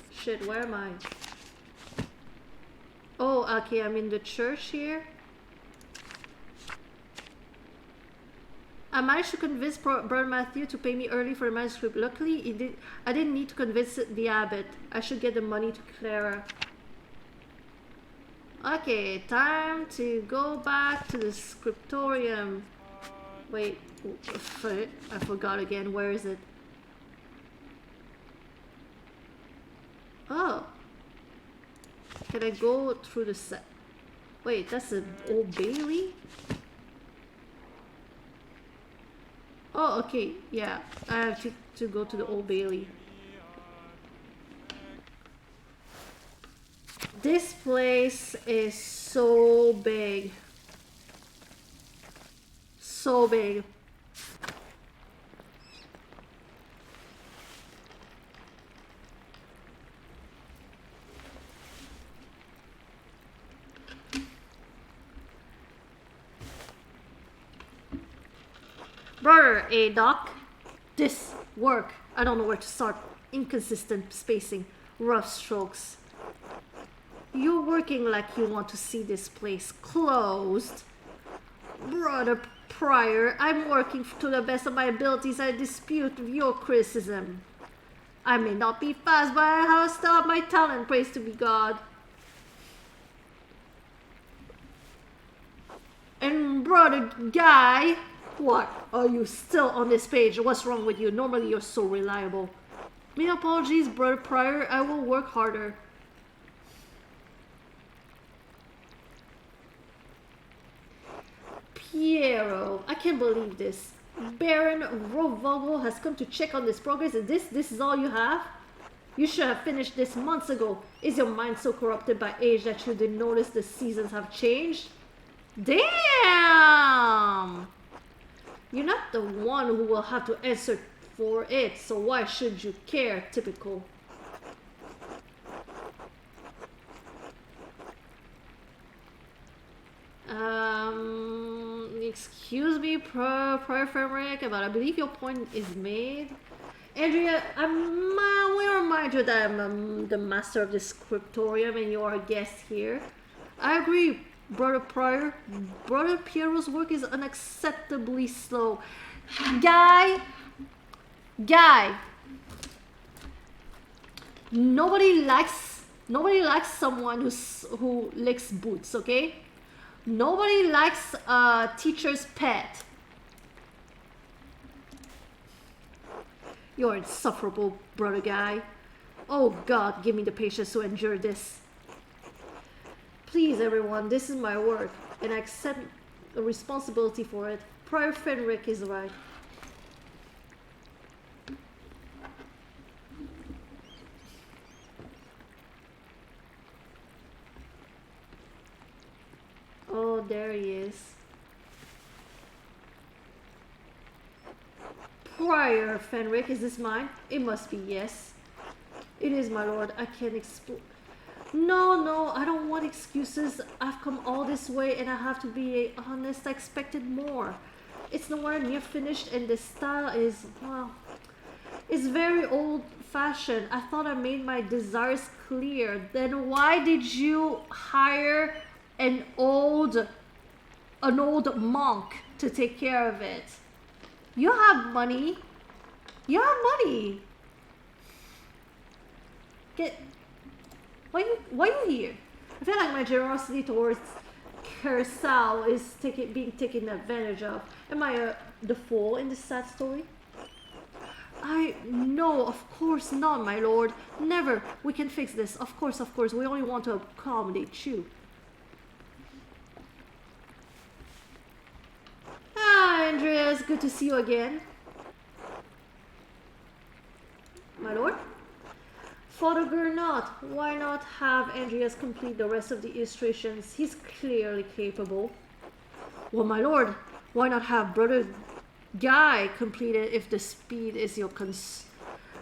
Shit, where am I? Oh, okay, I'm in the church here. I managed to convince Brother Matthew to pay me early for the manuscript. Luckily, I didn't need to convince the abbot. I should get the money to Clara. Okay, time to go back to the scriptorium. Wait, I forgot again. Where is it? Oh. Can I go through the set? Wait, that's an Old Bailey? Oh, okay, yeah. I have to go to the Old Bailey. This place is so big. So big. Brother, Doc? This work. I don't know where to start. Inconsistent spacing. Rough strokes. You're working like you want to see this place closed. Brother Prior, I'm working to the best of my abilities. I dispute your criticism. I may not be fast, but I have still have my talent, praise to be God. And Brother Guy, what? Are you still on this page? What's wrong with you? Normally you're so reliable. My apologies, Brother Prior. I will work harder. Piero, I can't believe this. Baron Rovogel has come to check on this progress, and this is all you have? You should have finished this months ago. Is your mind so corrupted by age that you didn't notice the seasons have changed? Damn! You're not the one who will have to answer for it, so why should you care? Typical. Excuse me, Prior Frederick, but I believe your point is made. Andrea, I will remind you that I'm the master of the scriptorium and you are a guest here. I agree, Brother Prior. Brother Piero's work is unacceptably slow. Guy! Nobody likes someone who licks boots, okay? Nobody likes a teacher's pet. You're insufferable, Brother Guy. Oh God, give me the patience to endure this. Please, everyone, this is my work, and I accept the responsibility for it. Prior Frederick is right. Oh, there he is. Prior Fenric, is this mine? It must be, yes. It is, my lord. I can't explain. No, no, I don't want excuses. I've come all this way and I have to be honest. I expected more. It's nowhere near finished and the style is, well, it's very old-fashioned. I thought I made my desires clear. Then why did you hire an old monk to take care of it? You have money. You have money. Why you here? I feel like my generosity towards Carousel is being taken advantage of. Am I the fool in this sad story? No, of course not, my lord. Never. We can fix this. Of course. We only want to accommodate you. Ah, Andreas, good to see you again. My lord? Father Gernot, why not have Andreas complete the rest of the illustrations? He's clearly capable. Well, my lord, why not have Brother Guy complete it if the speed is your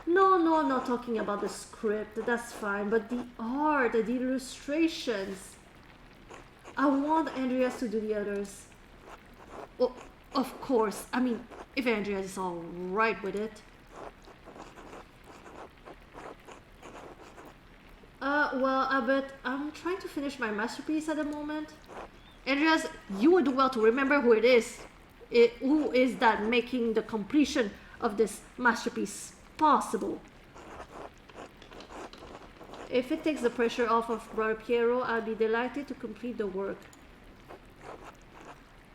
No, I'm not talking about the script, that's fine, but the art, the illustrations. I want Andreas to do the others. Well, of course, I mean, if Andreas is alright with it. Well, but I'm trying to finish my masterpiece at the moment. Andreas, you would do well to remember who it is. Who is that making the completion of this masterpiece possible. If it takes the pressure off of Brother Piero, I'll be delighted to complete the work.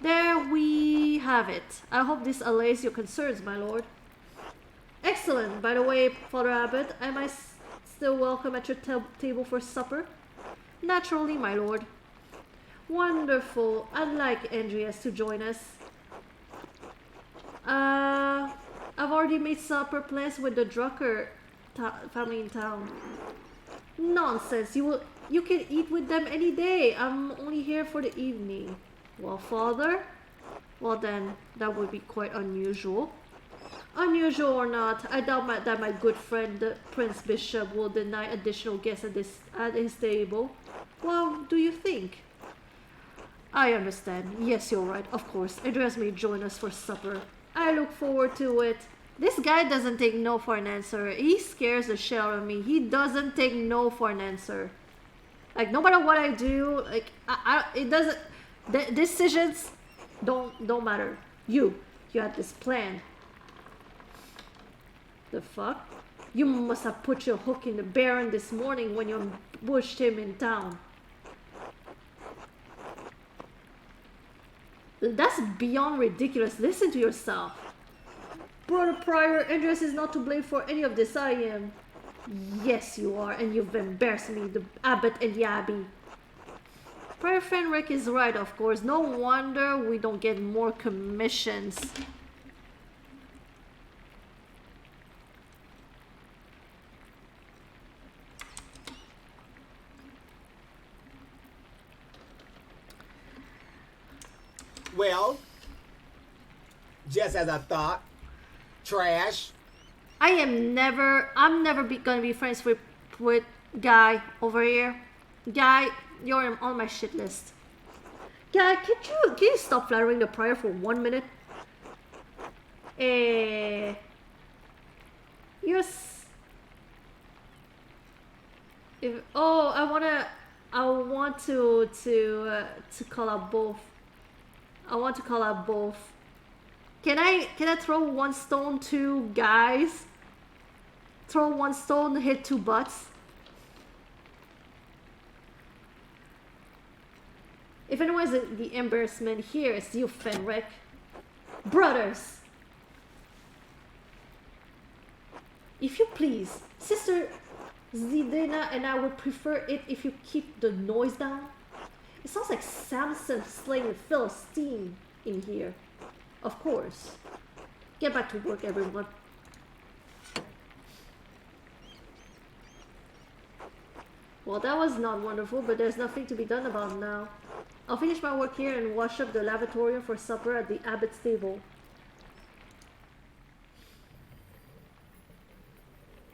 There we have it. I hope this allays your concerns, my lord. Excellent. By the way, Father Abbot, am I still welcome at your table for supper? Naturally, my lord. Wonderful. I'd like Andreas to join us. I've already made supper plans with the Drucker family in town. Nonsense. You can eat with them any day. I'm only here for the evening. Well, Father? Well then, that would be quite unusual. Unusual or not, I doubt that my good friend, the Prince Bishop, will deny additional guests at his table. Well, do you think? I understand. Yes, you're right. Of course, Andreas may join us for supper. I look forward to it. This guy doesn't take no for an answer. He scares the shit out of me. He doesn't take no for an answer. Like, no matter what I do, like, it doesn't... The decisions don't matter. You had this plan. The fuck? You must have put your hook in the Baron this morning when you ambushed him in town. That's beyond ridiculous. Listen to yourself. Brother Prior, Andreas is not to blame for any of this. I am. Yes, you are, and you've embarrassed me, the Abbot and the Abbey. Prior Fenric is right, of course. No wonder we don't get more commissions. Well, just as I thought, trash. I'm never gonna be friends with Guy over here. Guy, you're on my shit list. Guy, can you stop flattering the Prior for 1 minute? Yes. I want to call out both. I want to call out both. Can I throw one stone, two guys? Throw one stone, hit two butts. If anyone's the embarrassment here, it's you, Fenric. Brothers! If you please, Sister Zidana and I would prefer it if you keep the noise down. It sounds like Samson slaying a Philistine in here. Of course. Get back to work, everyone. Well, that was not wonderful, but there's nothing to be done about now. I'll finish my work here and wash up the lavatorium for supper at the Abbot's table.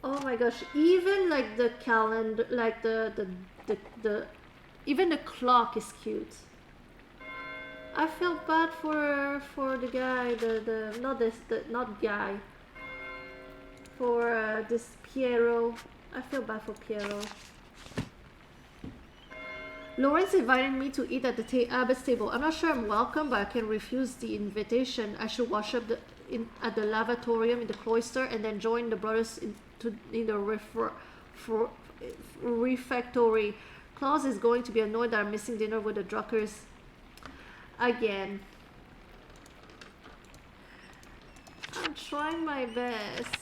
Oh my gosh, even like the calendar, like the even the clock is cute. I feel bad for the guy, the not guy. For this Piero. I feel bad for Piero. Lawrence invited me to eat at the abbot's table. I'm not sure I'm welcome, but I can refuse the invitation. I should wash up at the lavatorium in the cloister and then join the brothers in the refectory. Claus is going to be annoyed that I'm missing dinner with the Druckers again. I'm trying my best.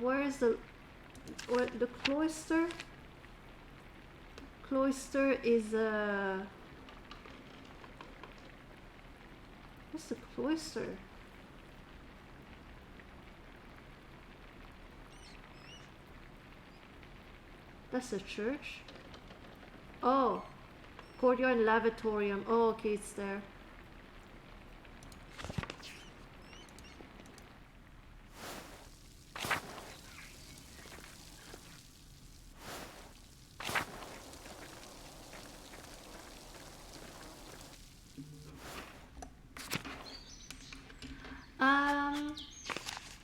Where is the cloister? Cloister is what's the cloister? That's a church? Oh, courtyard and lavatorium. Oh, okay, it's there.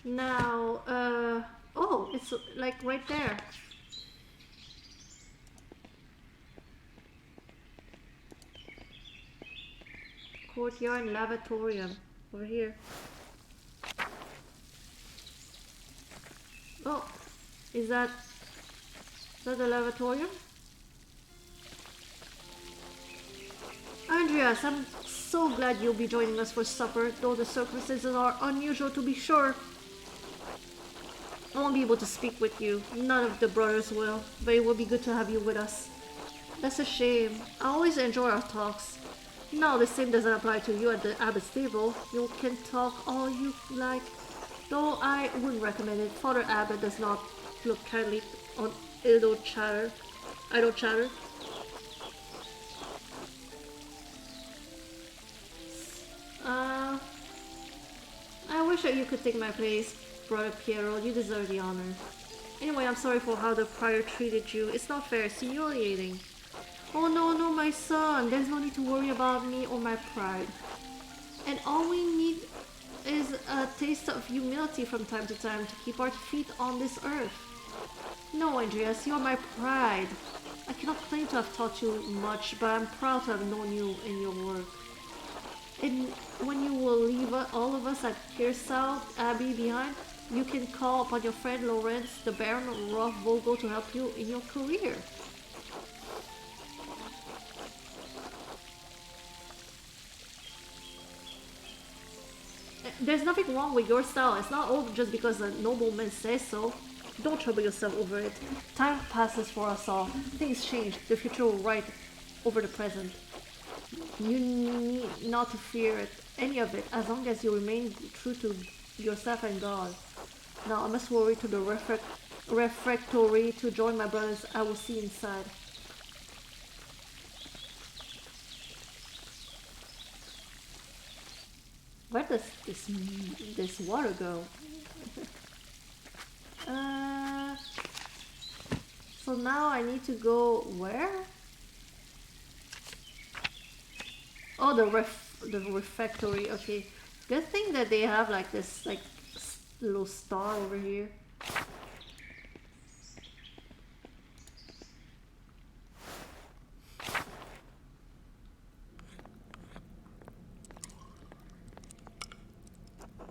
Now, oh, it's like right there. Courtyard and lavatorium over here. Oh, is that the lavatorium? Andreas, I'm so glad you'll be joining us for supper, though the circumstances are unusual to be sure. I won't be able to speak with you. None of the brothers will, but it will be good to have you with us. That's a shame. I always enjoy our talks. No, the same doesn't apply to you at the abbot's table. You can talk all you like, though I wouldn't recommend it. Father Abbot does not look kindly on idle chatter. I wish that you could take my place, Brother Piero. You deserve the honor. Anyway, I'm sorry for how the prior treated you. It's not fair, it's humiliating. Oh no, my son. There's no need to worry about me or my pride. And all we need is a taste of humility from time to time to keep our feet on this earth. No, Andreas, you're my pride. I cannot claim to have taught you much, but I'm proud to have known you in your work. And when you will leave all of us at Hirsau Abbey behind, you can call upon your friend Lorenz, the Baron of Rothvogel, to help you in your career. There's nothing wrong with your style. It's not all just because a nobleman says so. Don't trouble yourself over it. Time passes for us all. Things change. The future will right over the present. You need not to fear any of it, as long as you remain true to yourself and God. Now I must hurry to the refectory to join my brothers. I will see inside. Where does this water go? So now I need to go where? Oh, the refectory. Okay. Good thing that they have like this little star over here.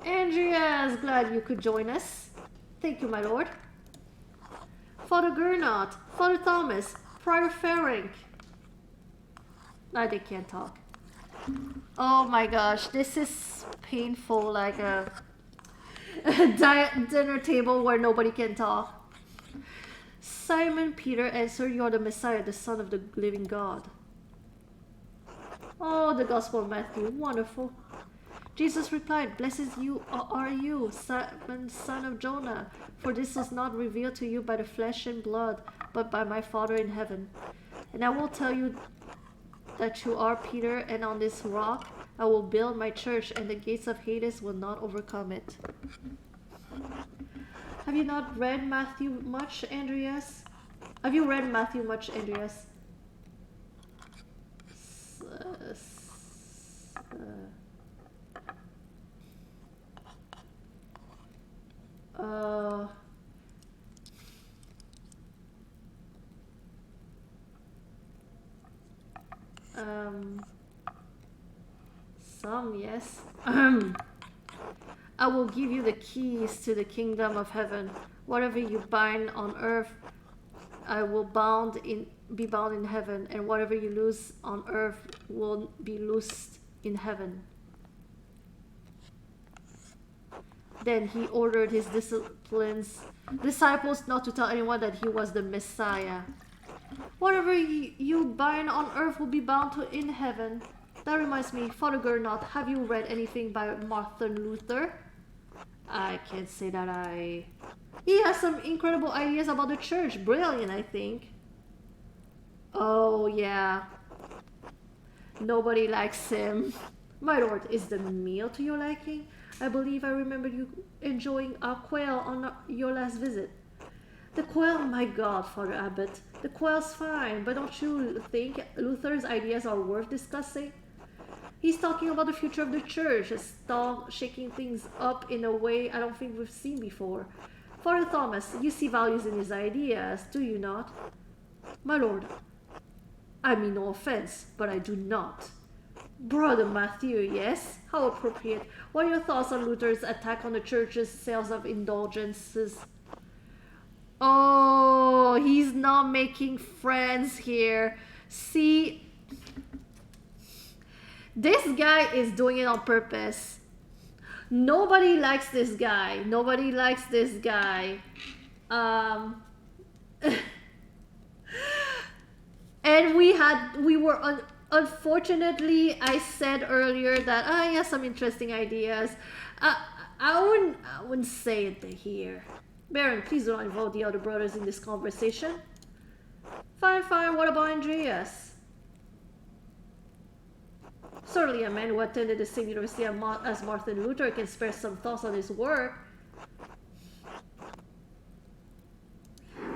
Andreas, glad you could join us. Thank you, my lord. Father Gernot, Father Thomas, Prior Ferenc. They can't talk. Oh my gosh, this is painful, like a dinner table where nobody can talk. Simon Peter answered, "You are the Messiah, the Son of the living God." Oh, the Gospel of Matthew, wonderful. Jesus replied, "Blessed are you, Simon, son of Jonah, for this was not revealed to you by the flesh and blood, but by my Father in heaven. And I will tell you that you are Peter, and on this rock I will build my church, and the gates of Hades will not overcome it." Have you not read Matthew much, Andreas? Have you read Matthew much, Andreas? Uh, some, yes. I will give you the keys to the kingdom of heaven. Whatever you bind on earth, I will be bound in heaven, and whatever you loose on earth will be loosed in heaven. Then he ordered his disciples not to tell anyone that he was the Messiah. Whatever you bind on earth will be bound in heaven. That reminds me, Father Gernot, have you read anything by Martin Luther? I can't say that He has some incredible ideas about the church. Brilliant, I think. Oh, yeah. Nobody likes him. My lord, is the meal to your liking? I believe I remember you enjoying our quail on your last visit. The quail? My God, Father Abbot. The quail's fine, but don't you think Luther's ideas are worth discussing? He's talking about the future of the church, shaking things up in a way I don't think we've seen before. Father Thomas, you see values in his ideas, do you not? My lord, I mean no offense, but I do not. Brother Matthew, yes? How appropriate. What are your thoughts on Luther's attack on the church's sales of indulgences? Oh, he's not making friends here. See, this guy is doing it on purpose. Nobody likes this guy. Nobody likes this guy. And we were unfortunately, I said earlier that he has some interesting ideas. I wouldn't say it here. Baron, please don't involve the other brothers in this conversation. Fine, fine. What about Andreas? Certainly a man who attended the same university as Martin Luther can spare some thoughts on his work.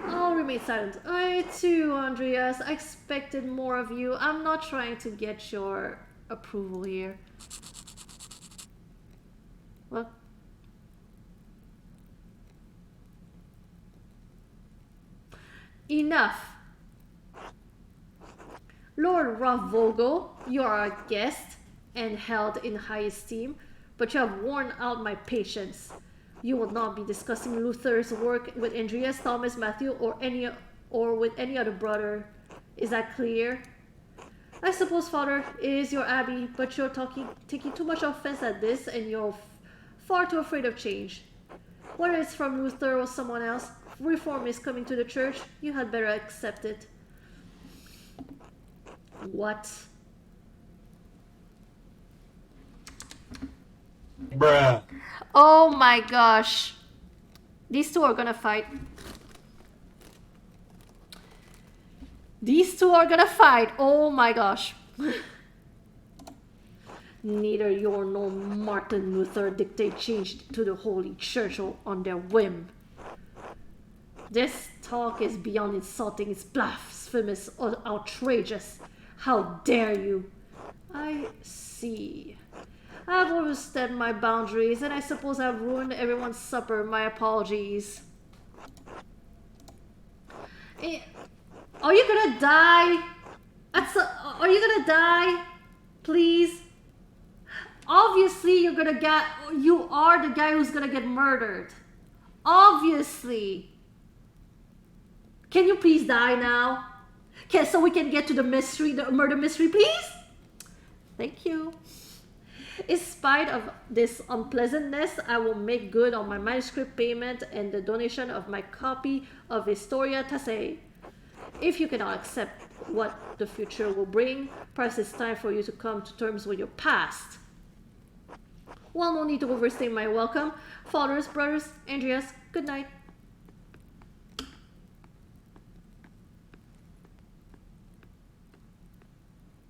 I'll remain silent. I too, Andreas. I expected more of you. I'm not trying to get your approval here. What? Enough. Lord Rathvogel, you are a guest and held in high esteem, but you have worn out my patience. You will not be discussing Luther's work with Andreas, Thomas, Matthew, or with any other brother. Is that clear? I suppose, Father, it is your abbey, but you're taking too much offense at this, and you're far too afraid of change. Whether it's from Luther or someone else, reform is coming to the church. You had better accept it. What? Bruh. Oh my gosh. These two are gonna fight. These two are gonna fight. Oh my gosh. Neither you nor Martin Luther dictate change to the Holy Church on their whim. This talk is beyond insulting. It's blasphemous or outrageous. How dare you? I see. I've overstepped my boundaries, and I suppose I've ruined everyone's supper. My apologies. Are you gonna die? Are you gonna die? Please? Obviously, you are the guy who's gonna get murdered. Obviously. Can you please die now? So we can get to the murder mystery, please? Thank you. In spite of this unpleasantness, I will make good on my manuscript payment and the donation of my copy of Historia Tassei. If you cannot accept what the future will bring, perhaps it's time for you to come to terms with your past. Well, no need to overstay my welcome. Fathers, brothers, Andreas, good night.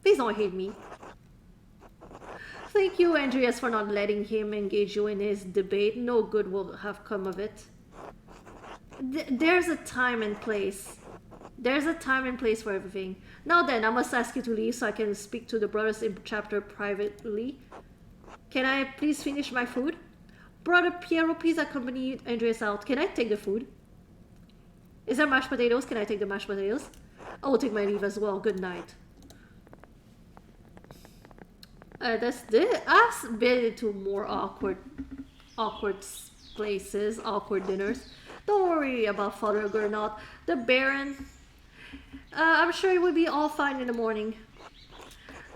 Please don't hate me. Thank you, Andreas, for not letting him engage you in his debate. No good will have come of it. There's a time and place. There's a time and place for everything. Now then, I must ask you to leave so I can speak to the brothers in chapter privately. Can I please finish my food? Brother Piero, please accompany Andreas out. Can I take the food? Is there mashed potatoes? Can I take the mashed potatoes? I will take my leave as well. Good night. That's this. I've been to more awkward places, awkward dinners. Don't worry about Father Gernot. The Baron, I'm sure it will be all fine in the morning.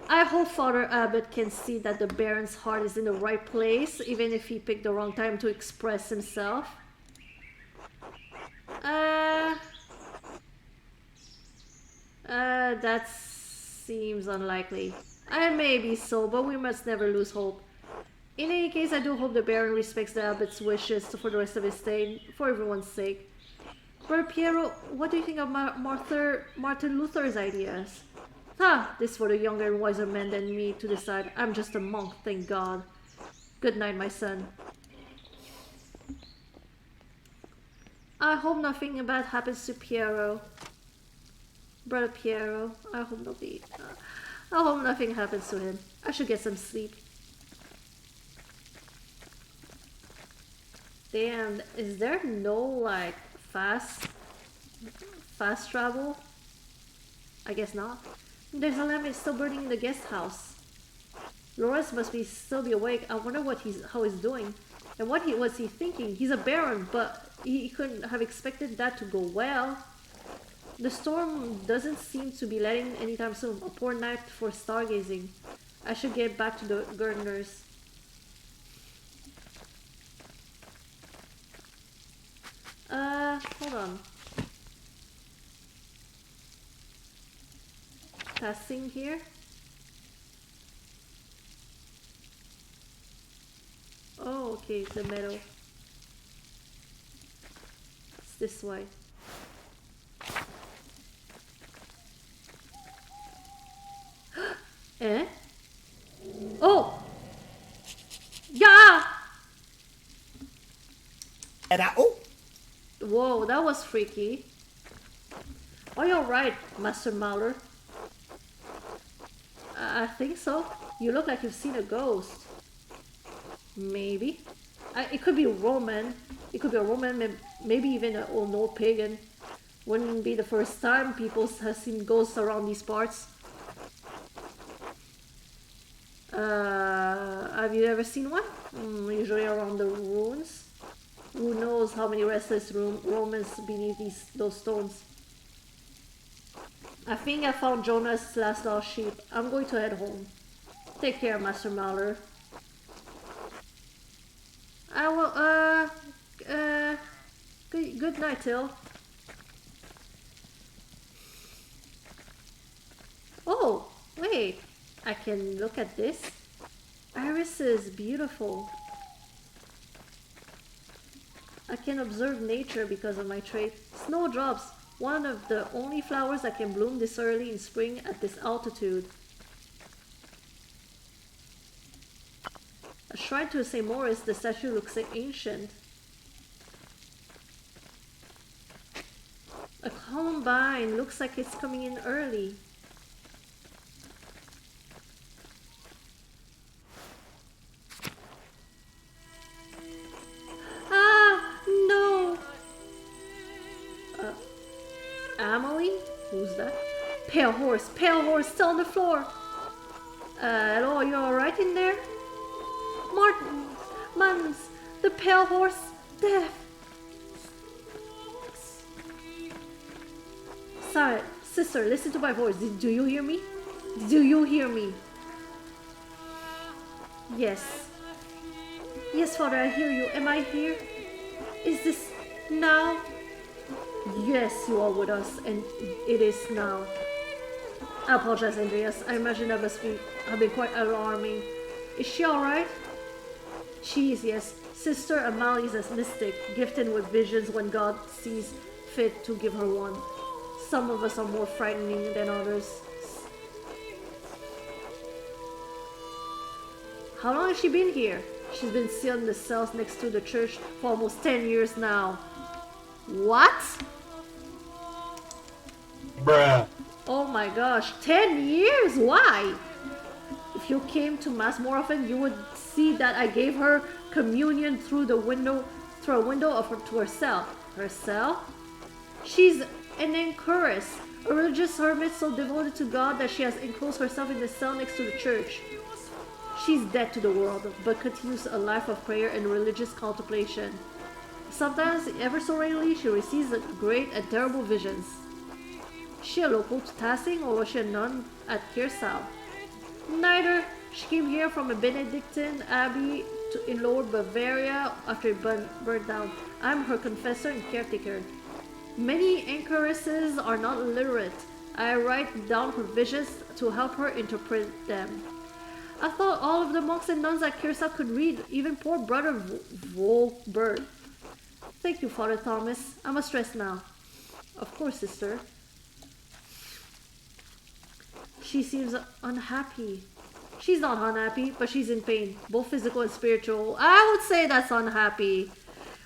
I hope Father Abbot can see that the Baron's heart is in the right place, even if he picked the wrong time to express himself. That seems unlikely. Maybe so, but we must never lose hope. In any case, I do hope the Baron respects the Abbot's wishes for the rest of his stay, for everyone's sake. Brother Piero, what do you think of Martin Luther's ideas? This for the younger and wiser men than me to decide. I'm just a monk, thank God. Good night, my son. I hope nothing bad happens to Piero. Brother Piero, I hope nothing happens to him. I should get some sleep. Damn, is there no like fast travel? I guess not. There's a lamp still burning in the guest house. Loris must still be awake. I wonder how he's doing. And what was he thinking? He's a baron, but he couldn't have expected that to go well. The storm doesn't seem to be letting anytime soon. A poor night for stargazing. I should get back to the gardeners. Hold on. Passing here. Oh, okay, it's the meadow. It's this way. Eh? Oh! Yeah! Oh! Whoa, that was freaky. Are you alright, Master Mauler? I think so. You look like you've seen a ghost. Maybe. It could be Roman. It could be a Roman, maybe even an old pagan. Wouldn't be the first time people have seen ghosts around these parts. Have you ever seen one? Usually around the ruins. Who knows how many restless Romans beneath those stones. I think I found Jonah's last lost sheep. I'm going to head home. Take care, Master Mauler. I will, good night, Till. Oh, wait. I can look at this. Iris is beautiful. I can observe nature because of my trait. Snowdrops, one of the only flowers that can bloom this early in spring at this altitude. A shrine to St. Maurice, the statue looks ancient. A columbine looks like it's coming in early. No! Amelie? Who's that? Pale horse, still on the floor. Hello, are you alright in there? Martin, Mans, the pale horse, death. Sorry, sister, listen to my voice. Do you hear me? Do you hear me? Yes. Yes, Father, I hear you. Am I here? Is this now? Yes, you are with us, and it is now. I apologize, Andreas. I imagine that must have been quite alarming. Is she alright? She is, yes. Sister Amalie is a mystic, gifted with visions when God sees fit to give her one. Some of us are more frightening than others. How long has she been here? She's been sealed in the cells next to the church for almost 10 years now. What? Bruh. Oh my gosh, 10 years? Why? If you came to mass more often, you would see that I gave her communion through a window of to her cell. Her cell? She's an Anchoress, a religious hermit so devoted to God that she has enclosed herself in the cell next to the church. She's dead to the world, but continues a life of prayer and religious contemplation. Sometimes, ever so rarely, she receives great and terrible visions. Is she a local to Tassing, or was she a nun at Kirsau? Neither. She came here from a Benedictine abbey in Lower Bavaria after it burned down. I'm her confessor and caretaker. Many anchoresses are not literate. I write down her visions to help her interpret them. I thought all of the monks and nuns at Kirsau could read, even poor brother Volberg. Thank you, Father Thomas. I must rest now. Of course, sister. She seems unhappy. She's not unhappy, but she's in pain, both physical and spiritual. I would say that's unhappy.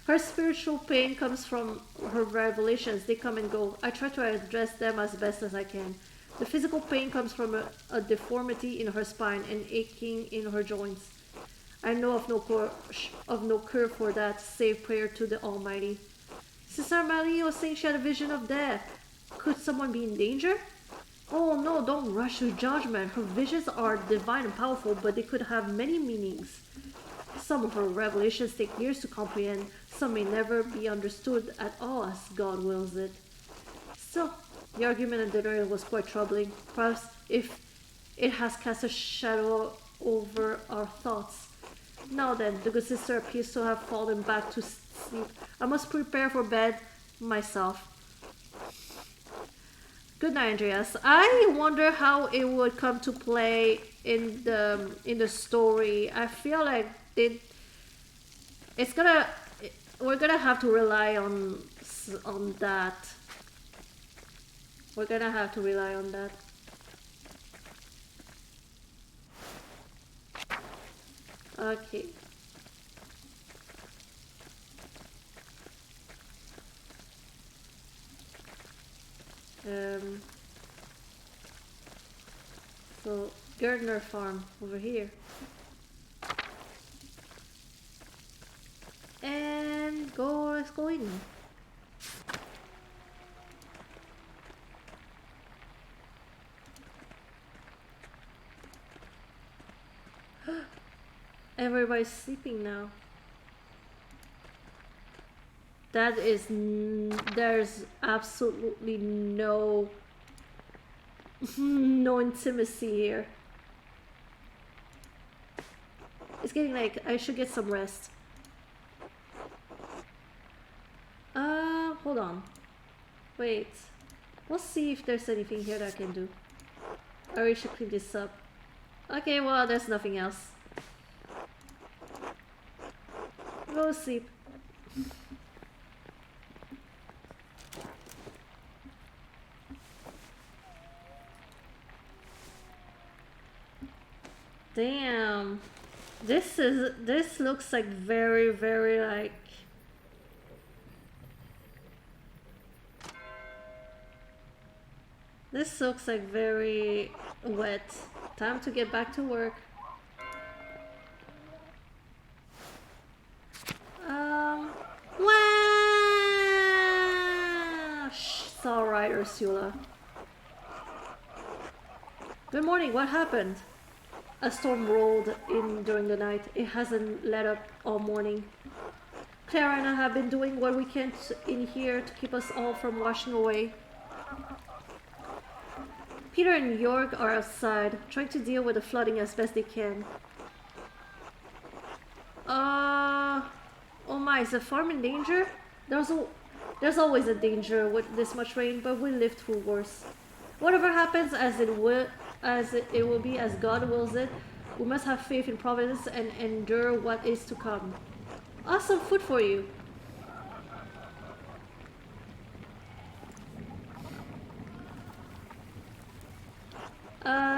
Her spiritual pain comes from her revelations. They come and go. I try to address them as best as I can. The physical pain comes from a deformity in her spine and aching in her joints. I know of no cure for that, save prayer to the Almighty. Sister Marie was saying she had a vision of death. Could someone be in danger? Oh no, don't rush to judgment. Her visions are divine and powerful, but they could have many meanings. Some of her revelations take years to comprehend. Some may never be understood at all as God wills it. Still, the argument at dinner was quite troubling. Perhaps if it has cast a shadow over our thoughts. Now then, the good sister appears to have fallen back to sleep. I must prepare for bed myself. Good night, Andreas. I wonder how it would come to play in the story. I feel like we're gonna have to rely on that. We're gonna have to rely on that. Okay. So Gardner Farm over here. And let's go in. Everybody's sleeping now. That is, there's absolutely no intimacy here. It's getting like I should get some rest. Hold on. Wait. We'll see if there's anything here that I can do. Or we should clean this up. Okay, well, there's nothing else. Go sleep. Damn. This looks like very, very like... This looks like very wet. Time to get back to work. It's alright, Ursula. Good morning, what happened? A storm rolled in during the night. It hasn't let up all morning. Clara and I have been doing what we can in here to keep us all from washing away. Peter and York are outside, trying to deal with the flooding as best they can. Oh my, is the farm in danger? There's always a danger with this much rain, but we lived through worse. Whatever happens, as it will be as God wills it, we must have faith in providence and endure what is to come. Awesome food for you.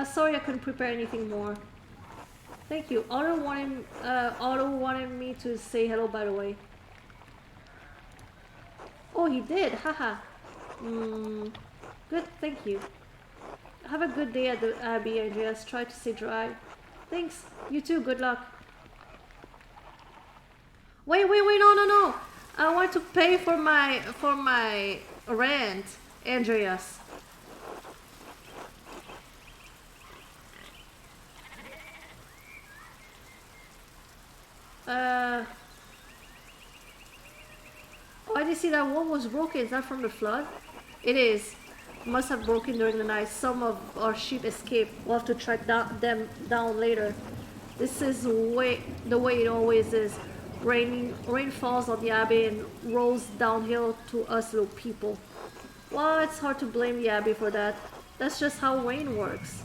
Sorry I couldn't prepare anything more. Thank you. Otto wanted me to say hello, by the way. Oh, he did. Haha. Good. Thank you. Have a good day at the Abbey, Andreas. Try to stay dry. Thanks. You too. Good luck. Wait, no. I want to pay for my rent, Andreas. Oh, I didn't see that wall was broken. Is that from the flood? It is. Must have broken during the night. Some of our sheep escaped. We'll have to track them down later. This is the way it always is. Rain falls on the Abbey and rolls downhill to us little people. Well, it's hard to blame the Abbey for that. That's just how rain works.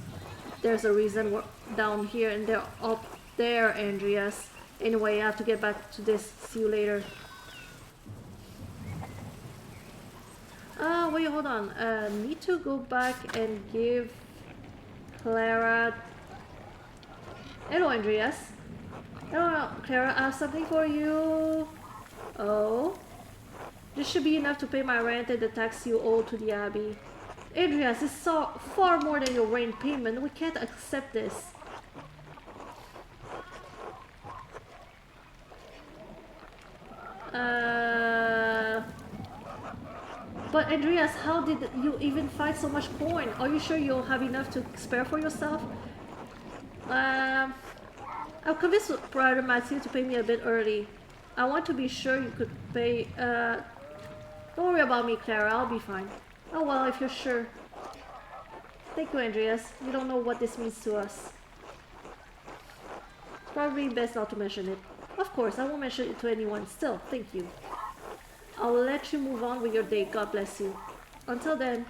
There's a reason we're down here and they're up there, Andreas. Anyway, I have to get back to this. See you later. Wait, hold on. Need to go back and give Clara... Hello, Andreas. Hello, Clara. I have something for you. Oh? This should be enough to pay my rent and the tax you owe to the Abbey. Andreas, this is far more than your rent payment. We can't accept this. But Andreas, how did you even find so much coin? Are you sure you'll have enough to spare for yourself? I've convinced Brother Matthew to pay me a bit early. I want to be sure you could pay. Don't worry about me, Clara. I'll be fine. Oh well, if you're sure. Thank you, Andreas. You don't know what this means to us. It's probably best not to mention it. Of course, I won't mention it to anyone. Still, thank you. I'll let you move on with your day. God bless you. Until then.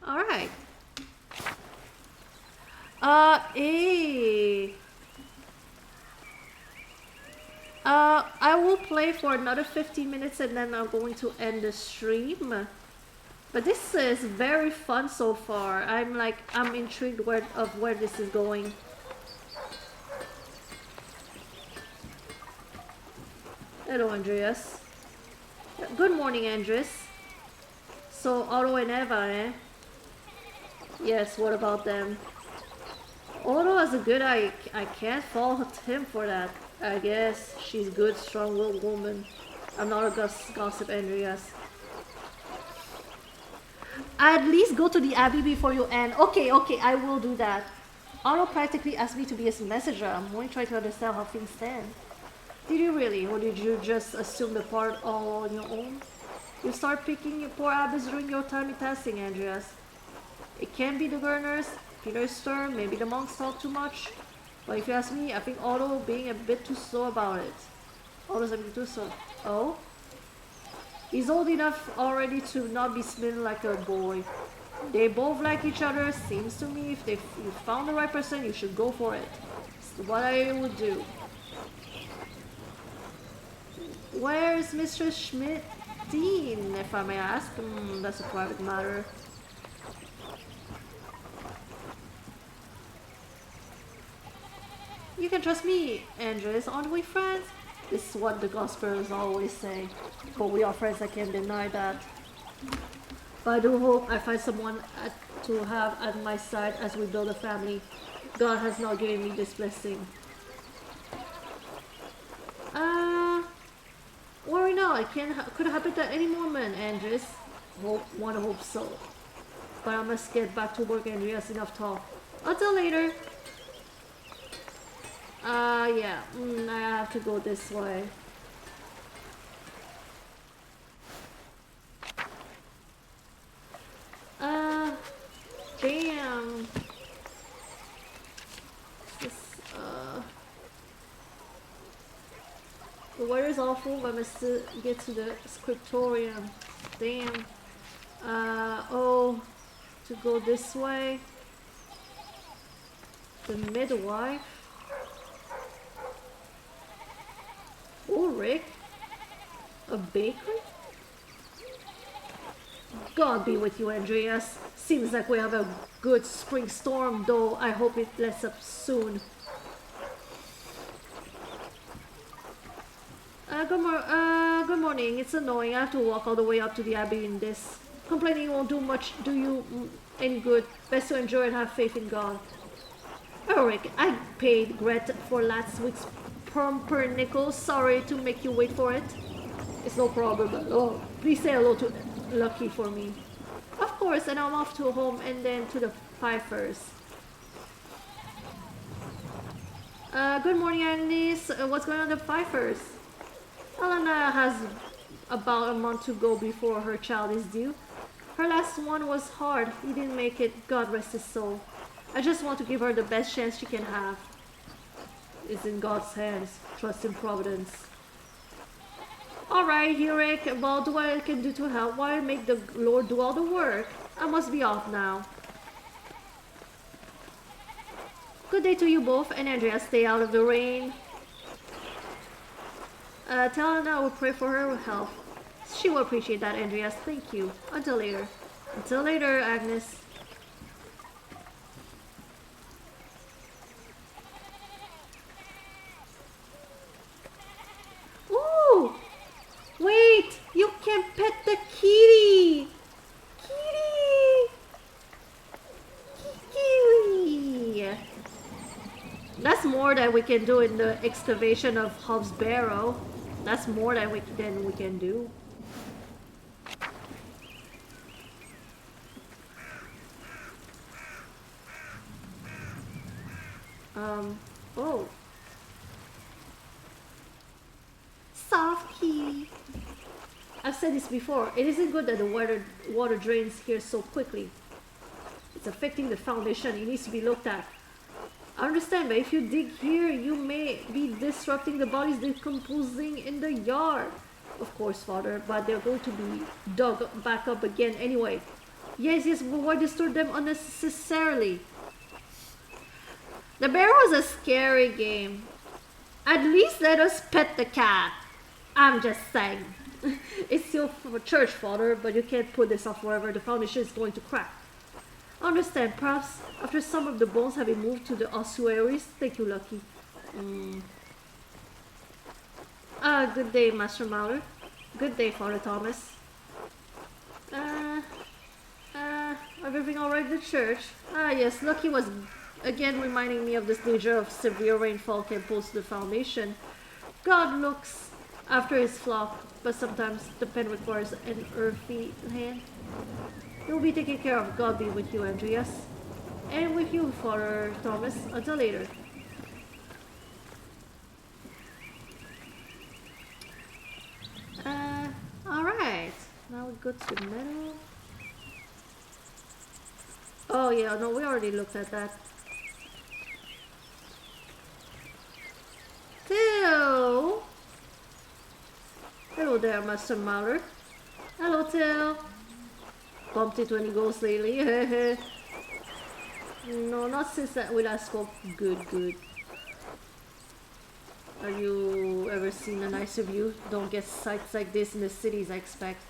Alright. I will play for another 15 minutes and then I'm going to end the stream. But this is very fun so far. I'm intrigued of where this is going. Hello, Andreas. Good morning, Andres. So, Otto and Eva, eh? Yes, what about them? Otto has a good eye. I can't fault him for that. I guess she's good, strong-willed woman. I'm not a gossip, Andreas. At least go to the Abbey before you end. Okay, I will do that. Otto practically asked me to be his messenger. I'm only trying to understand how things stand. Did you really? Or did you just assume the part all on your own? You start picking your poor Abbots during your time in testing, Andreas. It can be the Gurners, Peter's stern, maybe the monks talk too much. But if you ask me, I think Otto being a bit too slow about it. Otto's a bit too slow. Oh? He's old enough already to not be smitten like a boy. They both like each other. Seems to me if you found the right person, you should go for it. It's what I would do. Where's Mr. Schmidt-Dean, if I may ask? That's a private matter. You can trust me, Andres, aren't we friends? This is what the Gospels always say. But we are friends, I can't deny that. But I do hope I find someone to have at my side as we build a family. God has not given me this blessing. Worry not, it could happen at any moment, Andres. Wanna hope so. But I must get back to work, Andreas. Enough talk. Until later. Yeah. I have to go this way. Damn. The weather's awful, but I must still get to the scriptorium. Damn. Oh, to go this way. The midwife. Oh, Rick. A bakery? God be with you, Andreas. Seems like we have a good spring storm, though I hope it lets up soon. Good morning. It's annoying. I have to walk all the way up to the Abbey in this. Complaining won't do much do you any good. Best to enjoy and have faith in God. Eric, I paid Gret for last week's pumpernickel. Sorry to make you wait for it. It's no problem at all. Please say hello to Lucky for me. Of course, and I'm off to home and then to the Pfeiffers. Good morning, Agnes. What's going on at the Pfeiffers? Helena has about a month to go before her child is due. Her last one was hard. He didn't make it. God rest his soul. I just want to give her the best chance she can have. It's in God's hands. Trust in Providence. Alright, Eric. Well, do what I can do to help. Why make the Lord do all the work? I must be off now. Good day to you both, and Andrea, stay out of the rain. Tell Anna I will pray for her health. She will appreciate that, Andreas. Thank you. Until later. Until later, Agnes. Ooh! Wait! You can pet the kitty! Kitty! Kitty! That's more than we can do in the excavation of Hobbs Barrow. That's more than we can do. Oh. Soft key. I've said this before. It isn't good that the water drains here so quickly. It's affecting the foundation. It needs to be looked at. I understand, but if you dig here, you may be disrupting the bodies decomposing in the yard. Of course, Father, but they're going to be dug back up again anyway. Yes, but why disturb them unnecessarily? The Barrow is a scary game. At least let us pet the cat. I'm just saying. It's still for church, Father, but you can't put this off forever. The foundation is going to crack. I understand. Perhaps after some of the bones have been moved to the ossuaries. Thank you, Lucky. Good day, Master Mauler. Good day, Father Thomas. Everything alright at the church? Yes, Lucky was again reminding me of this danger of severe rainfall can pose to the foundation. God looks after his flock, but sometimes the pen requires an earthy hand. You'll be taken care of. God be with you, Andreas. And with you, Father Thomas. Until later. Alright. Now we go to the meadow. Oh yeah, no, we already looked at that. Till! Hello there, Master Mauler. Hello, Till. Bumped into any ghosts lately? No, not since that we last spoke. Good. Have you ever seen a nicer view? Don't get sights like this in the cities, I expect.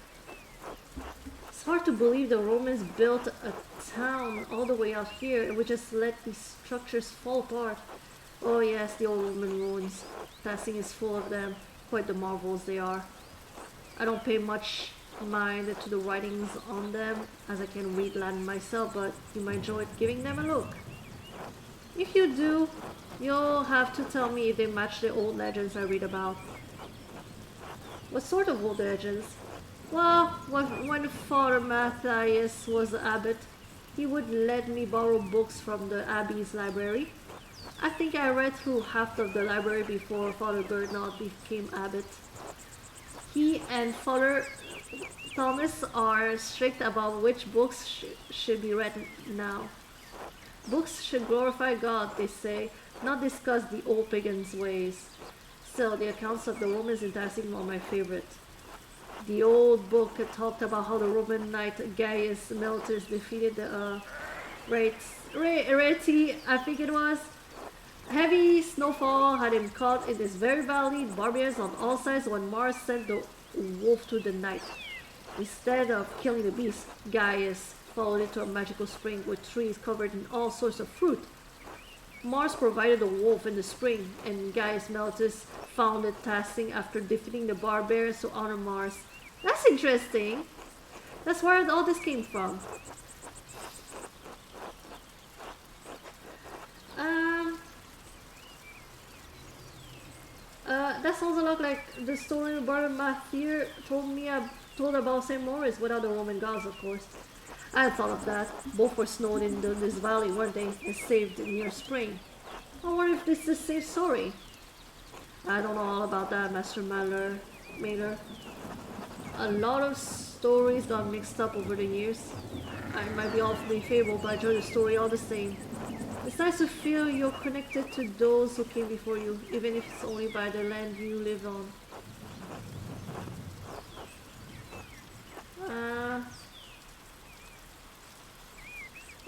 It's hard to believe the Romans built a town all the way out here and we just let these structures fall apart. Oh yes, the old Roman ruins. Passing is full of them. Quite the marvels they are. I don't pay much mind to the writings on them, as I can read Latin myself, but you might enjoy giving them a look. If you do, you'll have to tell me if they match the old legends I read about. What sort of old legends? Well, when Father Matthias was abbot, he would let me borrow books from the abbey's library. I think I read through half of the library before Father Bernard became abbot. He and Father Thomas are strict about which books should be read now. Books should glorify God, they say, not discuss the old pagans' ways. Still, the accounts of the Romans in Tassing are my favorite. The old book talked about how the Roman knight Gaius Meltus defeated the Reti, I think it was. Heavy snowfall had him caught in this very valley, barbarians on all sides when Mars sent the wolf to the night. Instead of killing the beast, Gaius followed it to a magical spring with trees covered in all sorts of fruit. Mars provided a wolf in the spring, and Gaius Meltus founded Tasting after defeating the barbarians to honor Mars. That's interesting. That's where all this came from. That sounds a lot like the story brother Matthew told about St. Maurice without the Roman gods, of course. I had thought of that. Both were snowed in this valley, weren't they? And saved near spring. I wonder if this is the same story. I don't know all about that, Master Mailer. A lot of stories got mixed up over the years. I might be awfully fable, but I enjoy the story all the same. It's nice to feel you're connected to those who came before you, even if it's only by the land you live on.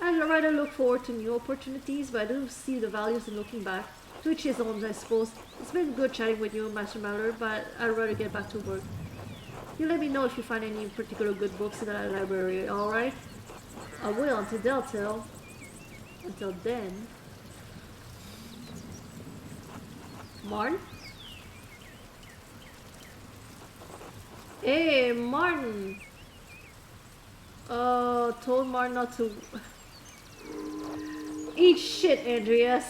I'd rather look forward to new opportunities, but I do see the values in looking back. To each his own, I suppose. It's been good chatting with you, Master Mallard, but I'd rather get back to work. You let me know if you find any particular good books in the library, alright? I will until they'll tell. Until then... Martin? Hey, Martin! Told Martin not to... Eat shit, Andreas!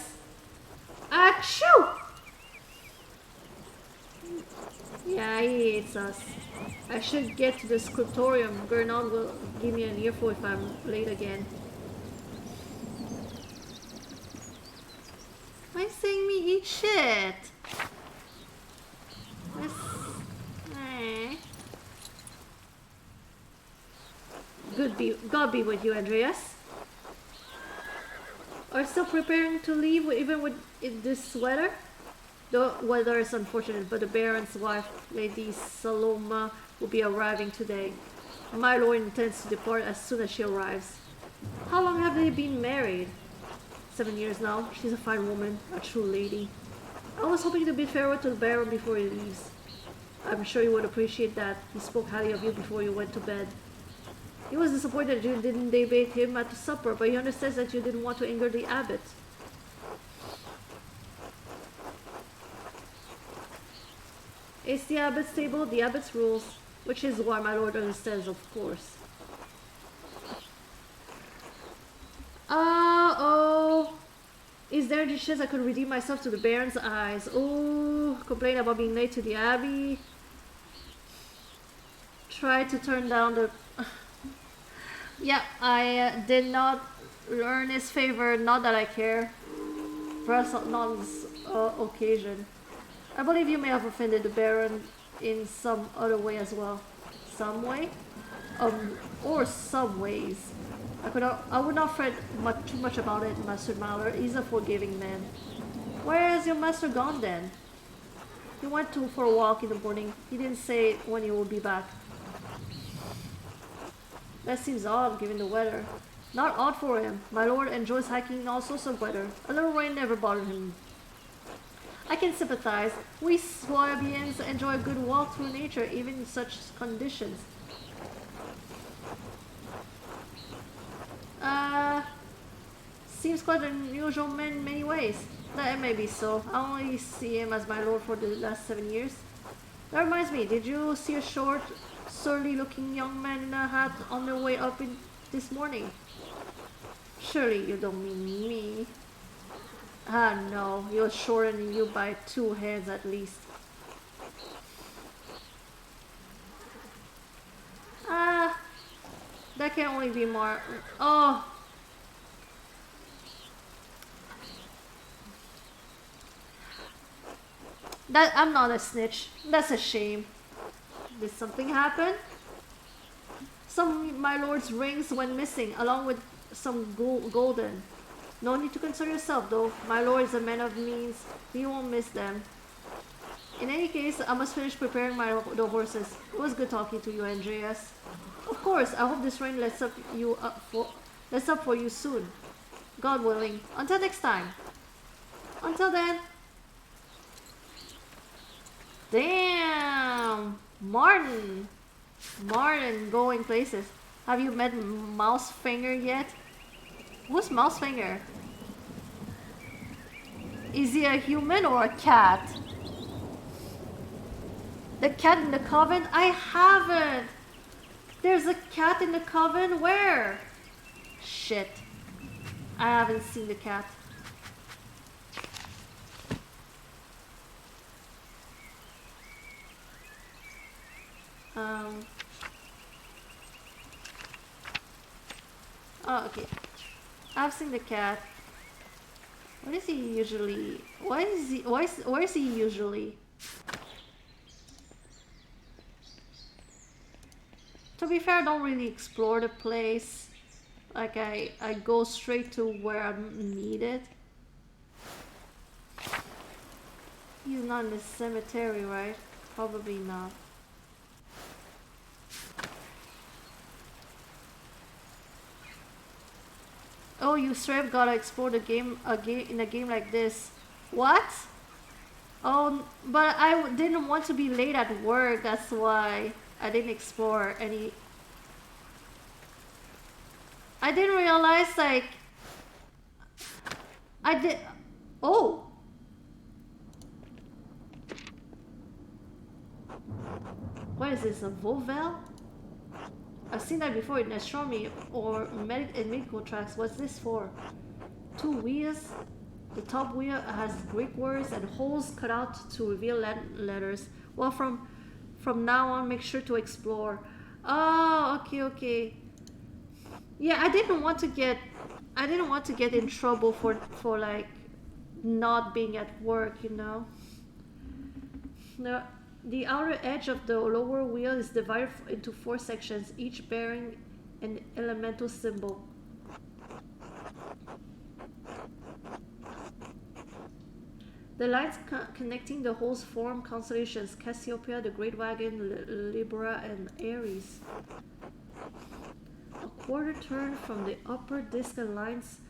Achoo! Yeah, he hates us. I should get to the scriptorium. Gernald will give me an earful if I'm late again. Why is saying me eat shit? God be with you, Andreas. Are still preparing to leave even with this sweater? The weather is unfortunate, but the Baron's wife, Lady Saloma, will be arriving today. My lord intends to depart as soon as she arrives. How long have they been married? 7 years now. She's a fine woman, a true lady. I was hoping to bid farewell to the Baron before he leaves. I'm sure you would appreciate that. He spoke highly of you before you went to bed. He was disappointed that you didn't debate him at the supper, but he understands that you didn't want to anger the abbot. It's the abbot's table, the abbot's rules, which is why my lord understands, of course. Oh. Is there any chance I could redeem myself to the Baron's eyes? Oh, complain about being late to the abbey. Try to turn down the... Yeah, I did not earn his favor, not that I care. Perhaps not on this occasion. I believe you may have offended the Baron in some other way as well. Some way? Or some ways. I would not fret too much about it, Master Mallard. He's a forgiving man. Where has your master gone then? He went for a walk in the morning. He didn't say when he will be back. That seems odd, given the weather. Not odd for him. My lord enjoys hiking in all sorts of weather. A little rain never bothered him. I can sympathize. We Swabians enjoy a good walk through nature, even in such conditions. Seems quite an unusual man in many ways. That may be so. I only see him as my lord for the last 7 years. That reminds me, did you see a short, surly-looking young man in a hat on the way up this morning? Surely you don't mean me. Ah, no. He was shorter than you by 2 hands at least. That can only be more... Oh! I'm not a snitch. That's a shame. Did something happen? Some of my lord's rings went missing, along with some golden. No need to concern yourself, though. My lord is a man of means. He won't miss them. In any case, I must finish preparing the horses. It was good talking to you, Andreas. Of course, I hope this rain lets up for you soon. God willing. Until next time. Until then. Damn! Martin! smart and going places. Have you met Mouse Finger yet? Who's Mouse Finger? Is he a human or a cat? The cat in the coven? I haven't! There's a cat in the coven? Where? Shit. I haven't seen the cat. Oh, okay. I've seen the cat. What is he usually? Where is he usually? To be fair, I don't really explore the place. Like I go straight to where I'm needed. He's not in the cemetery, right? Probably not. Oh, you straight gotta explore the game in a game like this. What? Oh, but I didn't want to be late at work. That's why I didn't explore any. I didn't realize like I did. Oh. What is this? A Volvel? I've seen that before in astronomy or in medical tracks. What's this for? 2 wheels. The top wheel has Greek words and holes cut out to reveal letters. Well, from now on, make sure to explore. Oh, okay. Yeah, I didn't want to get in trouble for like not being at work, you know. No. The outer edge of the lower wheel is divided into 4 sections, each bearing an elemental symbol. The lines connecting the holes form constellations: Cassiopeia, the Great Wagon, Libra, and Aries. A quarter turn from the upper disc aligns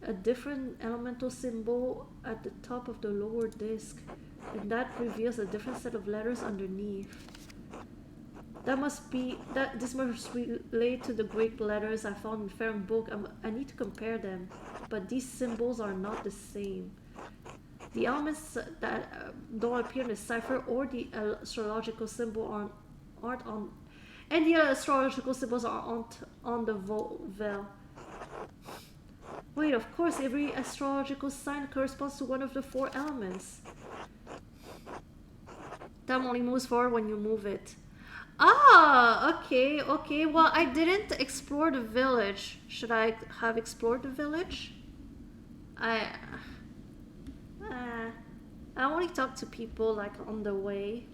a different elemental symbol at the top of the lower disc, and that reveals a different set of letters underneath. This must relate to the Greek letters I found in Farron book. I need to compare them, but these symbols are not the same. The elements that don't appear in the cipher or the astrological symbol aren't on, and the astrological symbols aren't on the Volvel. Wait, of course, every astrological sign corresponds to one of the 4 elements. Time only moves forward when you move it. Ah, okay. Well, I didn't explore the village. Should I have explored the village? I only talk to people like on the way.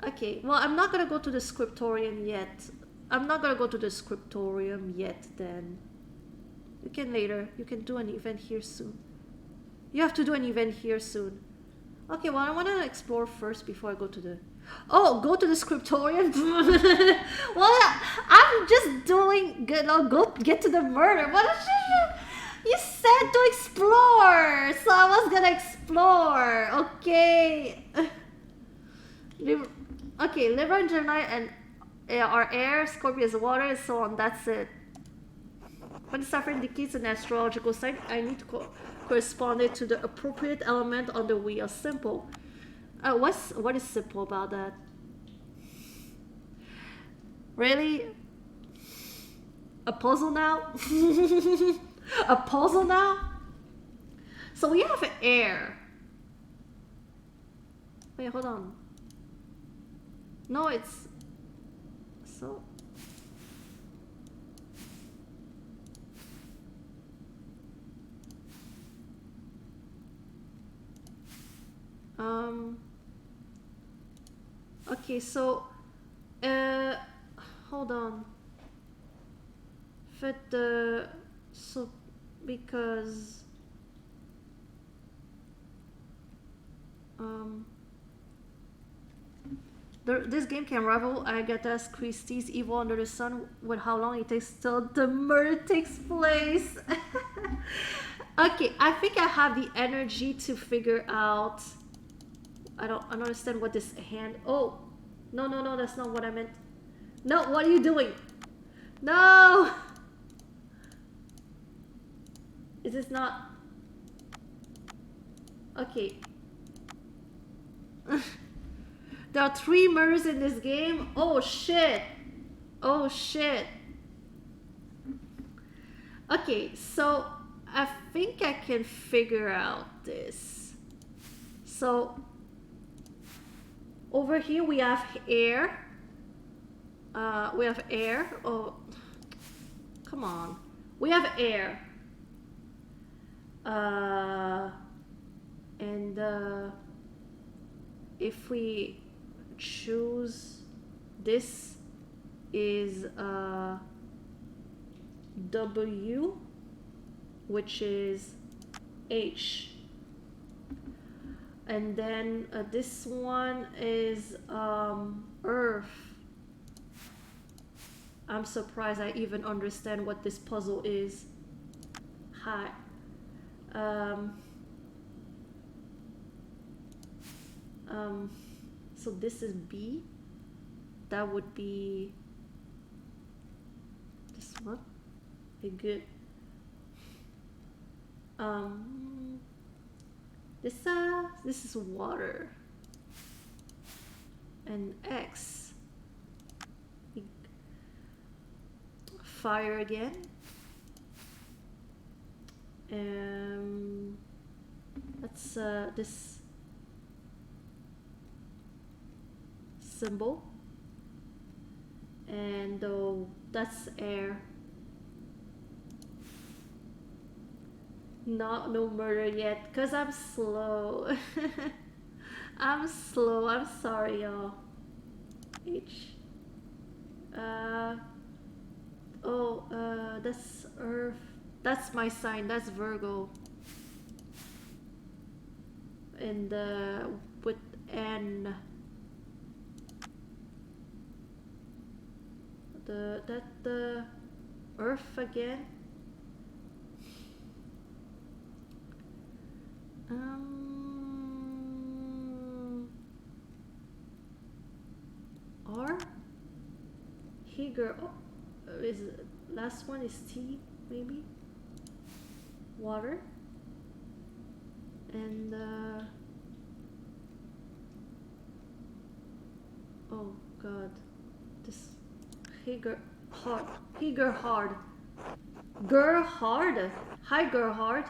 Okay, well, I'm not gonna go to the scriptorium yet. Then. You can later. You can do an event here soon. You have to do an event here soon. Okay, well, I want to explore first before I go to the... Oh, go to the scriptorium? Well, I'm just doing good. I'll go get to the murder. What you said to explore, so I was gonna explore. Okay. Okay, Libra and Gemini and are air, Scorpio is water, and so on. That's it. When the cipher indicates an astrological sign, I need to correspond it to the appropriate element on the wheel. Simple. What is simple about that? Really? A puzzle now? A puzzle now? So we have air. Wait, hold on. No, it's... So... Okay, so... Hold on. So... Because... This game can rival Agatha Christie's Evil Under the Sun with how long it takes till the murder takes place. Okay, I think I have the energy to figure out... I don't understand what this hand... Oh! No, no, no, that's not what I meant. No, what are you doing? No! Is this not... Okay. There are 3 murders in this game? Oh shit! Oh shit! Okay, so I think I can figure out this. So over here we have air. We have air. Oh, come on. We have air. And if we choose this is W, which is H, and then this one is Earth. I'm surprised I even understand what this puzzle is. Hi. So this is B. That would be this one. Okay, good. This is water. And X. Fire again. That's this symbol, and that's air. No murder yet, cause I'm slow. I'm slow. I'm sorry, y'all. H. That's Earth. That's my sign. That's Virgo. And with N. The Earth again. R. Here, is last one is T, maybe. Water. And oh god, this Gerhard. Gerhard. Hi Gerhard.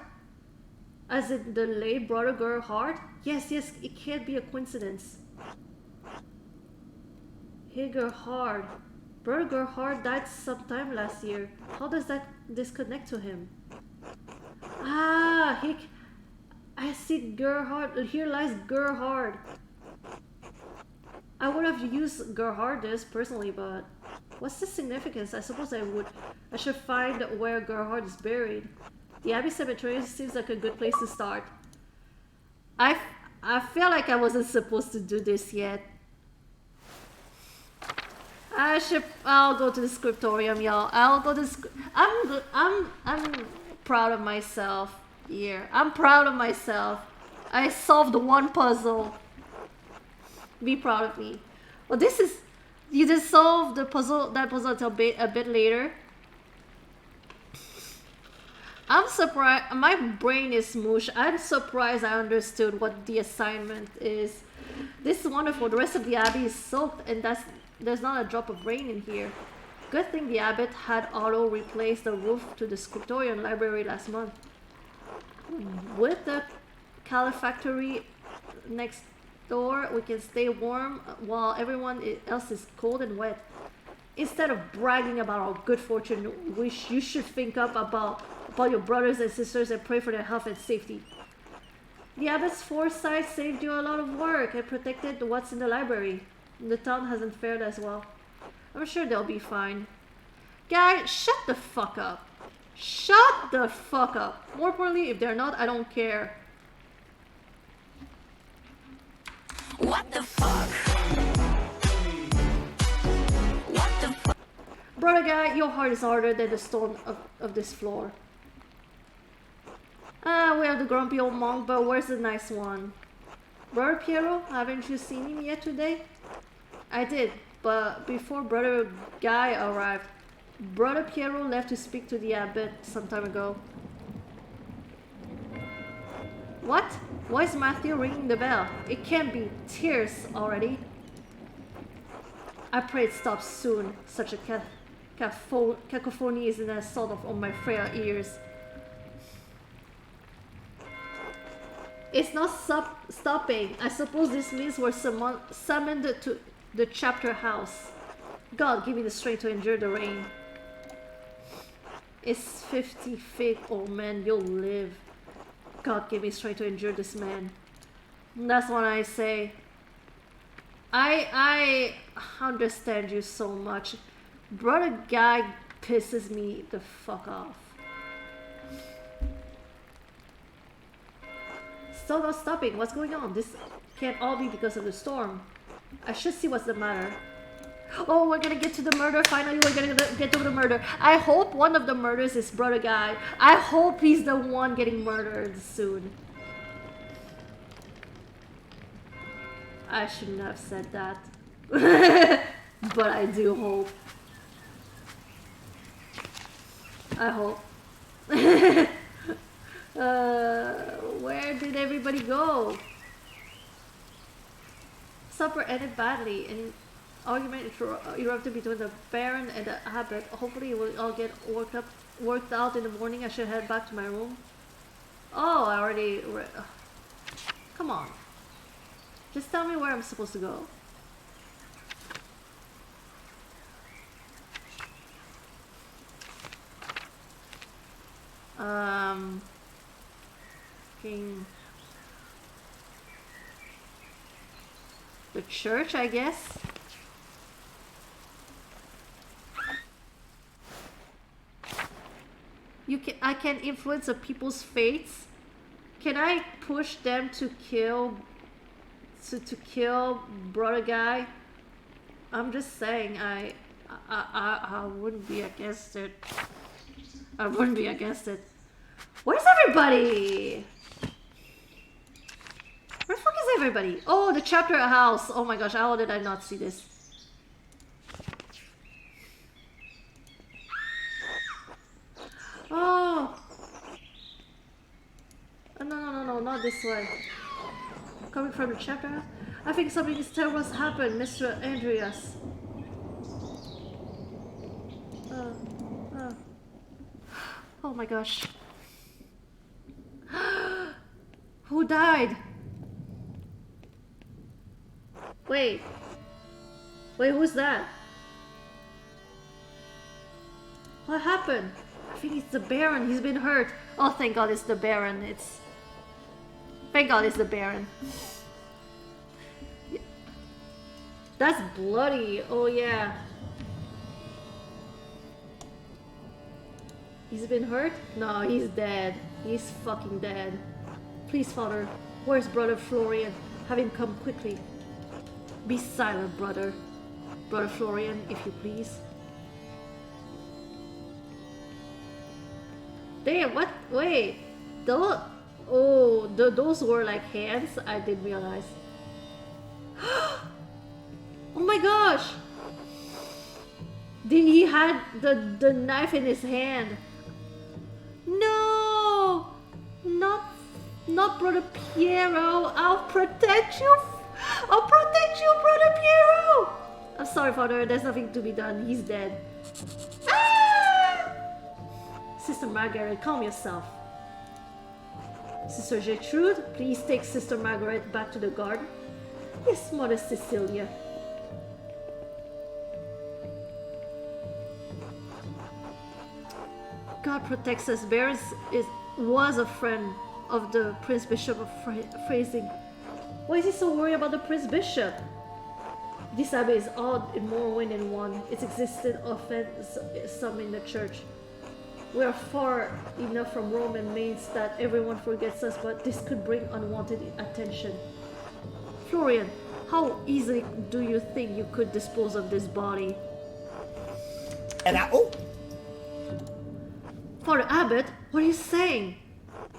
As in the late brother Gerhard? Yes, it can't be a coincidence. Hey Gerhard. Brother Gerhard died sometime last year. How does that disconnect to him? Ah, I see Gerhard. Here lies Gerhard. I would have used Gerhardus personally, but what's the significance? I suppose I should find where Gerhard is buried. The Abbey Cemetery seems like a good place to start. I feel like I wasn't supposed to do this yet. I'll go to the scriptorium, y'all. I'll go to I'm proud of myself here. I'm proud of myself. I solved one puzzle. Be proud of me. Well, this is... You just solved that puzzle until a bit later. I'm surprised. My brain is smush. I'm surprised I understood what the assignment is. This is wonderful. The rest of the abbey is soaked, and there's not a drop of rain in here. Good thing the abbot had auto replace the roof to the scriptorium library last month. With the calefactory next door, we can stay warm while everyone else is cold and wet. Instead of bragging about our good fortune, you should think up about your brothers and sisters and pray for their health and safety. The abbot's foresight saved you a lot of work and protected what's in the library. The town hasn't fared as well. I'm sure they'll be fine. Guys, shut the fuck up. Shut the fuck up. More importantly, if they're not, I don't care. What the fuck? What the fuck? Brother guy, your heart is harder than the stone of this floor. We have the grumpy old monk, but where's the nice one? Brother Piero, haven't you seen him yet today? I did, but before Brother Guy arrived, Brother Piero left to speak to the abbot some time ago. What? Why is Matthew ringing the bell? It can't be tears already. I pray it stops soon. Such a cacophony is an assault on my frail ears. It's not stopping. I suppose this means we're summoned to the chapter house. God, give me the strength to endure the rain. It's 50 feet, old man. You'll live. God, give me strength to endure this man. And that's what I say. I understand you so much. Brother Guy pisses me the fuck off. Still not stopping. What's going on? This can't all be because of the storm. I should see what's the matter. Oh, we're gonna get to the murder. Finally, we're gonna get to the murder. I hope one of the murders is Brother Guy. I hope he's the one getting murdered soon. I shouldn't have said that. But I do hope. I hope. Where did everybody go? Supper ended badly. An argument erupted between the Baron and the Abbot. Hopefully it will all get worked out in the morning. I should head back to my room. Oh, I already read. Come on. Just tell me where I'm supposed to go. The church, I guess. I can influence the people's fates. Can I push them to kill Brother Guy? I'm just saying, I wouldn't be against it. I wouldn't be against it. Where's everybody? Where the fuck is everybody? Oh, the chapter house. Oh my gosh, how did I not see this? Oh. No, not this way. Coming from the chapter house? I think something terrible has happened, Mr. Andreas. Oh my gosh. Who died? Wait, who's that? What happened? I think it's the Baron. He's been hurt. Oh, thank God it's the Baron. Thank God it's the Baron. That's bloody. Oh yeah. He's been hurt? No, he's dead. He's fucking dead. Please, Father, where's Brother Florian? Have him come quickly. Be silent, brother. Brother Florian, if you please. Damn, what? Wait. Those were like hands? I didn't realize. Oh my gosh! He had the knife in his hand. No! Not Brother Piero. I'll protect you. I'll protect you, Brother Piero! I'm sorry, Father. There's nothing to be done. He's dead. Ah! Sister Margaret, calm yourself. Sister Gertrude, please take Sister Margaret back to the garden. Yes, Mother Cecilia. God protects us. Baron was a friend of the Prince Bishop of Phrasing. Why is he so worried about the Prince Bishop? This abbey is odd in more ways than one. Its existence offends some in the church. We are far enough from Rome and Mainz that everyone forgets us, but this could bring unwanted attention. Florian, how easily do you think you could dispose of this body? And Father Abbot, what are you saying?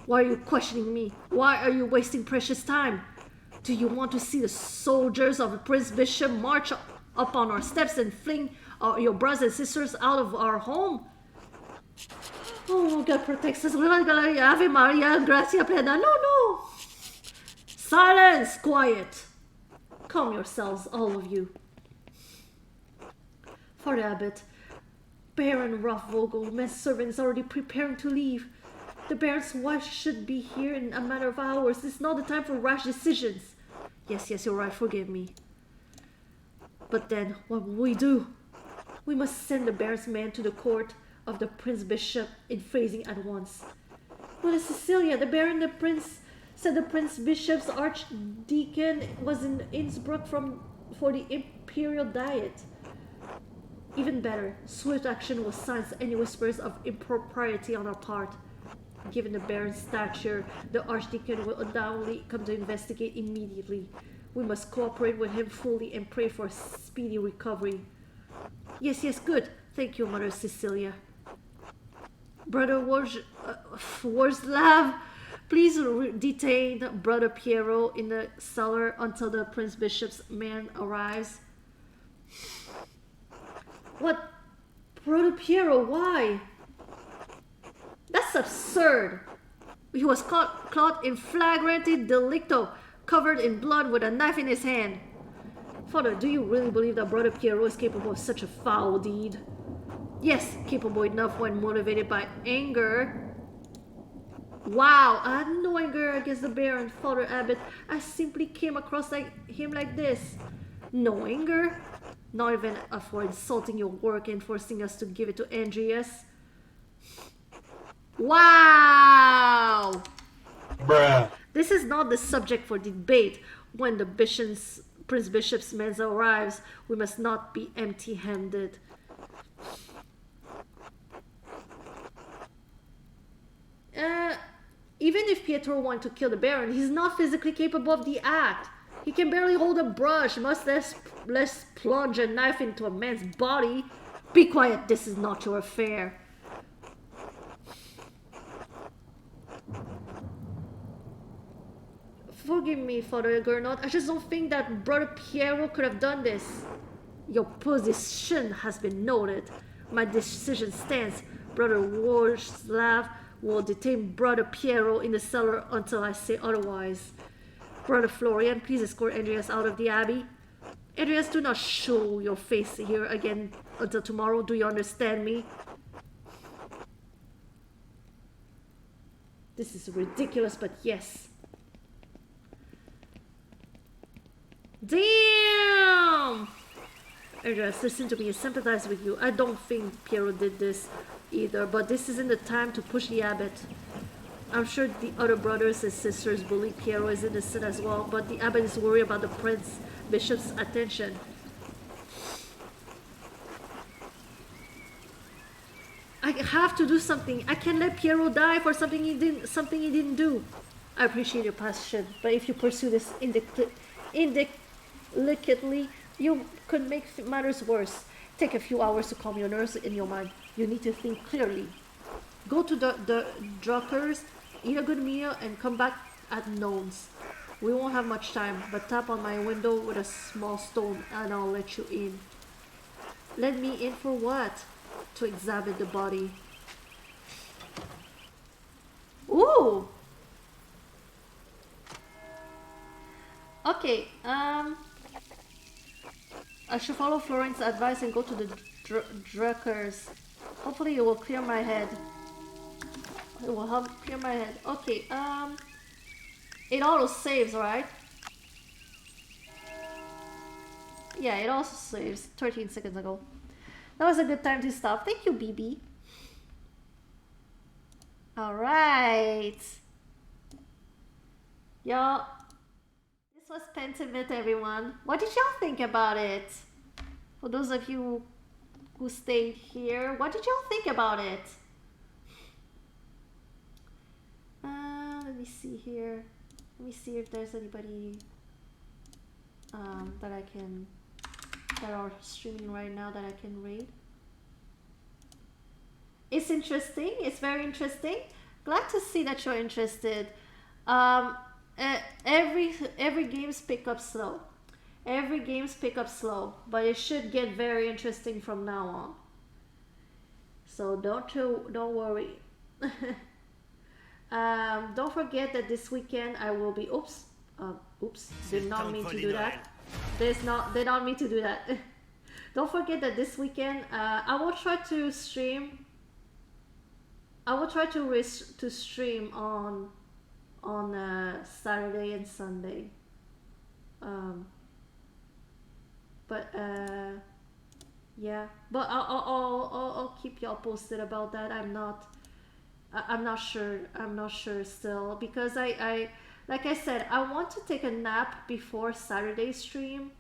Why are you questioning me? Why are you wasting precious time? Do you want to see the soldiers of the Prince Bishop march up on our steps and fling your brothers and sisters out of our home. Oh, God protects us. Ave Maria, gracia plena. No, no. Silence, quiet. Calm yourselves, all of you. Father Abbot, Baron Rothvogel, man's servant, is already preparing to leave. The Baron's wife should be here in a matter of hours. This is not the time for rash decisions. Yes, you're right, forgive me. But then, what will we do? We must send the Baron's man to the court of the Prince Bishop in phrasing at once. Well, Cecilia, the Baron, the Prince, said the Prince Bishop's Archdeacon was in Innsbruck for the Imperial Diet. Even better, swift action will silence any whispers of impropriety on our part. Given the Baron's stature, the Archdeacon will undoubtedly come to investigate immediately. We must cooperate with him fully and pray for a speedy recovery. Yes, good. Thank you, Mother Cecilia. Brother Warslav, please detain Brother Piero in the cellar until the Prince Bishop's man arrives. What? Brother Piero, why? That's absurd. He was caught in flagrante delicto, covered in blood with a knife in his hand. Father, do you really believe that Brother Piero is capable of such a foul deed? Yes, capable enough when motivated by anger. Wow, I had no anger against the Baron, Father Abbot. I simply came across him like this. No anger? Not even for insulting your work and forcing us to give it to Andreas. Wow! Bruh. This is not the subject for debate. When the Prince Bishop's man arrives, we must not be empty-handed. Even if Pietro wanted to kill the Baron, he's not physically capable of the act. He can barely hold a brush, much less plunge a knife into a man's body. Be quiet, this is not your affair. Forgive me, Father Gernot. I just don't think that Brother Piero could have done this. Your position has been noted. My decision stands. Brother Warslav will detain Brother Piero in the cellar until I say otherwise. Brother Florian, please escort Andreas out of the abbey. Andreas, do not show your face here again until tomorrow. Do you understand me? This is ridiculous, but yes. Damn! Andreas, listen to me. I sympathize with you. I don't think Piero did this either, but this isn't the time to push the abbot. I'm sure the other brothers and sisters believe Piero is innocent as well, but the abbot is worried about the Prince Bishop's attention. I have to do something. I can't let Piero die for something he didn't do. I appreciate your passion, but if you pursue this indelicately, you could make matters worse. Take a few hours to calm your nerves and your mind. You need to think clearly. Go to the Druckers, eat a good meal, and come back at noons. We won't have much time, but tap on my window with a small stone and I'll let you in. Let me in for what? To examine the body. Ooh! Okay, I should follow Florian's advice and go to the Druckers. Hopefully it will clear my head. It will help clear my head. Okay, it auto saves, right? Yeah, it also saves 13 seconds ago. That was a good time to stop. Thank you, BB. Alright. Y'all, this was Pentiment, everyone. What did y'all think about it? For those of you who stayed here, what did y'all think about it? Let me see here. Let me see if there's anybody that are streaming right now that I can read. It's interesting. It's very interesting. Glad to see that you're interested. Every game's pick up slow. Every game's pick up slow, but it should get very interesting from now on. So don't worry. Don't forget that this weekend I will be. Oops, did not mean to do that. Did not mean to do that. Don't forget that this weekend I will try to stream. I will try to stream on Saturday and Sunday. Yeah, but I'll keep y'all posted about that. I'm not sure still, because I like I said, I want to take a nap before Saturday stream.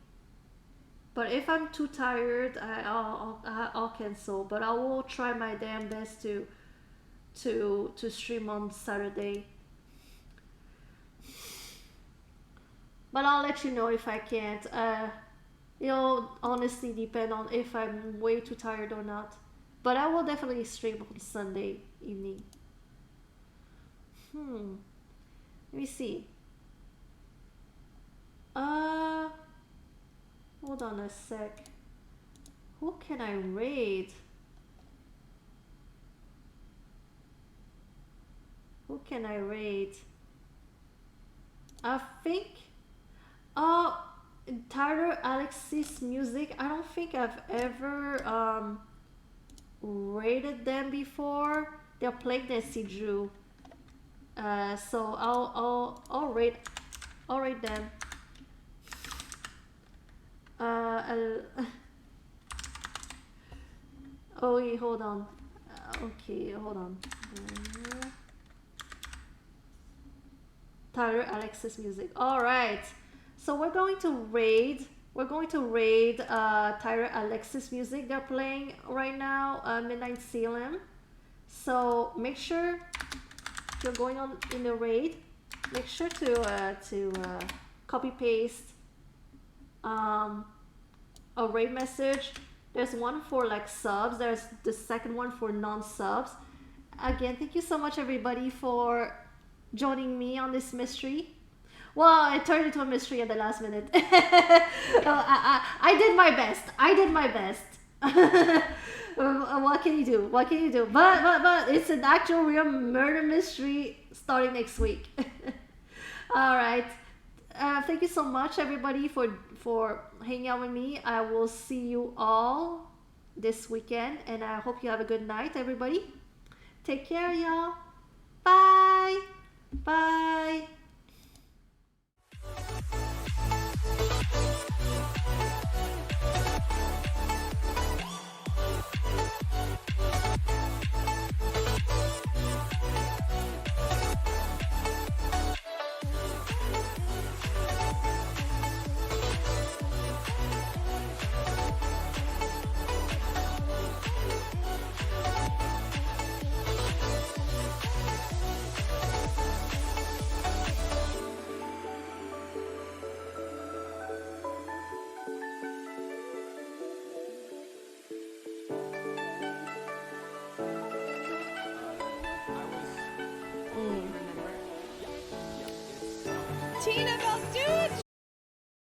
But if I'm too tired, I'll cancel. But I will try my damn best to stream on Saturday. But I'll let you know if I can't. It'll honestly depend on if I'm way too tired or not. But I will definitely stream on Sunday evening. Let me see. Hold on a sec. Who can I raid? Who can I raid? I think Tyler Alexis Music. I don't think I've ever rated them before. They're playing Nancy Drew. So I'll rate them. Oh wait, hold on. Okay, hold on. Tyler Alexis Music. All right. So we're going to raid. Tyler Alexis Music. They're playing right now. Midnight Salem. So make sure if you're going on in the raid, make sure to copy paste a raid message. There's one for like subs. There's the second one for non-subs. Again, thank you so much everybody for joining me on this mystery. Well, it turned into a mystery at the last minute. I did my best. What can you do? But it's an actual real murder mystery starting next week. All right. Thank you so much everybody for hanging out with me. I will see you all this weekend, and I hope you have a good night, everybody. Take care, y'all. Bye. Bye. Tina